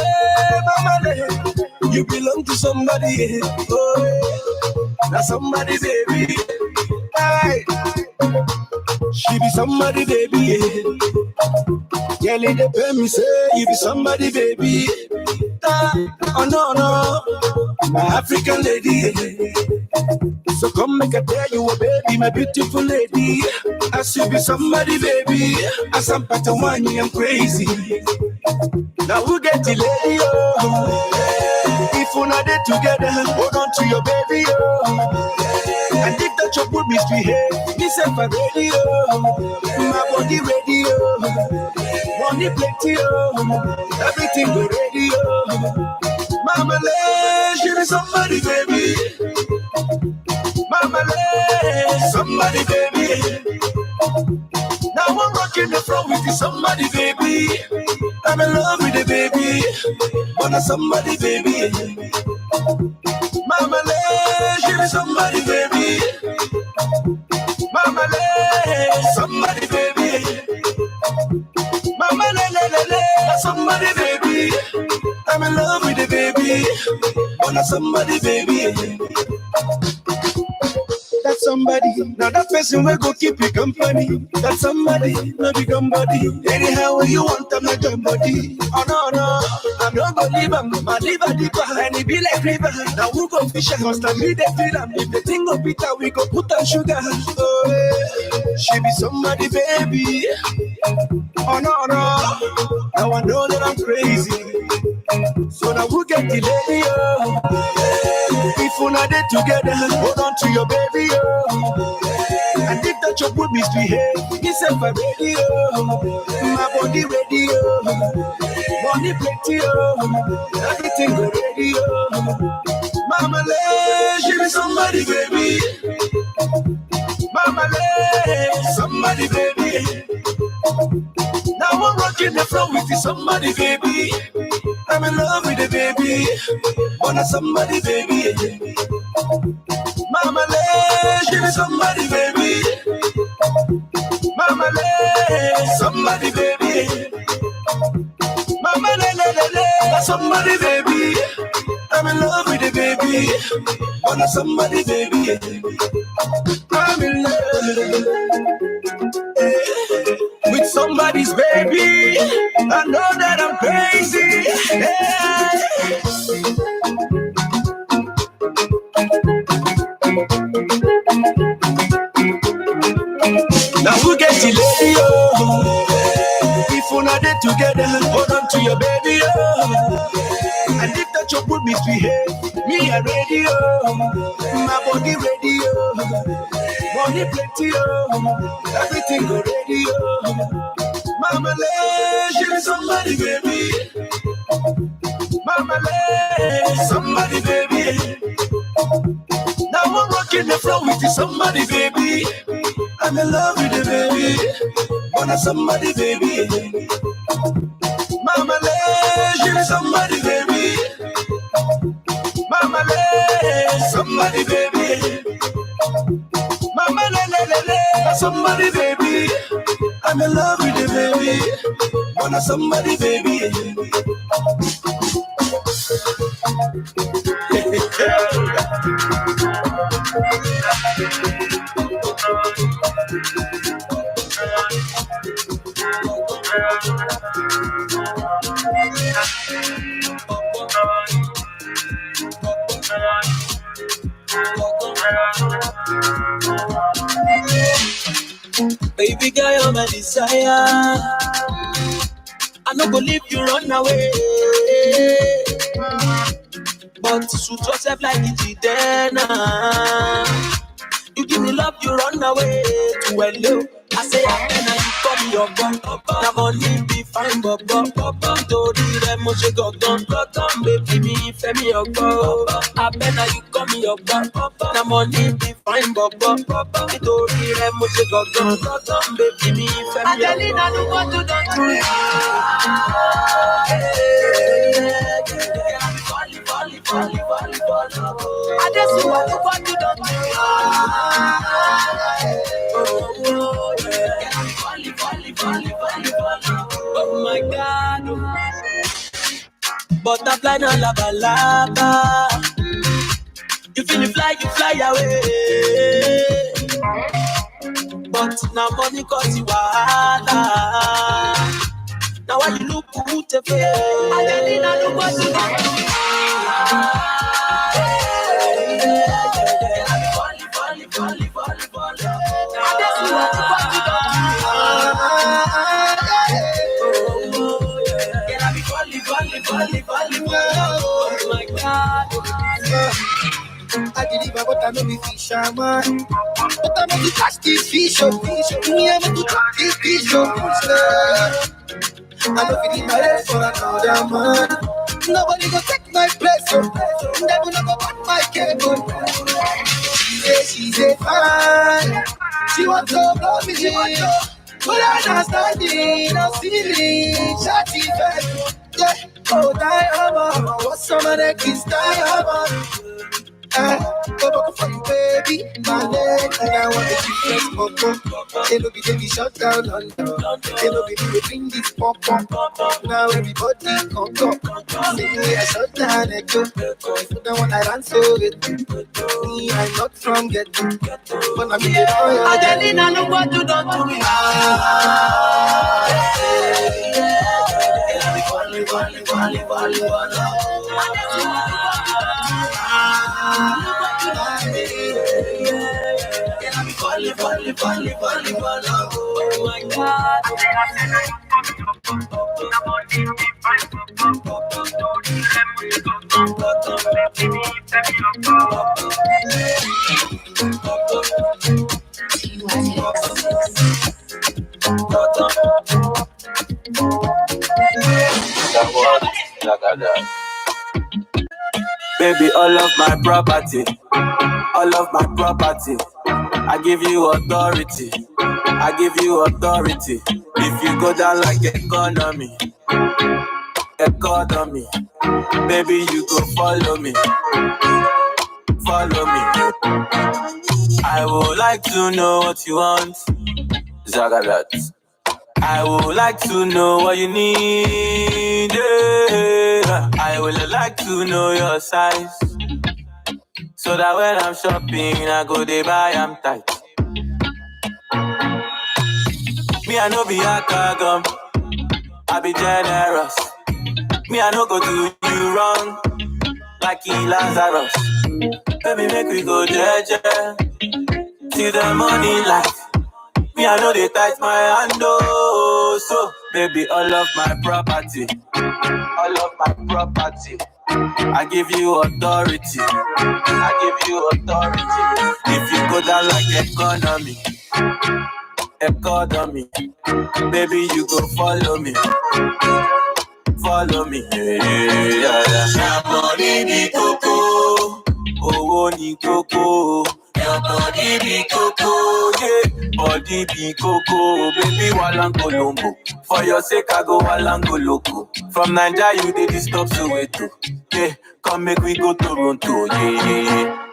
you belong to somebody. Oh, now somebody, baby. Aye. She be somebody, baby. Yeah, they pay me say you be somebody, baby. Oh no, my African lady. So come make I tell you, baby, my beautiful lady. I should be somebody, baby. As I'm Patawani, I'm crazy. Now we get the lady, oh. If we're not there together, hold on to your baby, oh. And if that your good mystery here, listen for radio. My body radio. Money plenty, oh. Everything go radio. Mama, she be somebody, baby. Mama, somebody, baby. Now I'm rocking the front with you, somebody, baby. I'm in love with the baby. Wanna somebody, baby. Mama, she be somebody, baby. Mama, somebody, baby. Mama, somebody, baby. I'm in love with the baby. Wanna somebody, baby. That's somebody. Now that person will go keep you company. That's somebody, no big somebody. Anyhow you want, I'm not your body. Oh no, I'm not gonna leave him. My liver deeper, and it be like river. Now we go fish and constantly they feel him. If the thing go bitter, we go put on sugar. Oh yeah. She be somebody, baby. Oh no, now I know that I'm crazy. So now we get the lady, oh. If we're not there together, hold on to your baby, oh. And if that your good mystery here, listen for radio. My body radio. Money plenty, oh. Everything go radio. Mama, she be somebody, baby. Mama, somebody, baby. Now I'm rocking the front with you, somebody, baby. I'm in love with the baby. Wanna somebody, baby. Mama, she be somebody, baby. Mama, somebody, baby. Mama, somebody, baby. I'm in love with the baby. Wanna somebody, baby. I'm in love with somebody's baby. I know that I'm crazy. Yeah. Now we get the lady, oh. If we're not there together, hold on to your baby, oh. And if that your good mystery here, me a radio, my body radio. Money plenty, oh. Everything go radio. Mama, give me somebody, baby. Mama, somebody, baby. Now I'm rocking the floor with you, somebody, baby. I'm in love with you, baby. Wanna somebody, baby. Mama, give me somebody, baby. Mama, somebody, baby. Mama, somebody, baby. I'm in love with you, baby. Wanna somebody, baby. Baby girl, you're my desire. I no go leave you run away. But suit yourself like Jidena. You give me love, you run away to hello. I say and you call me your gun. Now money be fine, but Tori Remoje Gogon. Baby me, Femi your go. I better you call me your gun. Now money be fine, but Tori Remoje Gogon. Baby me, Femi your go. Adelina, no what to do. I just want to what you don't oh my God. Butterfly na lava lava. You feel it fly, you fly away. But now money cause you wahala. Now why you look good to fail? Adelina, look what you got. Oh my God. I deliver but I know me fisherman. But I know to catch this fish, oh fish. Me I know to catch this fish, oh fish. I know feeling my head for another man. Nobody go take my place, oh. Never go back my cable. She's a fan. She wants to blow me, but I understanding, I'm feeling shawty back. Yeah, oh diamond, what's some of that kiss diamond? Go back for you, baby, my leg. And I want to keep this pop. They no be taking shut down London. They no be bring this pop. Now everybody come. Same way I shut down Echo. If you don't want I run so good. Me, I'm not from ghetto, but I'm in the royal. Adelina, no what you don't do me. Oh my God. Baby, all of my property, all of my property. I give you authority, I give you authority. If you go down like economy, baby, you go follow me, follow me. I would like to know what you want, Zagadat. I would like to know what you need. Yeah. I would like to know your size, so that when I'm shopping, I go dey buy am tight. Me, I no be a kagum, I be generous. Me, I no go do you wrong, like Lazarus. Baby, make we go jeje, see the money life. Me, I know they tight my hand, oh. So, baby, all of my property, all of my property. I give you authority, I give you authority. If you go down like economy, economy. Baby, you go follow me. Follow me. Yeah. Body be coco. Oh, ni coco. Your body be coco. Yeah. Body be coco. Baby, Walang Colombo. For your sake, I go Walang Loco. From Nigeria, you did stop Soweto. Yeah. Come make we go Toronto. Yeah.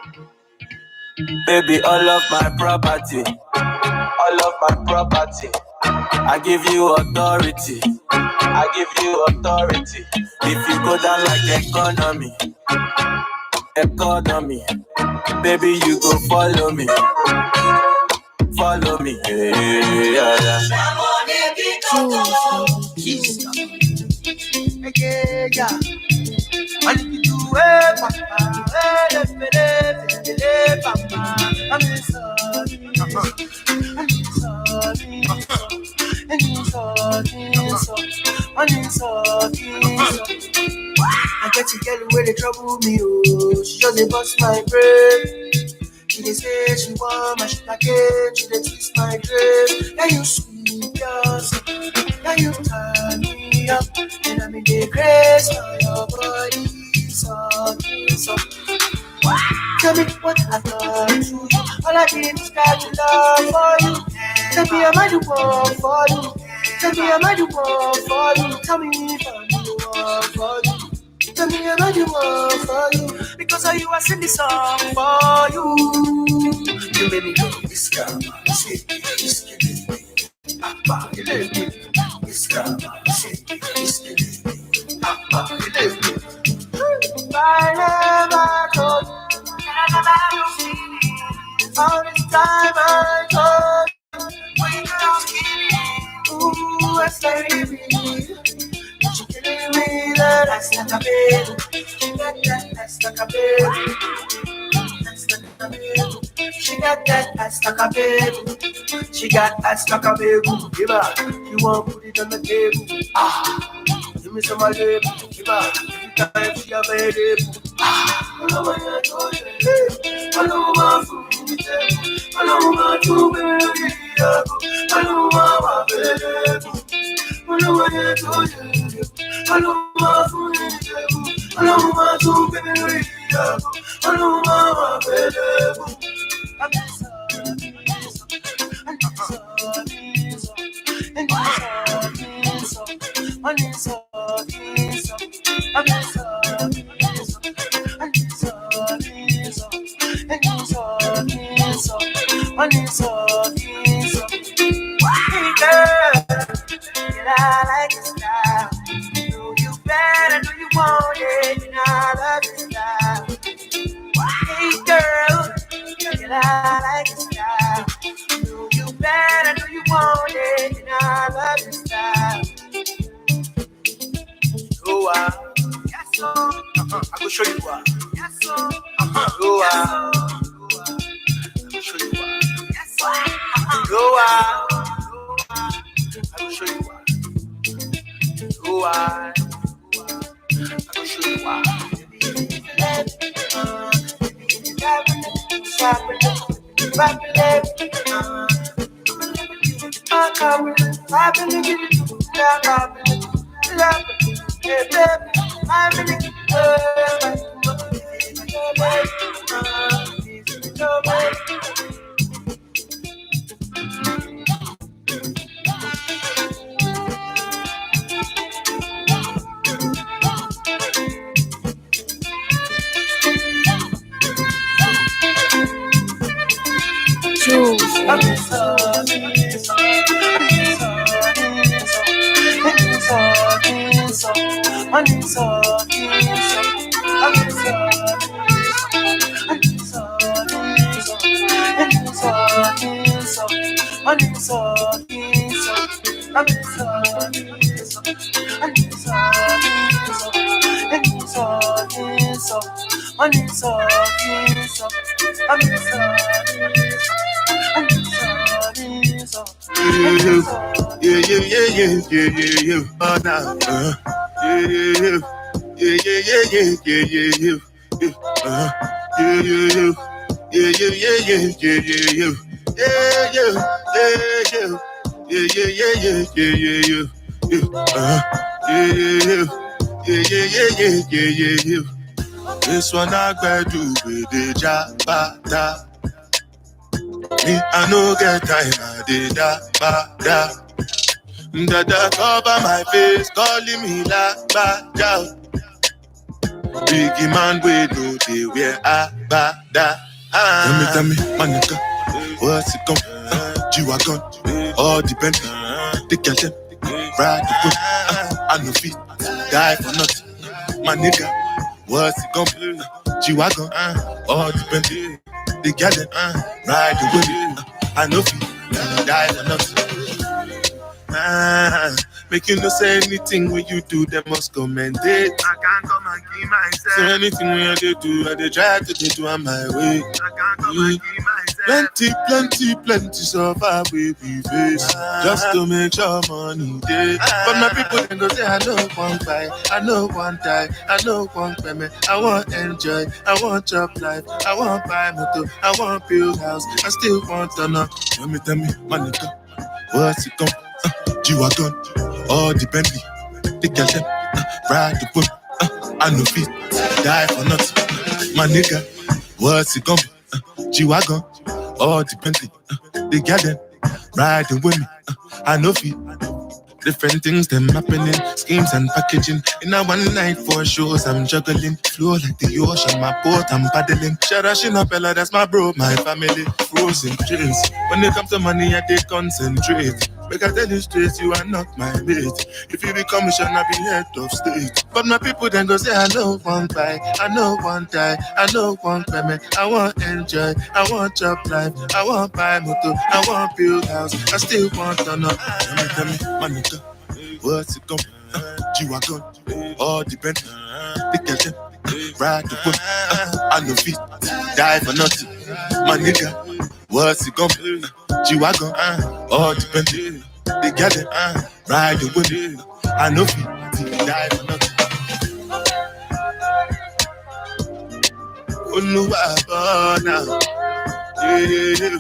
Baby, all of my property. All of my property. I give you authority. I give you authority. If you go down like economy. Economy. Baby, you go follow me. Follow me. Yeah. I get a girl where they trouble me, oh. She just dey bust my brain. She dey say she want my shit again. She dey twist my brain. Now you sweet yourself. Now you turn me up. And I'm in the grace for your body. So. Tell me what I thought to you. All I did is got to love for you. Tell me am I the one for you. Tell me am I the one for you. Tell me if I'm the one for you. Tell me am I the one for you. Because of you I sing this song for you. You made me go this girl, shit, this kid. Papa, you let me. This girl, shit, this kid. Papa, you let me. I never told you. All this time I told you. When you're skinny. Ooh, I say me. She killing me that ass like a baby. She got that ass like a baby. She got that ass like a baby. She got ass like a baby. Give her. You want put it on the table. Ah, give me some of it. Give her. Every time she available. Ah, I know what I told you. I know my food. I know my two baby. I know my baby. I know what I told you. I know my food. I know my two baby. I know my baby. I'm I like your style. Know you better, know you want it, and I love your style. Hey girl, I like your style. Know you better, know you want it, and I love your style. Oh, yes, so. I will show you why. Yes, so. Oh, I will show you why. Yes, so. Oh, I will show you why. Oh, I will show you why. Yeah. Oh, now. Yeah. yeah, yeah, yeah, yeah, yeah, yeah, yeah, yeah, yeah, yeah. This one I gotta do with the jabata. Me, I no get time, I did da. Dada cover my face, calling me la ba da. Biggie man, we know they wear a ba da. Tell me, my nigga, what's it come? G-Wagon, all depend. The girl them, ride the boat. I no fit, die for nothing. My nigga, what's it come? G-Wagon, all depend. The girl them, ride the boat. I no fit, die for nothing. Make you no say anything when you do, they must commend it. I can't come and keep myself. So anything when they do, I they try to do on my way. I can't come and keep myself. Plenty suffer we face just to make sure money day. But my people then go say I know one buy, I know one die, I know one payment. I want enjoy, I want job life, I want buy motor, I want build house, I still want to know. Tell me, my nigga, what's it come? G-Wagon, all the Bentley, the girl them, ride the boat, I no fit, die for nothing. My nigga, what's it gonna be? G-Wagon, all the Bentley, the girl them, riding with me, I no fit. Different things them happening, schemes and packaging. In a one night for shows, I'm juggling. Flow like the ocean, my boat, I'm paddling. Sharashina Bella, that's my bro, my family. Frozen dreams. When it comes to money, I take concentrate. Make I tell you straight, you are not my mate. If you become a shall not be head of state. But my people then go say, I know one buy, I know one die, I know one payment. I want enjoy, I want job life, I want buy motor, I want build house, I still want to know. Tell me, my nigga, what's it come? G-Wagon, all the Bentley, the girl them, ride the boat, I no fit, die for nothing. My nigga, what's it come? G-Wagon, all the Bentley, the girl them, ride the boat, I no fit, die for nothing. Oh no, now, yeah.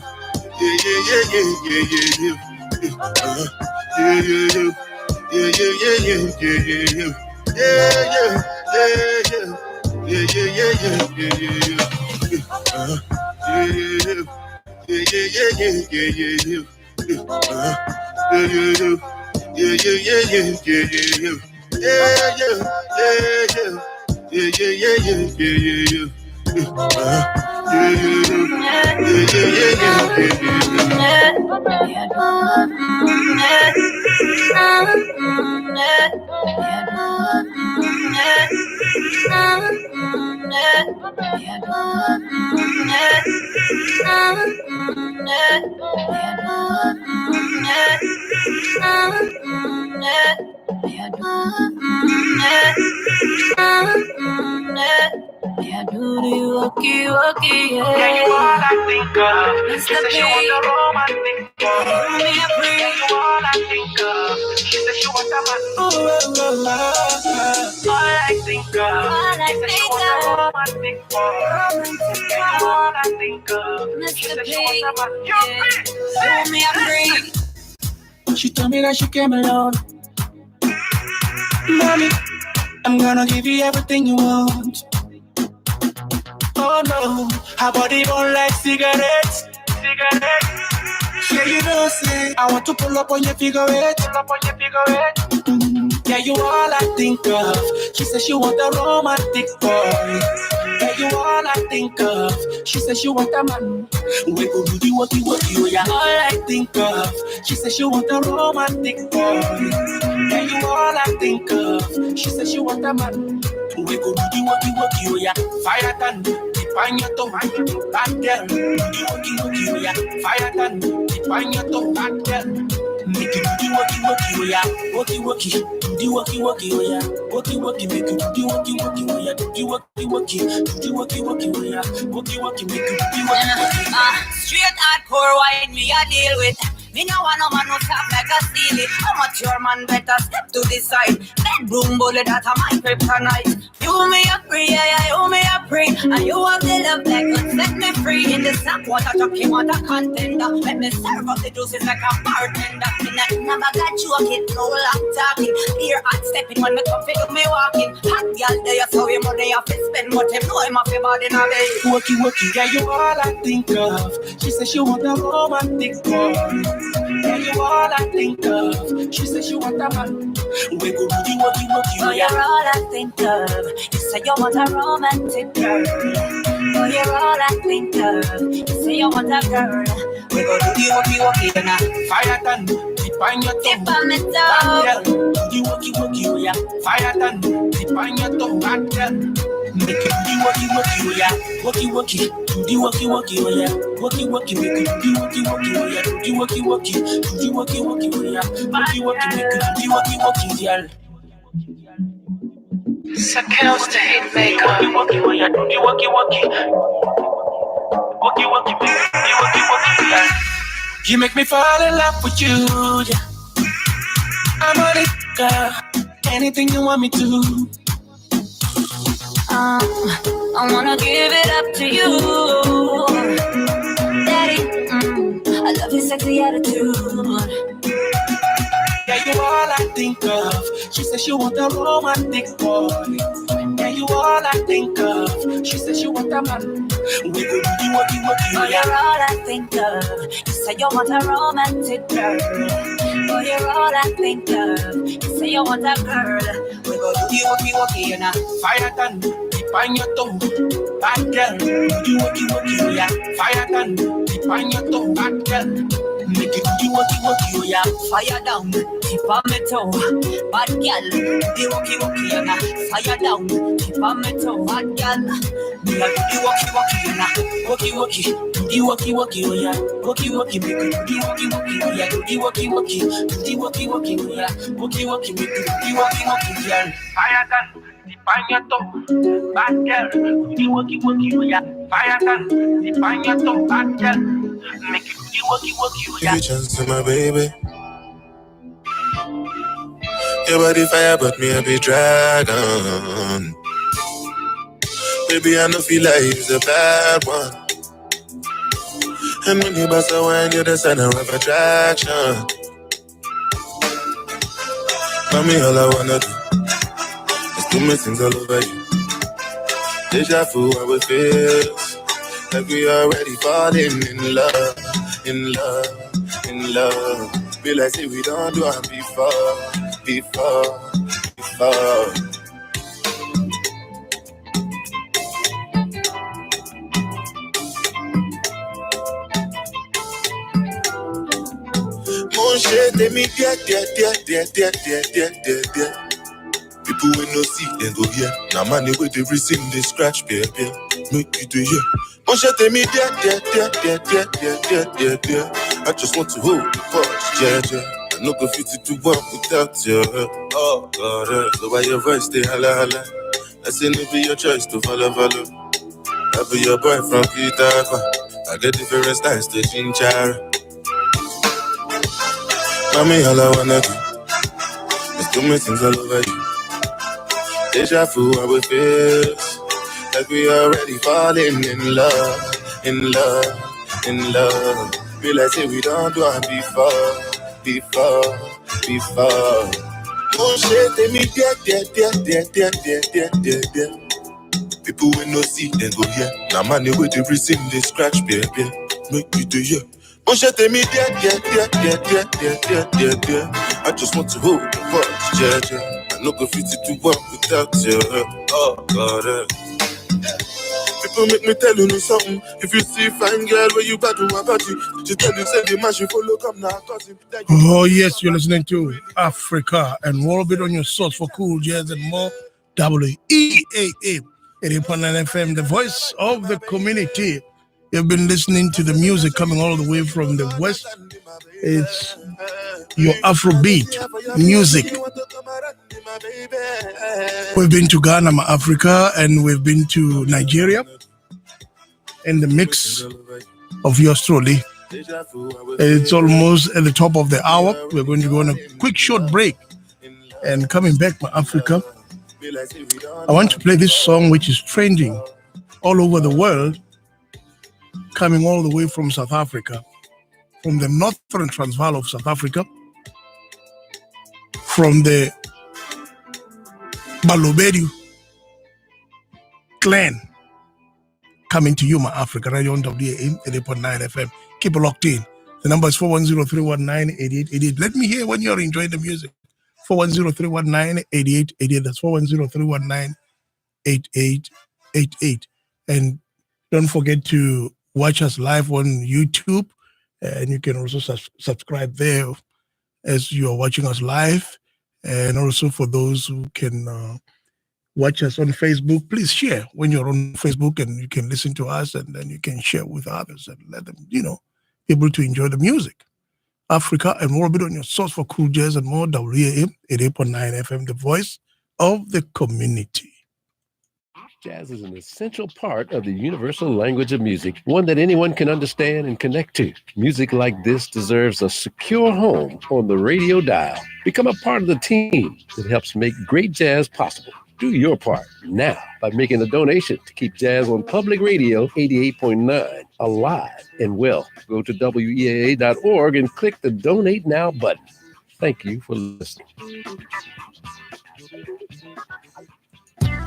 Yeah, do the walkie, yeah. You all I think of. She said she want the romantic one. Me a free. You all I think of. She said she want the man. All I think of. She said she want the romantic one. You all I think of. She said she want the man. You free. Me a free. She told me that she came alone. Mommy, I'm gonna give you everything you want. Oh no, her body burn like cigarettes. Yeah, you know, say I want to pull up on your figure eight. Yeah, you all I think of. She said she want a romantic boy. Yeah, you all I think of. She said she want a man. We go do the walkie, oh yeah. All I think of. She said she want a romantic boy. Yeah, you all I think of. She said she want a man. We go do the walkie, oh yeah. Fire than the pine your toe, bad girl. Do the walkie, oh yeah. Fire than the pine your toe, bad girl. Make you do the walkie, oh yeah. Walkie, do the walkie, oh yeah. Walkie, make you do the walkie, oh yeah. Do the walkie, do the walkie, oh yeah. Walkie, make you do the walkie. Straight hardcore wine me I deal with. Me no want no man who soft like a steely. How much your man better step to the side. Bedroom bullet that a my kryptonite. You me a free, yeah, you me a free. And you have the love that could set me free. In the snap water talking want a contender. Let me serve up the juices like a bartender. Me not never got you a kid, no long talking. Here hot stepping when me come fit me walking. Hot girl there, so him money off his spend. But him know him off his body now day. Walkie, yeah, you all I think of. She said she want a romantic boy. Yeah, you all I think of. She said she want a man. We go do the walkie, oh, you're all I think of. You say you want a romantic girl. Oh, you're all I think of. You say you want a girl. We go do the walkie, and I fire tan. Tip on your toe. Tip on my toe. Bad girl, do the walkie, oh yeah. Fire tan. Tip on your toe. Bad girl. Make it do the walkie, oh yeah. Walkie, do the walkie, oh yeah. Walkie, make it do the walkie, oh yeah. Do the walkie, do the walkie, oh yeah. Walkie, make it do the walkie, girl. Sakels the hit maker. Walkie, oh yeah. Do the walkie, make it do the walkie, girl. You make me fall in love with you, yeah. I'm on it, girl. Anything you want me to. I wanna give it up to you, Daddy. I love your sexy attitude. Yeah, you all I think of. She said she want a romantic boy. Yeah, you all I think of. She said she want a man. We go do the walkie, oh, you're all I think of. You say you want a romantic girl. Oh, you're all I think of. You say you want a girl. We go do the walkie, you know. Fire tan, tip on your toe. Bad girl, do the walkie, oh yeah. Fire tan, tip on your toe. Bad girl. Make it do the walkie, oh yeah. Fire down, tip on my toe. Bad girl, the walkie, you know. Fire down, tip on my toe. Bad girl, do the walkie, you know. Walkie, do the walkie, oh yeah. Walkie, make it do the walkie, oh yeah. Do the walkie, do the walkie, oh yeah. Walkie, make it do the walkie, girl. Fire down, tip on your toe. Bad girl, do the walkie, oh yeah. Fire down, tip on your toe. Bad girl, make it do the walkie, oh yeah. Give a chance to my baby. Your body fire, but me a be dragon. Baby, I know feel like you's a bad one. And when you bust a wine, you're the center of attraction. Mommy, all I wanna do is do my things all over you. Deja vu, how it feels like we already falling in love, in love, in love. Be like say we don't do it before. Mon shit, they me dear. People will no see, then go here. Now man, they wait every sing, they scratch, baby. Make you do here. Mon shit, they me dear. I just want to hold the force, yeah. I no go fit to one without you. Oh, God, so why your voice stay holla. I say no be your choice to follow. I be your boy from Peter. I get different styles to Chinchara. Mommy, all I wanna do is do my things all over you. Deja vu, how it feels like we already falling in love. Be like say we don't do it before. Oh shit, they me dear. People will no see, then go here. Now man, they wait every sing, they scratch, baby. Make you do here. Oh shit, they me dear. I just want to hold the voice, yeah. I no go fit to one without you. Oh God, People make me tell you something. If you see fine girl where you bad my body, she tell you say the man she follow come now. Oh yes, you're listening to Africa and roll a bit on your source for cool jazz and more. WEAA 80.9 FM, the voice of the community. You've been listening to the music coming all the way from the west. It's your Afrobeat music. We've been to Ghana, Africa, and we've been to Nigeria. In the mix of yours truly, It's almost at the top of the hour. We're going to go on a quick short break. And coming back to Africa, I want to play this song which is trending all over the world, coming all the way from South Africa, from the northern Transvaal of South Africa, from the Balobedu clan, coming to you, my Africa, Radio on WAA 88.9 FM. Keep it locked in. The number is 410-319-8888. Let me hear when you're enjoying the music. 410-319-8888. That's 410-319-8888. And don't forget to watch us live on YouTube. And you can also subscribe there as you are watching us live. And also for those who can watch us on Facebook, please share when you're on Facebook, and you can listen to us, and then you can share with others and let them, be able to enjoy the music. Africa and more, bit on your source for cool jazz and more. WAM 88.9 FM, the voice of the community. Jazz is an essential part of the universal language of music, one that anyone can understand and connect to. Music like this deserves a secure home on the radio dial. Become a part of the team that helps make great jazz possible. Do your part now by making a donation to keep jazz on public radio 88.9 alive and well. Go to WEAA.org and click the Donate Now button. Thank you for listening.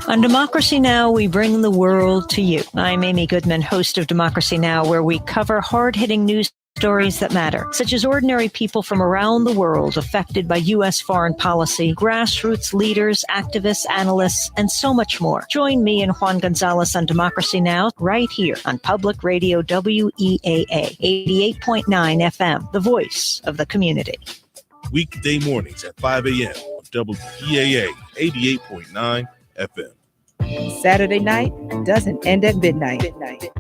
On Democracy Now!, we bring the world to you. I'm Amy Goodman, host of Democracy Now!, where we cover hard-hitting news stories that matter, such as ordinary people from around the world affected by U.S. foreign policy, grassroots leaders, activists, analysts, and so much more. Join me and Juan Gonzalez on Democracy Now! Right here on Public Radio WEAA 88.9 FM, the voice of the community. Weekday mornings at 5 a.m. on WEAA 88.9 FM. Saturday night doesn't end at midnight.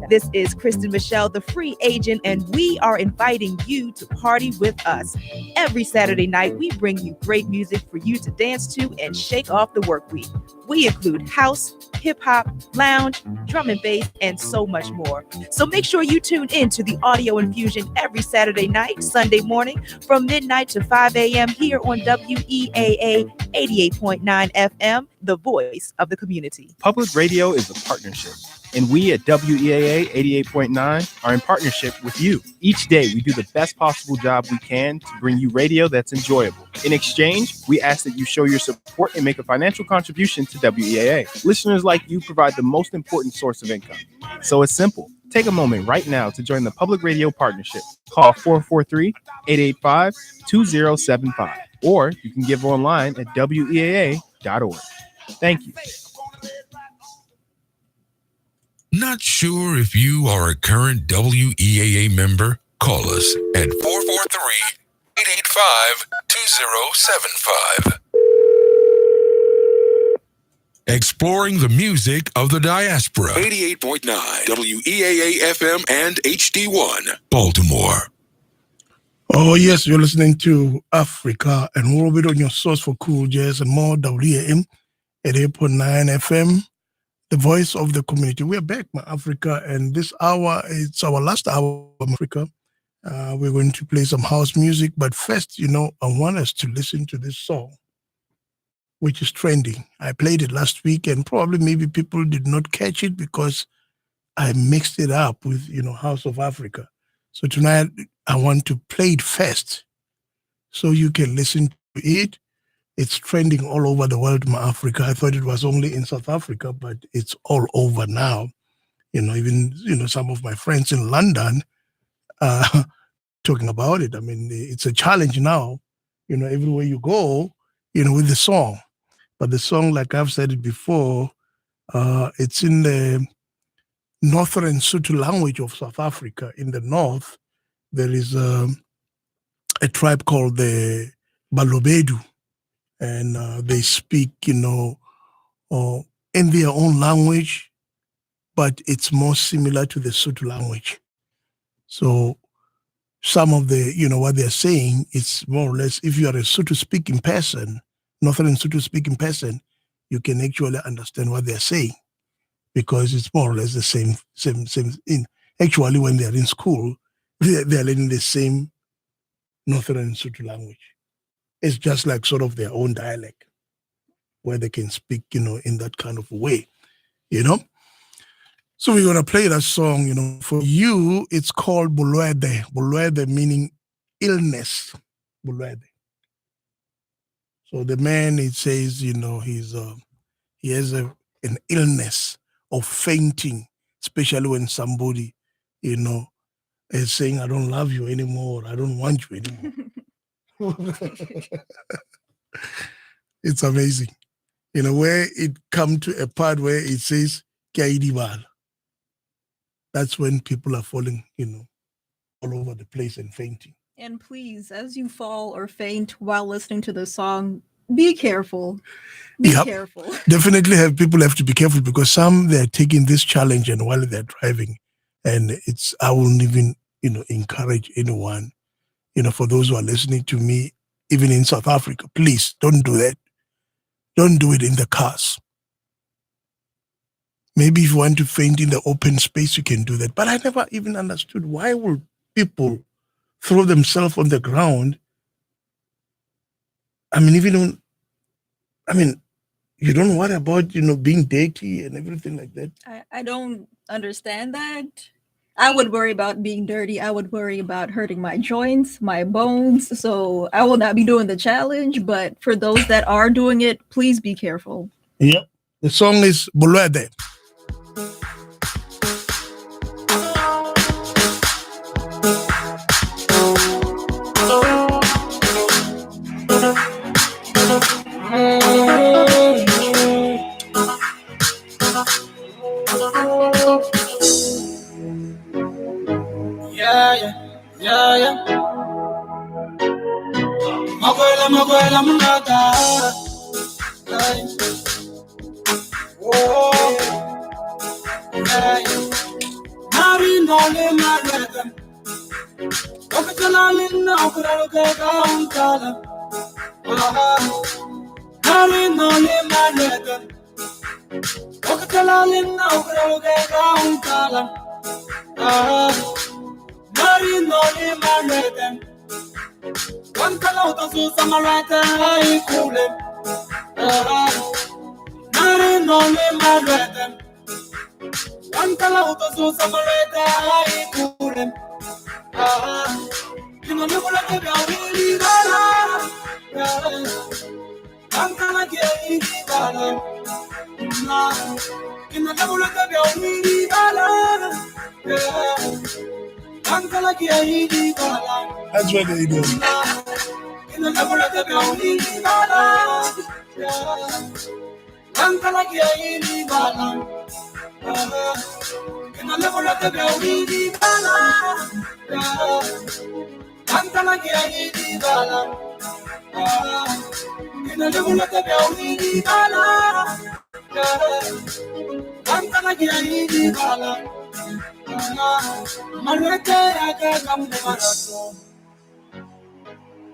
This is Kristen Michelle, the free agent, and we are inviting you to party with us. Every Saturday night, we bring you great music for you to dance to and shake off the work week. We include house, hip hop, lounge, drum and bass, and so much more. So make sure you tune in to the Audio Infusion every Saturday night, Sunday morning from midnight to 5 a.m. here on WEAA 88.9 FM, the voice of the community. Public radio is a partnership, and we at WEAA 88.9 are in partnership with you. Each day, we do the best possible job we can to bring you radio that's enjoyable. In exchange, we ask that you show your support and make a financial contribution to WEAA. Listeners like you provide the most important source of income. So it's simple. Take a moment right now to join the Public Radio Partnership. Call 443-885-2075, or you can give online at WEAA.org. Thank you. Not sure if you are a current WEAA member? Call us at 443-885-2075. Exploring the music of the diaspora. 88.9 WEAA FM and HD1, Baltimore. Oh, yes, you're listening to Africa and we'll be on your source for cool jazz and more. WAM 88.9 FM, the voice of the community. We're back, my Africa, and this hour, it's our last hour of Africa. We're going to play some house music, but first, I want us to listen to this song, which is trending. I played it last week, and probably maybe people did not catch it because I mixed it up with, House of Africa. So tonight, I want to play it first so you can listen to it. It's trending all over the world, my Africa. I thought it was only in South Africa, but it's all over now. Even, some of my friends in London talking about it. I mean, it's a challenge now, everywhere you go, with the song. But the song, like I've said it before, it's in the Northern Sotho language of South Africa. In the north, there is a tribe called the Balobedu, and they speak, in their own language, but it's more similar to the Sotho language. So some of the, what they're saying, it's more or less, if you are a Sotho-speaking person, Northern Sotho-speaking person, you can actually understand what they're saying because it's more or less the same. Actually, when they're in school, they're learning the same Northern Sotho language. It's just like sort of their own dialect where they can speak, in that kind of way, So we're going to play that song, For you, it's called Bulwede. Bulwede meaning illness. Bulwede. So the man, it says, he has an illness of fainting, especially when somebody, is saying, I don't love you anymore. I don't want you anymore. It's amazing. Where it come to a part where it says, Kiaidibal. That's when people are falling, all over the place and fainting. And please, as you fall or faint while listening to the song, be careful. Be careful. Definitely people have to be careful because they're taking this challenge and while they're driving. And I won't even, encourage anyone, for those who are listening to me, even in South Africa, please don't do that. Don't do it in the cars. Maybe if you want to faint in the open space, you can do that. But I never even understood why would people throw themselves on the ground. You don't worry about, being dirty and everything like that. I don't understand that. I would worry about being dirty. I would worry about hurting my joints, my bones. So I will not be doing the challenge. But for those that are doing it, please be careful. Yep. The song is Bulwede. Yeah. Makwela mungaka. Oh, yeah. Mari no le marega. Okatala linna okaloga kaunta. Mari no le marega. Okatala linna okaloga kaunta. Mari no le marega. One color to Samarata, I cool him. Mari no le marega. One color to Samarata, I cool him. You know, never let me go. I'm gonna get it. You know, never let me go. That's what they do.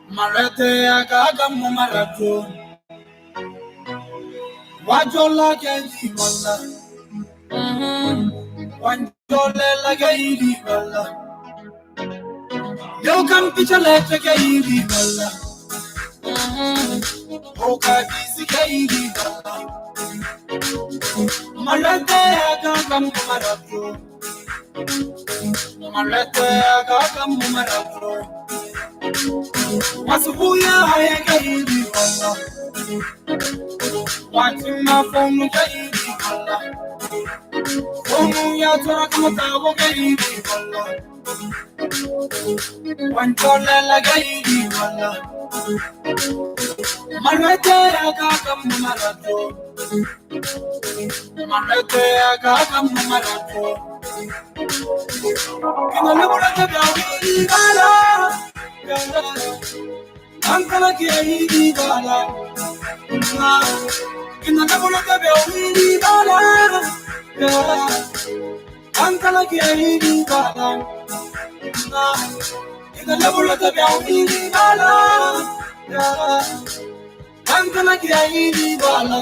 Marete agamu marato. Wajola kenji wala. Wanjole la gaidi wala. Yo kam pichale gaidi wala. Oka bisi gaidi wala. Marete agamu marato. Marete agamu marato. Masubuya haya gaidi wala. Watching my phone gaidi wala. Phone ya tora kama tawo gaidi wala. Wanchole la gaidi wala. Marete agamu marato. Marete agamu marato. Kina lebula gaidi wala. I'm gonna get it, Bala. In the level of the belly, Bala. I'm gonna get it, Bala. In the level of the belly, Bala. I'm gonna get it, Bala.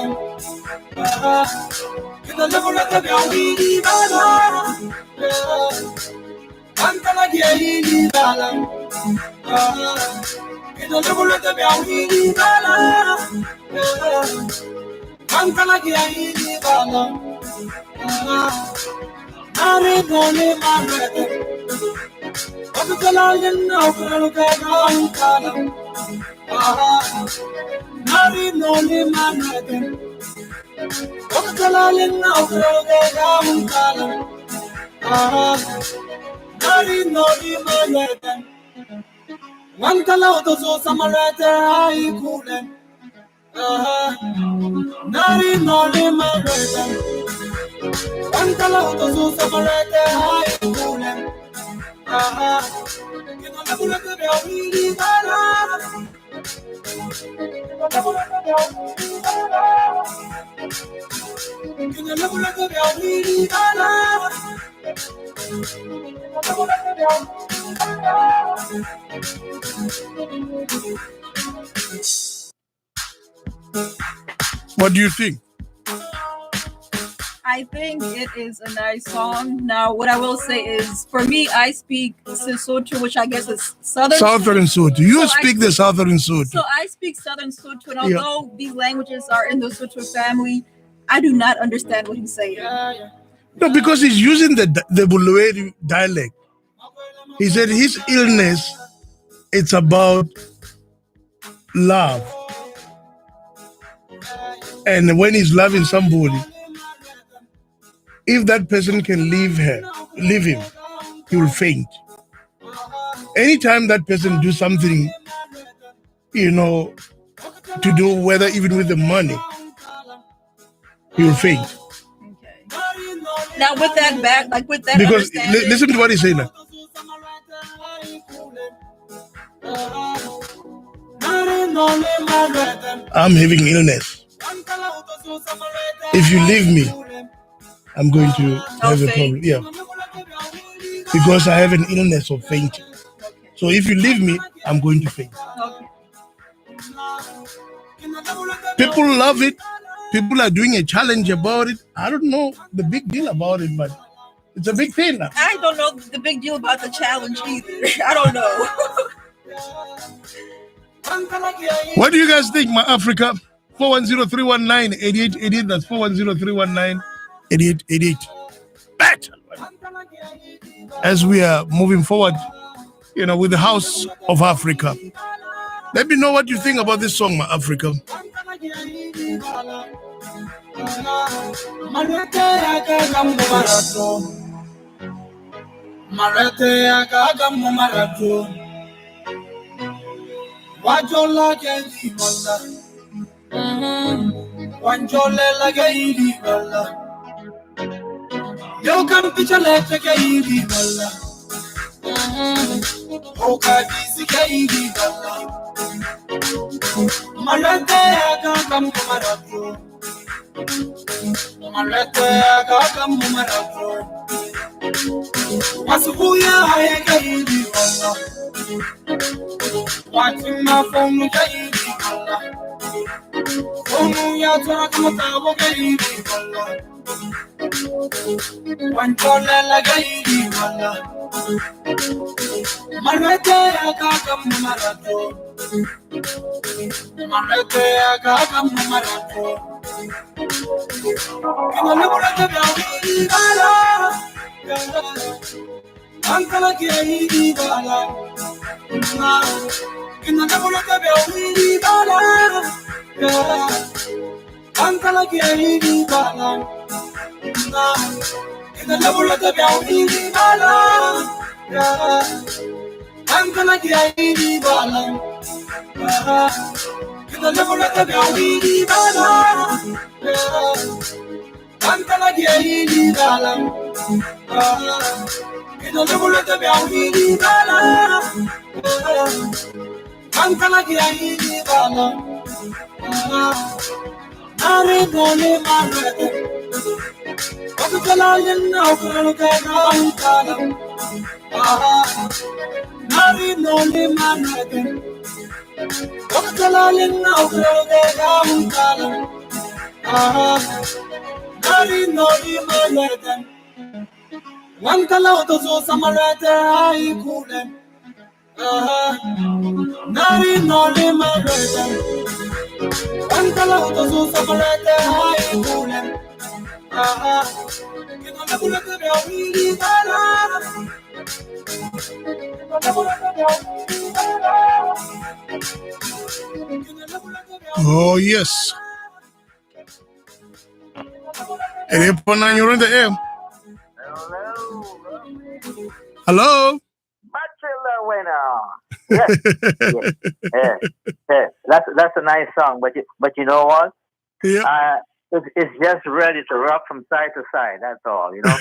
In the level of the belly, Bala. Antala Giaini Bala. In the level of the Biaini Bala. Antala Giaini Bala. Nari Doni Margaret. Of the Lion of Antala. Nari Doni Margaret. Of the Lion of Antala. Nari Doni Margaret. One color so Samarata, I couldn't. Nari Nori Margaret. One color so Samarata, I couldn't. You know, the bullet of your really bad. You know, the bullet of your really bad. What do you think? I think it is a nice song. Now, what I will say is, for me, I speak Sesotho, which I guess is Southern Sotho. You speak the Southern Sotho. So I speak Southern Sotho, and although these languages are in the Sotho family, I do not understand what he's saying. No, because he's using the Bulawayo dialect. He said his illness, it's about love. And when he's loving somebody, if that person can leave him, he will faint. Anytime that person do something, to do, whether even with the money, he will faint. Now with that Because listen to what he's saying now. I'm having illness. If you leave me, I'm going to have a problem. Yeah. Because I have an illness of fainting. So if you leave me, I'm going to faint. People love it. People are doing a challenge about it. I don't know the big deal about it, but it's a big thing now. I don't know the big deal about the challenge either. I don't know. What do you guys think, my Africa? 410-319-8888. That's 410-319-8888. Battle. As we are moving forward, with the House of Africa. Let me know what you think about this song, my Africa. Wajola kendi wala, wanjole la kendi wala. Yo kam pichale kendi wala, oka bisi kendi wala. Malete aga kam marato, malete aga kam marato. Masubuya haye kendi wala. Watching my phone, baby, phone, ya talking about baby, one dollar, baby, Marete, I got a marato. Marete, I got a marato. And I never let the baby, Uncle Gay Bala. In the level of the Belly Bala. Uncle Gay Bala. In the level of the Belly Bala. Uncle Gay Bala. In the level of the Belly Bala. Uncle Gay Bala. In the level of the Belly Bala. Antala Giaini Bala. Nari Doni Margaret. Of the Lion of Antala. Nari Doni Margaret. Of the Lion of Antala. Nari Doni Margaret. One color to so samarate I cool them. Nari no limarate. One color to so samarate I cool them. You know the bullet of your really Oh, yes. 88.9, you're in the air. Hello. Bachelor winner. Yes. Yeah. That's a nice song, but you know what? Yeah. It's just ready to rock from side to side. That's all, you know.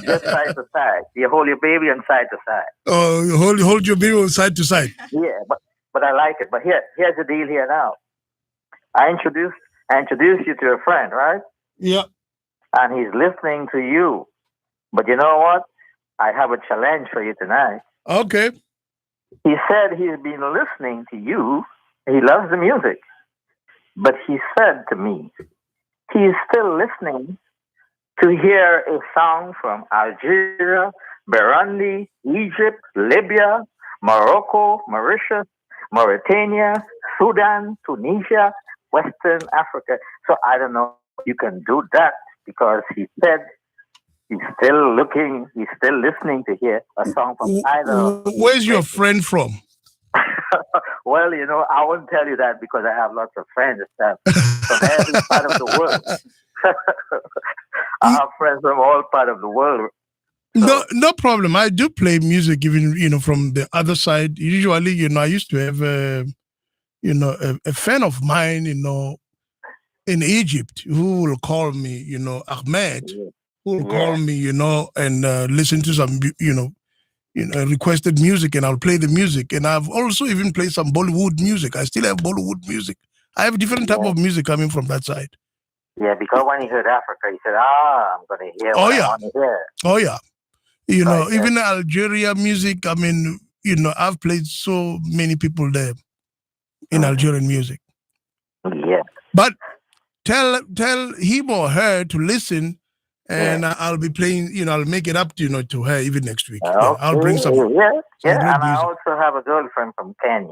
Just side to side. You hold your baby on side to side. Oh, you hold your baby on side to side. Yeah, but I like it. But here's the deal here now. I introduced you to a friend, right? Yeah. And he's listening to you. But you know what? I have a challenge for you tonight. Okay. He said he's been listening to you. He loves the music. But he said to me, he's still listening to hear a song from Algeria, Burundi, Egypt, Libya, Morocco, Mauritius, Mauritania, Sudan, Tunisia, Western Africa. So I don't know if you can do that because he said he's still listening to hear a song from either. Where's your friend from? Well, you know, I won't tell you that because I have lots of friends and stuff from every part of the world. I have friends from all parts of the world. So. No problem. I do play music, even from the other side. Usually, I used to have a fan of mine, in Egypt, who will call me, Ahmed, who will call me, and listen to some, requested music, and I'll play the music. And I've also even played some Bollywood music. I still have Bollywood music. I have different type of music coming from that side. Yeah, because when he heard Africa, he said, I'm going to hear what I want to hear. Oh, yeah. Even Algeria music, I've played so many people there in Algerian music. Yeah. But tell him or her to listen, and I'll be playing, I'll make it up to her even next week. Okay. I'll bring some. And I also have a girlfriend from Kenya.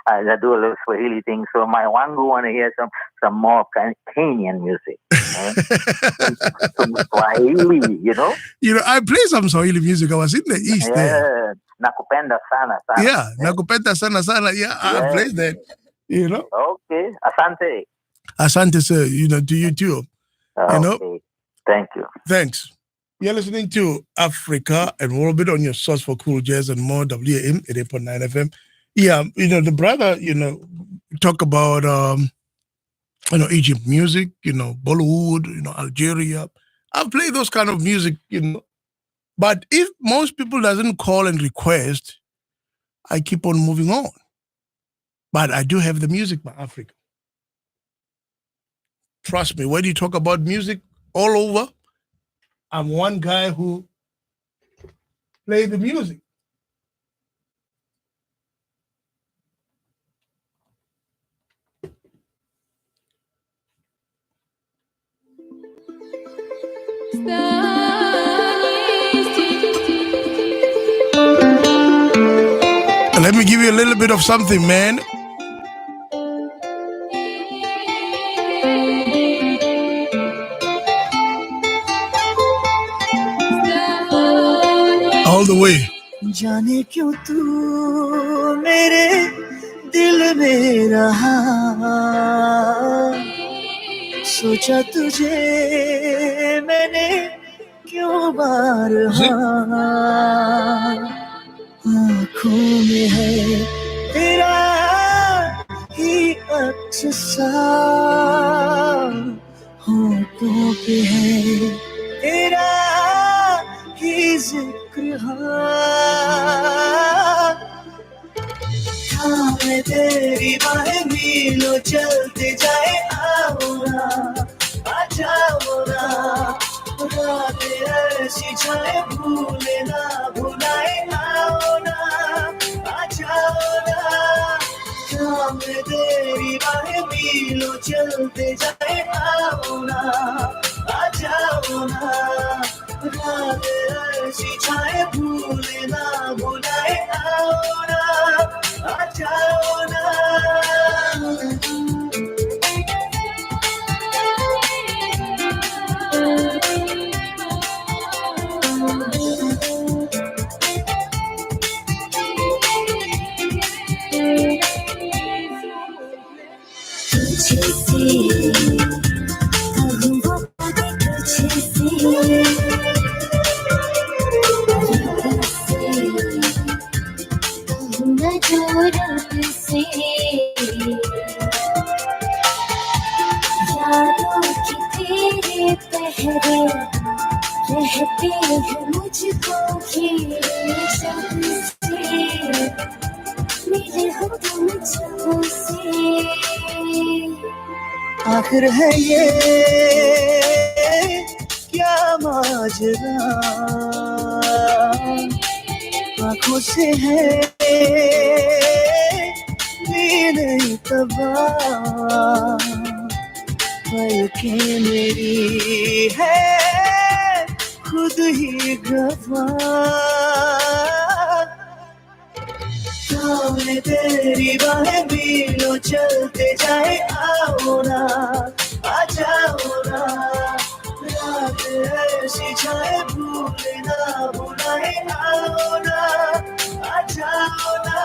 I do a little Swahili thing, so my wangu want to hear some more Kenyan music. Some Swahili, I play some Swahili music. I was in the East there. Nakupenda sana sana. Yeah, nakupenda sana sana. Yeah, I played that. Okay, asante. Asante, sir. To you too. Okay. Thank you. Thanks. You're listening to Africa and we're a bit on your source for cool jazz and more, WAM 88.9 FM. Yeah, the brother, talk about, Egypt music, Bollywood, Algeria. I play those kind of music, But if most people doesn't call and request, I keep on moving on. But I do have the music, my Africa. Trust me, when you talk about music all over, I'm one guy who plays the music. Let me give you a little bit of something, man. All the way. जाने क्यों तू मेरे दिल में रहा, सोचा तुझे मैंने क्यों बारहा, आँखों में है तेरा ही अक्स सा, होठों पे है तेरा ही जिक्र, मैं तेरी बाहें मीलों चलते जाए, आओ ना आ जाओ ना, रातें ऐसी जाए भूले ना भुलाए, आओ ना आ जाओ ना, मैं तेरी बाहें मीलों चलते जाए, आओ ना आ जाओ ना, रातें कहूँ वो बातें तुझसे कहूँ मैं दूर से यादों की तेरे पहरे रहते हैं मुझको घेरे जब से मिले हो तुम जब से आखिर है ये क्या माजरा आँखों से है नहीं तबाह पलकें मेरी है खुद ही गवाह सामने तेरी बाहें मीलों चलते जाए आओ ना आ जाओ ना रात ऐसी जाए भूले ना भुलाए आओ ना आ जाओ ना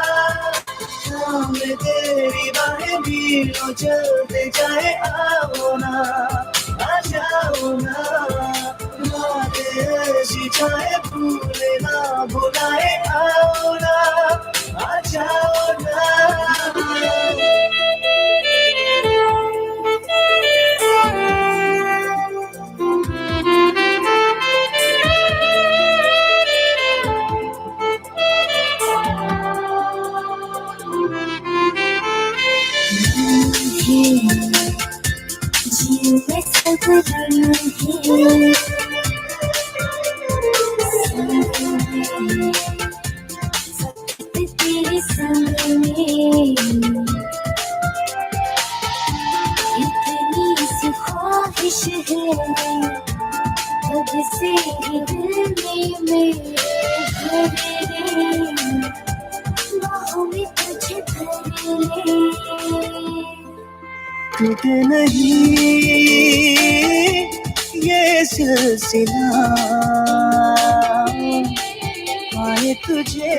सामने तेरी बाहें मीलों चलते जाए आओ ना आ जाओ ना रात ऐसी जाए भूले ना भुलाए आओ ना आ जाओ ना जीव में सब रंग है तेरे संग में इतनी सी ख्वाहिश है तब से ही दिल में मेरे बाहों में तुझे भर ले टूटे नहीं ये सिलसिला पाए तुझे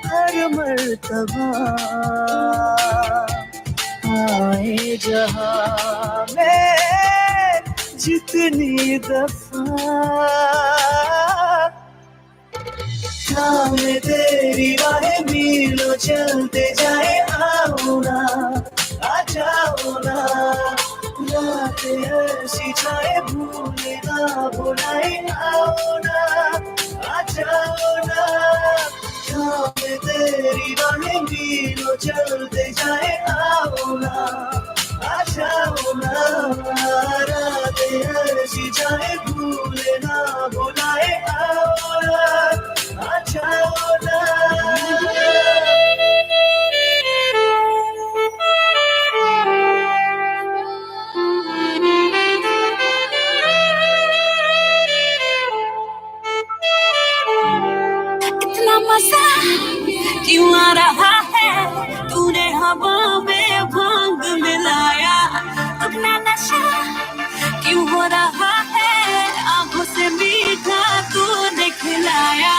हर मर्तबा आए जहाँ में जितनी दफा सामने तेरी बाहें मीलों चलते जाए आओ ना आ जाओ ना रात ऐसी जाए भूले ना भुलाए आओ ना आ जाओ ना सामने तेरी बाहें मीलों चलते जाए आओ ना आ जाओ ना रात ऐसी जाए भूले ना भुलाए आओ ना आ जाओ ना कितना मजा क्यों आ रहा है तूने हवा में भांग मिलाया अपना नशा क्यों हो रहा है आंखों से मीठा तूने खिलाया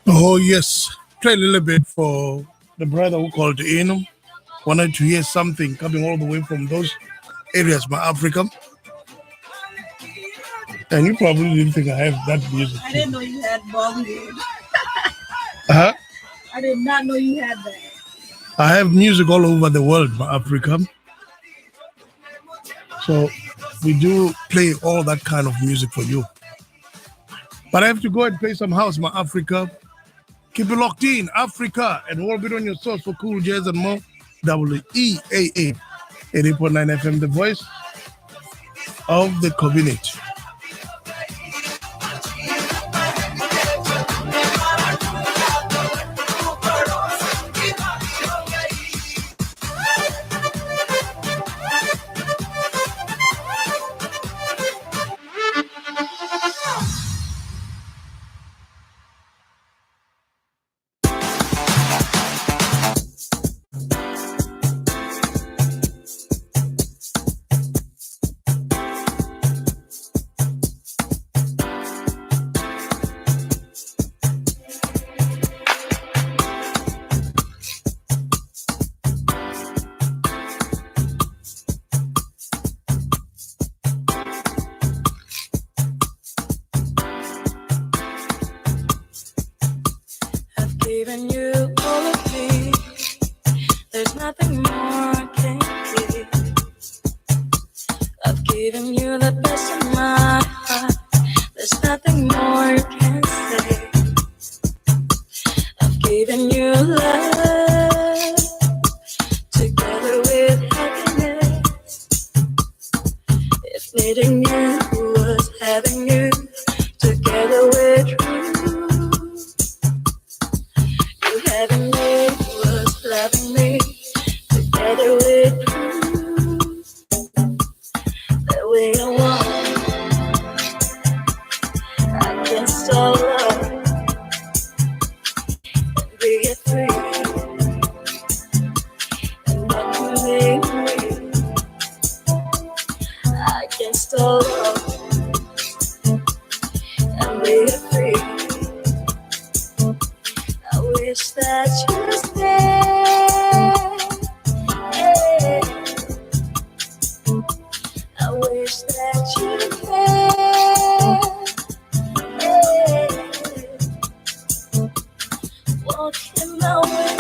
Oh, yes. Play a little bit for the brother who called in. Wanted to hear something coming all the way from those areas, my Africa. And you probably didn't think I have that music. I didn't know you had Bollywood. Huh? I did not know you had that. I have music all over the world, my Africa. So we do play all that kind of music for you. But I have to go and play some house, my Africa. Keep it locked in, Africa, and hold it on your source for cool jazz and more. WEAA 80.9 FM, the voice of the community. Given you all of me, there's nothing more I can give. I've given you the best of my heart, there's nothing more you can say. I've given you love, together with happiness. If needing you was having you, together with truth. Having me was loving me, together with you. That way I want, I can start love and be free, and that can make me. I can start love and be free. I wish that you stay. I wish that you care. Walk in my way.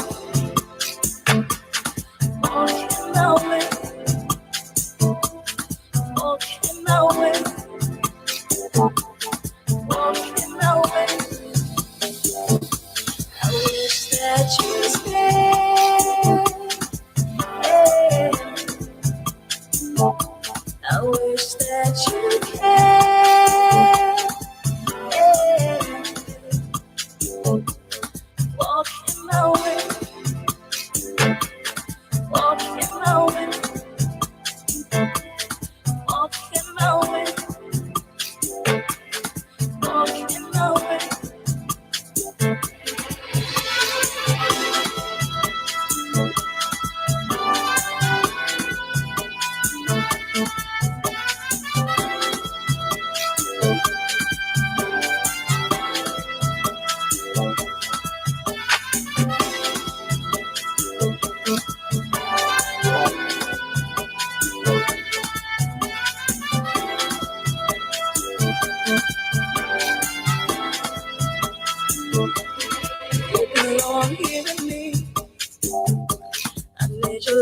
Walk in my way. Walk in my way. Walk in my way. I wish that you stay. I wish that you care. Walk in my way. Walk in my way. Walk in my way. Walk in my way.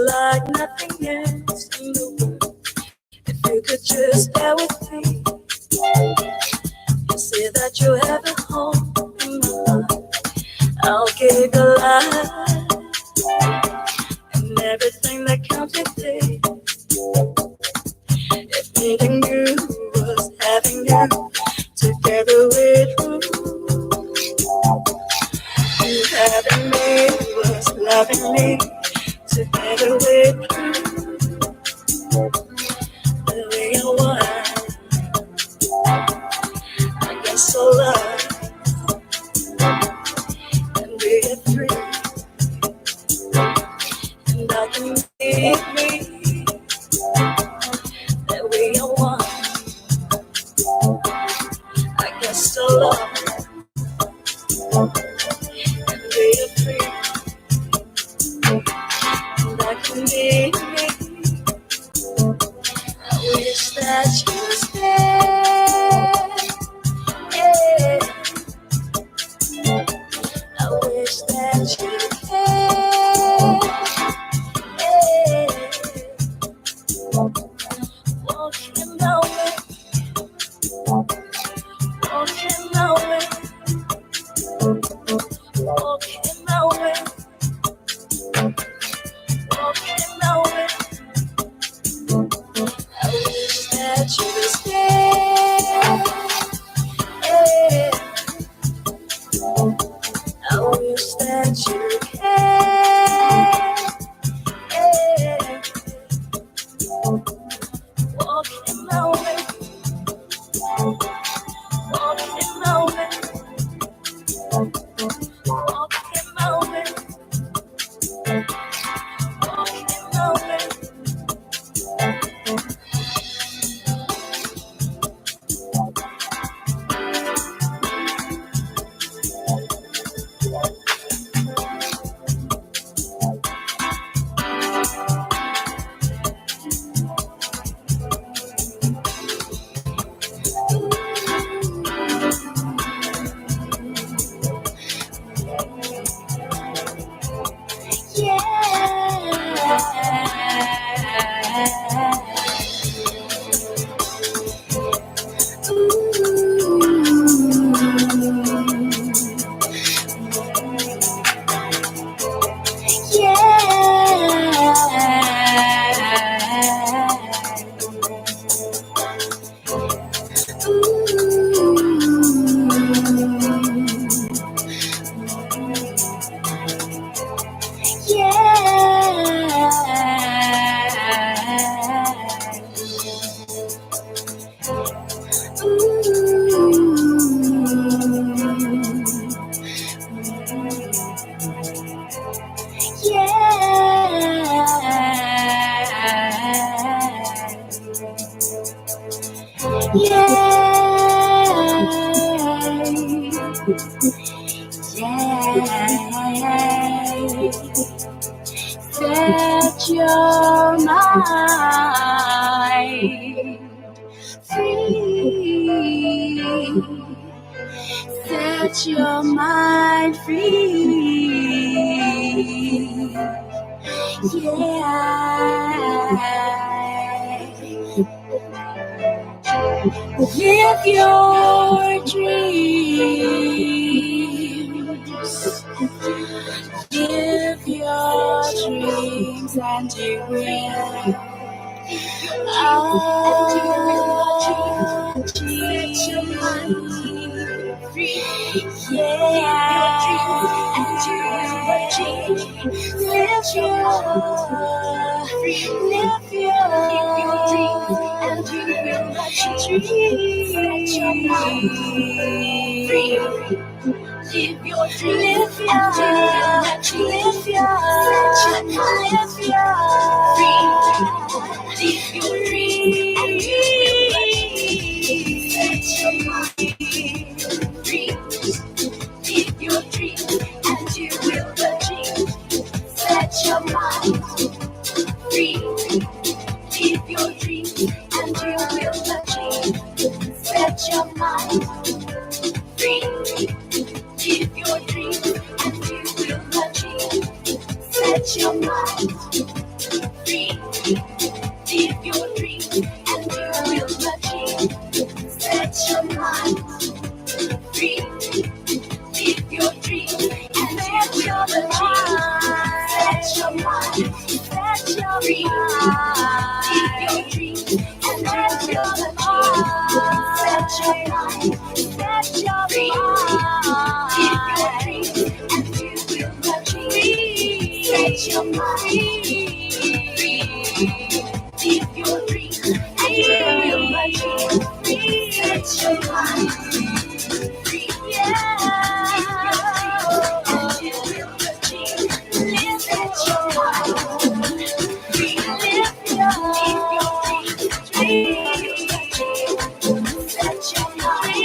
Like nothing else in the world. If you could just bear with me, you say that you have a home in my heart. I'll give you life and everything that comes with it. If needing you was having you, together with you. You having me was loving me, together with you. The way I want, I get so love and be free, and I can be me. The way I want, I get so love and be free. That can be me. I wish that you stay. I wish that you care. Set your mind free. Set your mind free. Live your dreams. Live your dreams and you will. Set your mind free. And you will achieve. Live your dreams and you will achieve. Set your mind free. Live your dream, live your dream, and you will achieve. Set your mind free. Live your dream, and you will achieve. Set your mind free. Live your dream and you will achieve. Set your mind free. Live your dream and you will achieve. Set your mind free. Live your dream and you will achieve. Set your mind free. Live your dream and you will achieve. Set your mind free. Set your mind free. Live your dream and you will achieve. Set your mind free. And you will achieve. Set your mind free. Live your dream. Set your mind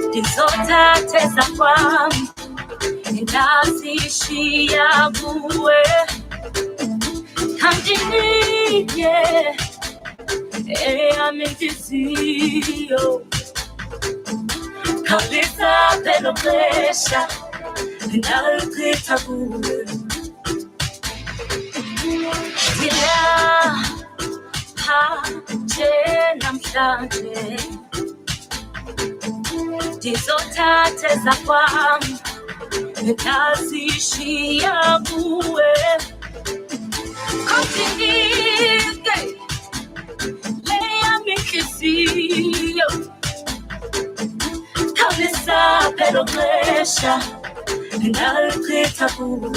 Ndizothatha kwami ndazishiya kuwe kandinike eyami inhliziyo khawulisa phela xesha ndalichitha kuwe nje namhlanje ndizothatha kwami ndazishiya kuwe Esha, Nalketa Bulu.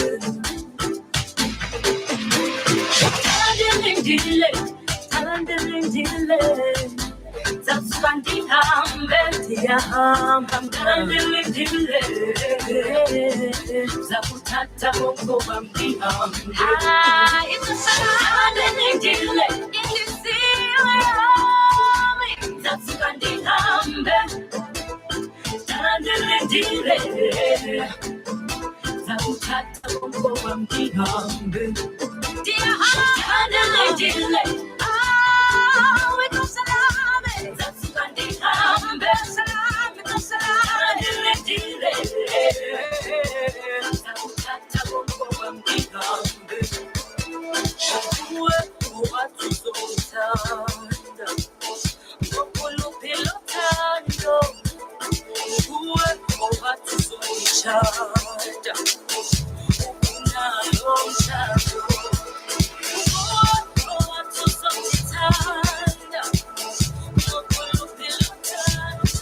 Tandeling delay. That's Bandy Hambetia Ham, Tandeling delay. Zaputata Bongo Bambi Ham. It's a tandeling delay. That's Bandy Hambe. Tandeling delay. Zaputata Bongo Bambi Hambe. Dear Tandeling delay. We go salame. That's Bandy Hambe. Salame, go salame. Tandeling delay. Zaputata Bongo Bambi Hambe. Shakue watu zotanda. Mokolo pelotando. Shakue watu zotanda. Una lomshado. Shakue watu zotanda. Mokolo pelotando.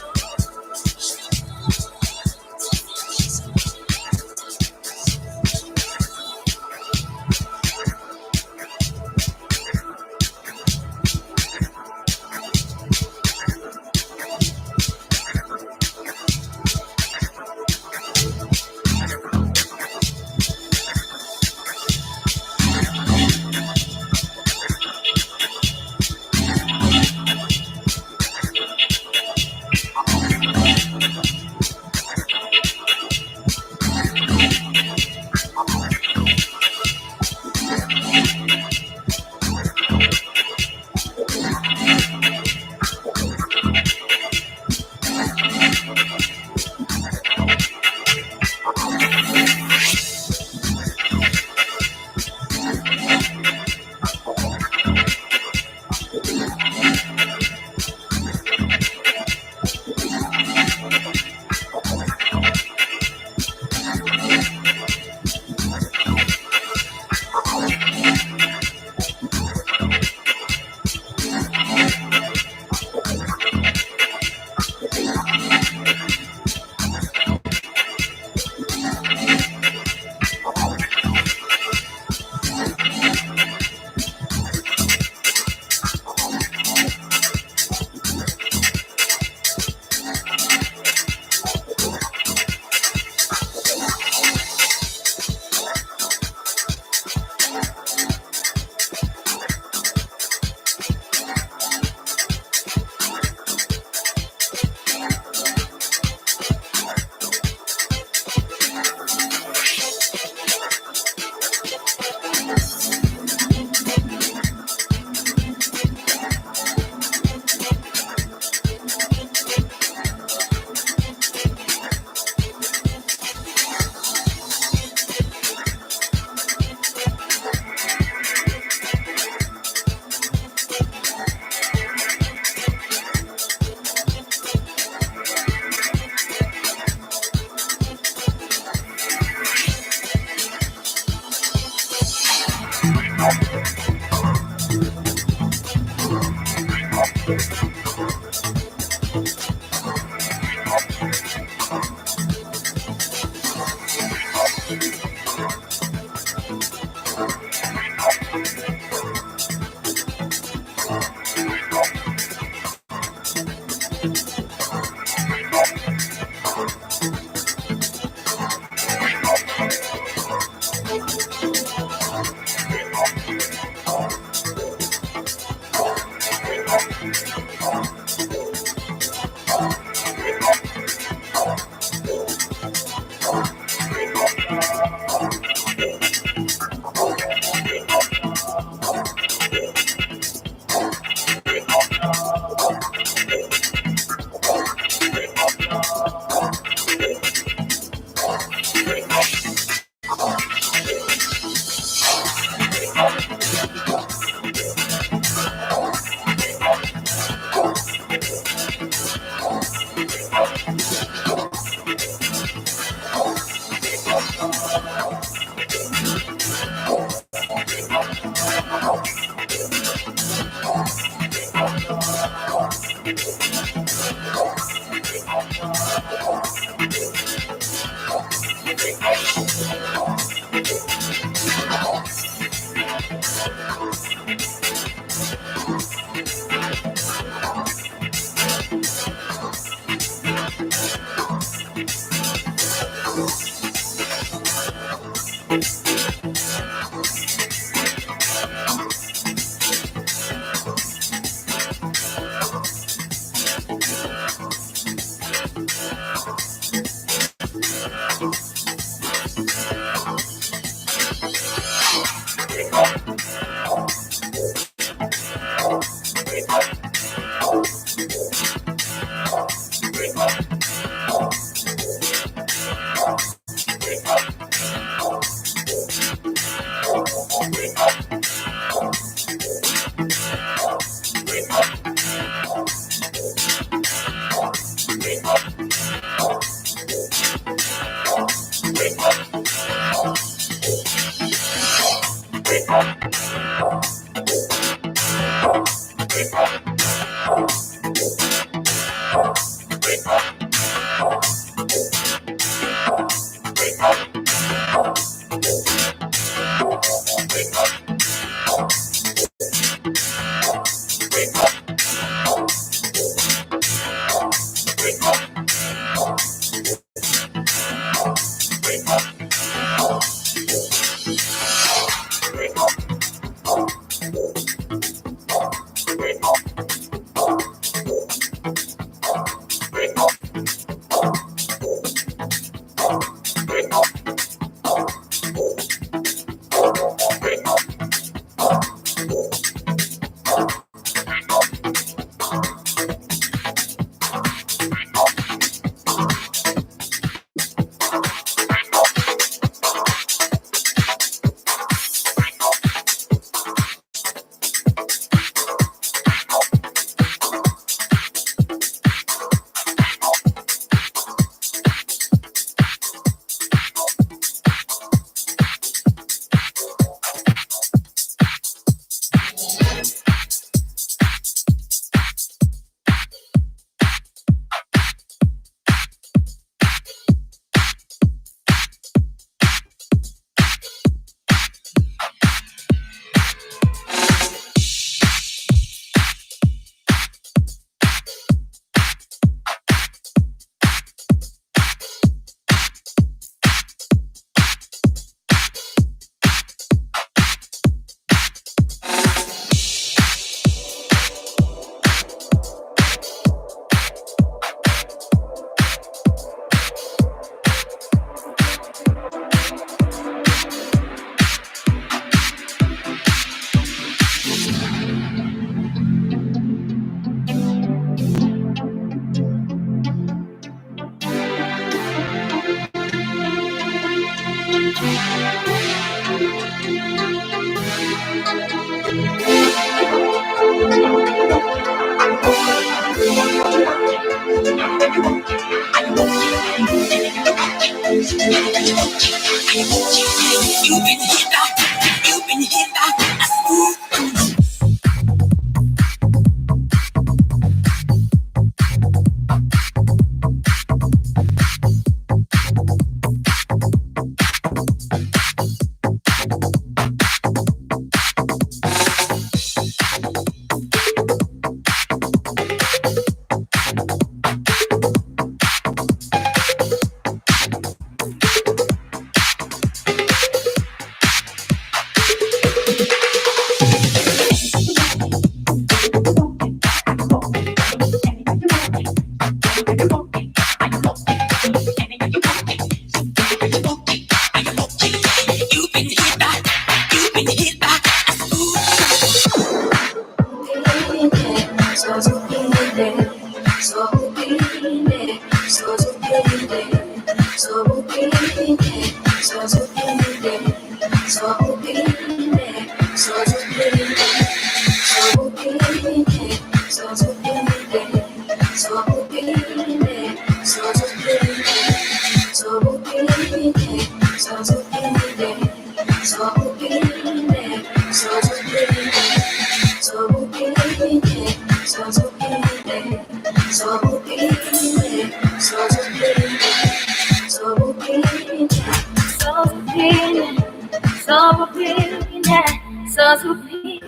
so stupid,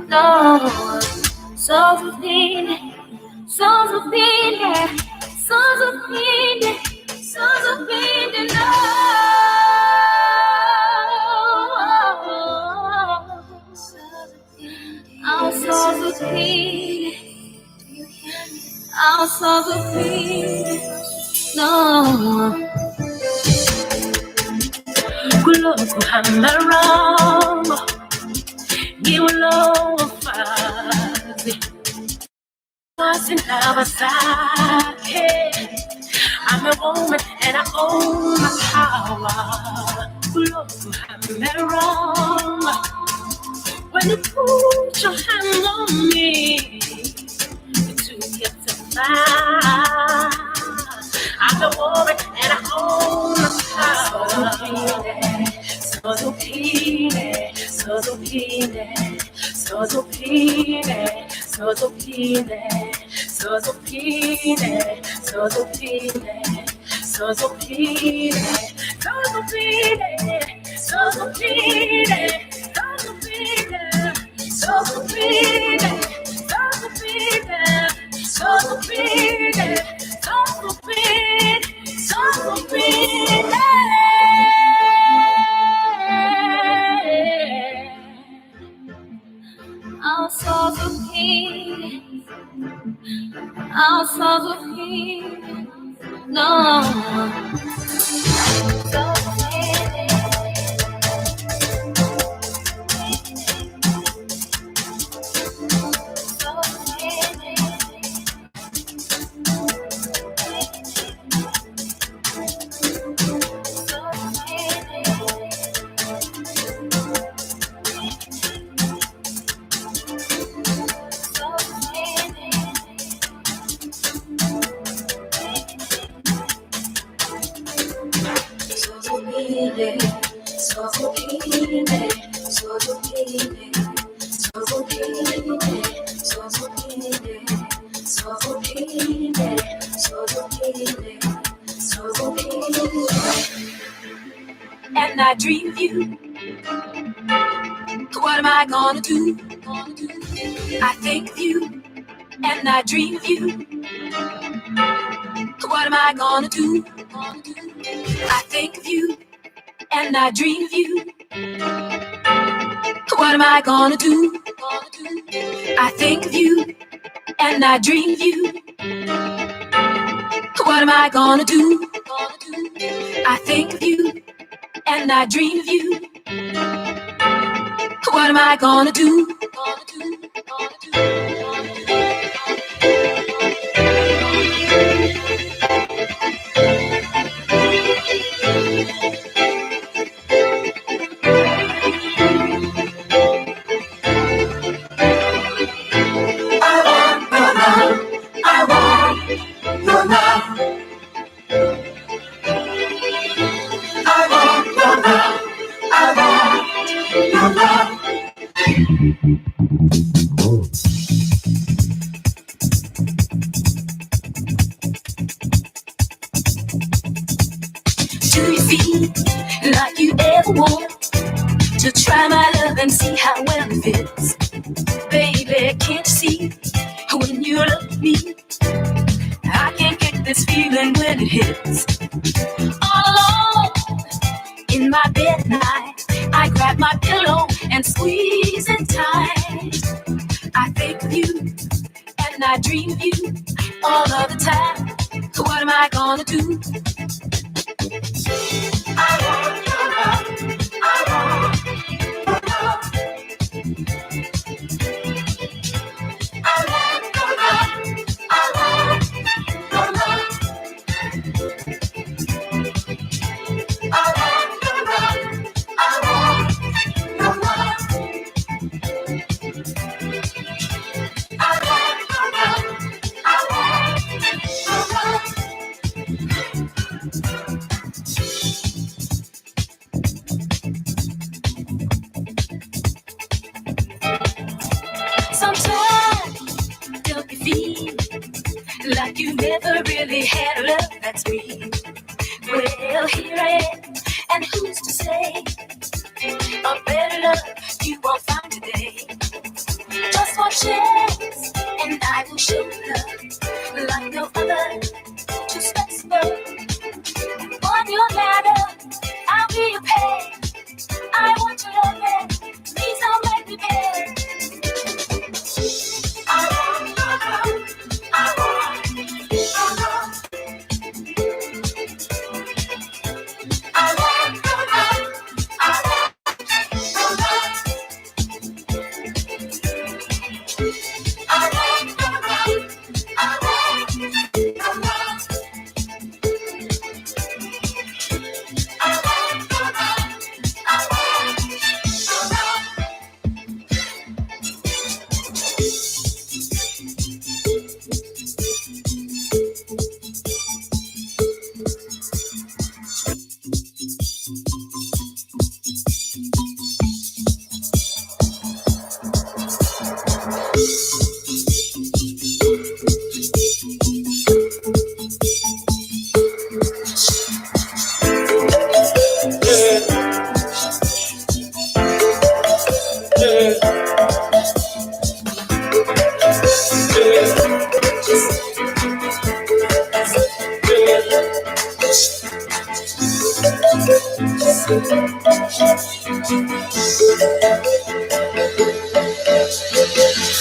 no, so stupid, so stupid, so stupid, so stupid, no. I'm so stupid, I'm so stupid, no. Kuloku hammerong, giwlo fazi. Wasn't Nagasaki. I'm a woman and I own my power. Kuloku hammerong, when you put your hand on me, to get to fly. I'm a woman and I own my power. So stupid, so stupid, so stupid, so stupid, so stupid, so stupid, so stupid, so stupid, so stupid, so stupid, so stupid, so stupid, so stupid, so stupid. I'm so stupid, I'm so stupid, no. So stupid. And I dream of you. What am I gonna do? I think of you, and I dream of you. What am I gonna do? I think of you, and I dream of you. What am I gonna do? I think of you, and I dream of you. What am I gonna do? I think of you, and I dream of you. What am I gonna do? Do you feel like you ever want to try my love and see how well it fits? Baby, can't you see when you look at me? I can't get this feeling when it hits. All alone in my bed at night, I grab my pillow and squeeze it tight. I think of you and I dream of you all of the time. What am I gonna do? I want your love. I want your love. I want your love. I want your love. I want your love. I want your love. I want your love. I want your love. Like you never really had a love that's real. Well, here I am, and who's to say a better love you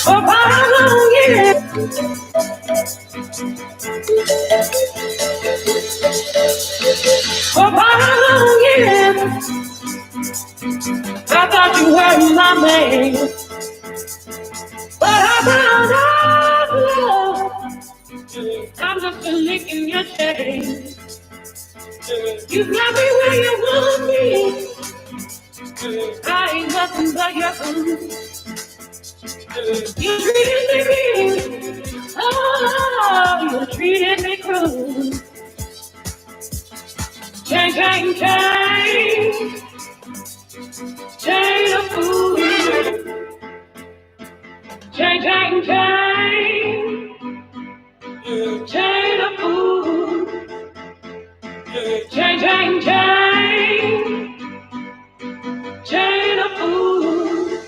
For how long, yeah. For how long, yeah. I thought you were my man. But I found out, love, I'm just a link in your chain. You got me where you want me. I ain't nothing but your own. You treated me mean. Oh, you treated me cruel. Chain, chain, chain. Chain of food. Chain, chain, chain. Chain of food. Chain, chain, chain. Chain of food.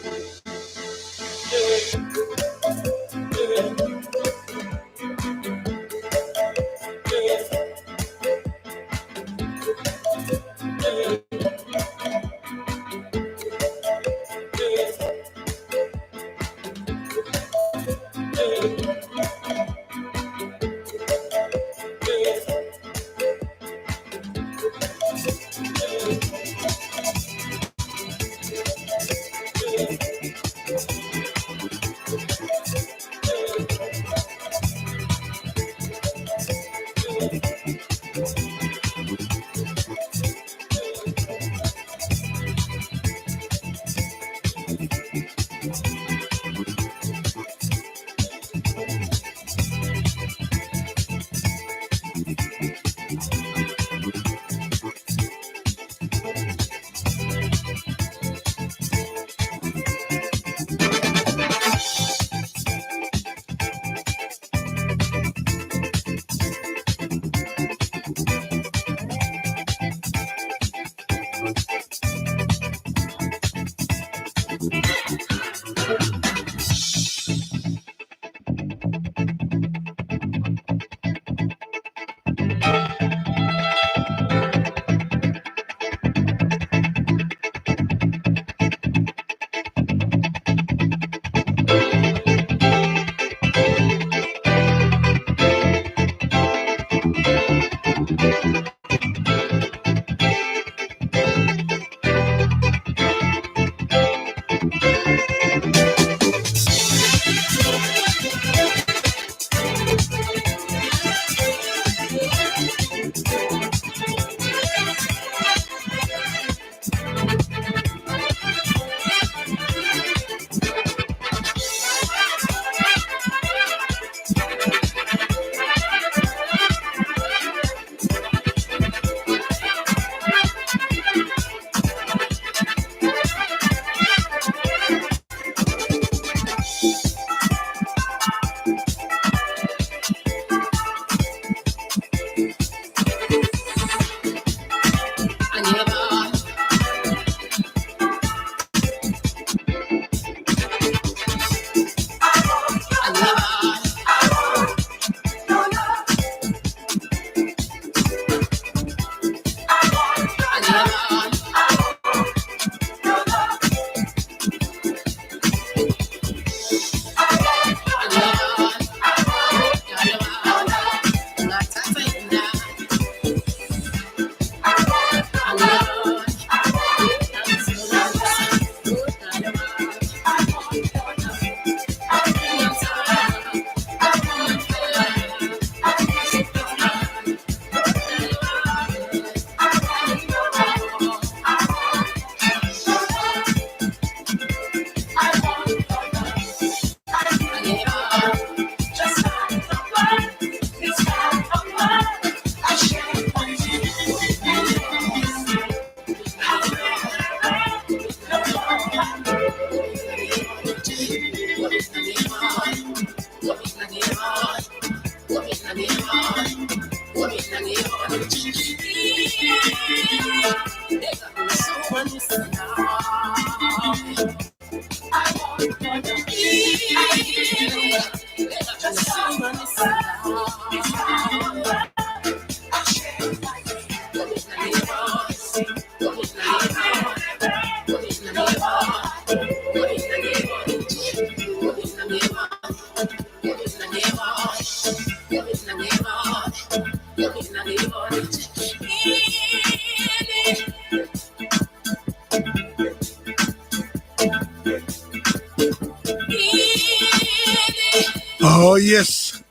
Oh, yes.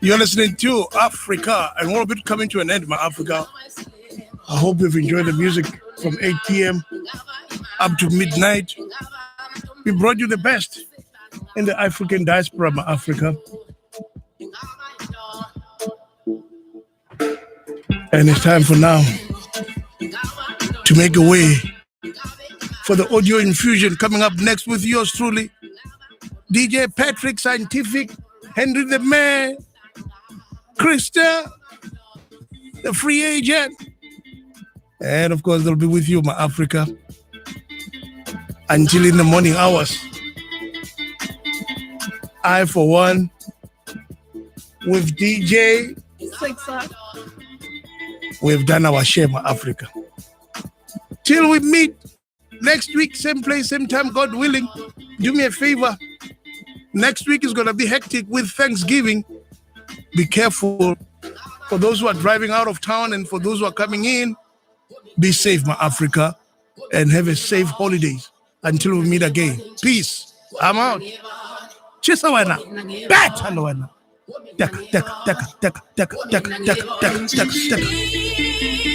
You're listening to Africa, and we're a bit coming to an end, my Africa. I hope you've enjoyed the music from 8 p.m. up to midnight. We brought you the best in the African diaspora, my Africa. And it's time for now to make a way for the audio infusion coming up next with yours truly, DJ Patrick Scientific, Henry the Man, Krista, the free agent. And of course, they'll be with you, my Africa, until in the morning hours. I, for one, with DJ, we've done our share, my Africa. Till we meet next week, same place, same time, God willing. Do me a favor. Next week is going to be hectic with Thanksgiving. Be careful for those who are driving out of town and for those who are coming in. Be safe, my Africa, and have a safe holidays until we meet again. Peace. I'm out. Chisa wana. Bata no wana. Deka, deka, deka, deka, deka, deka, deka, deka, deka, deka.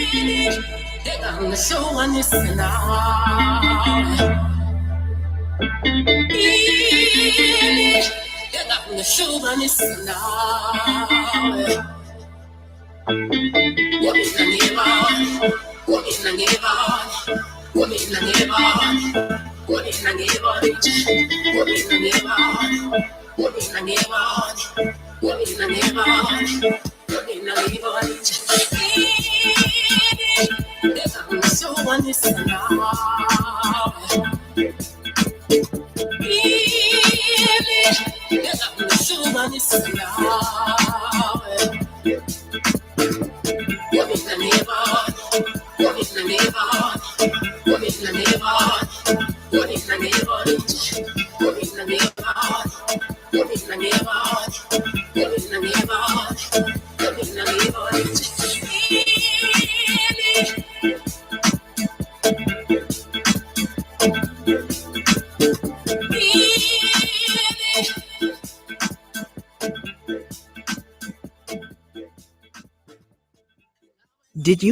Did you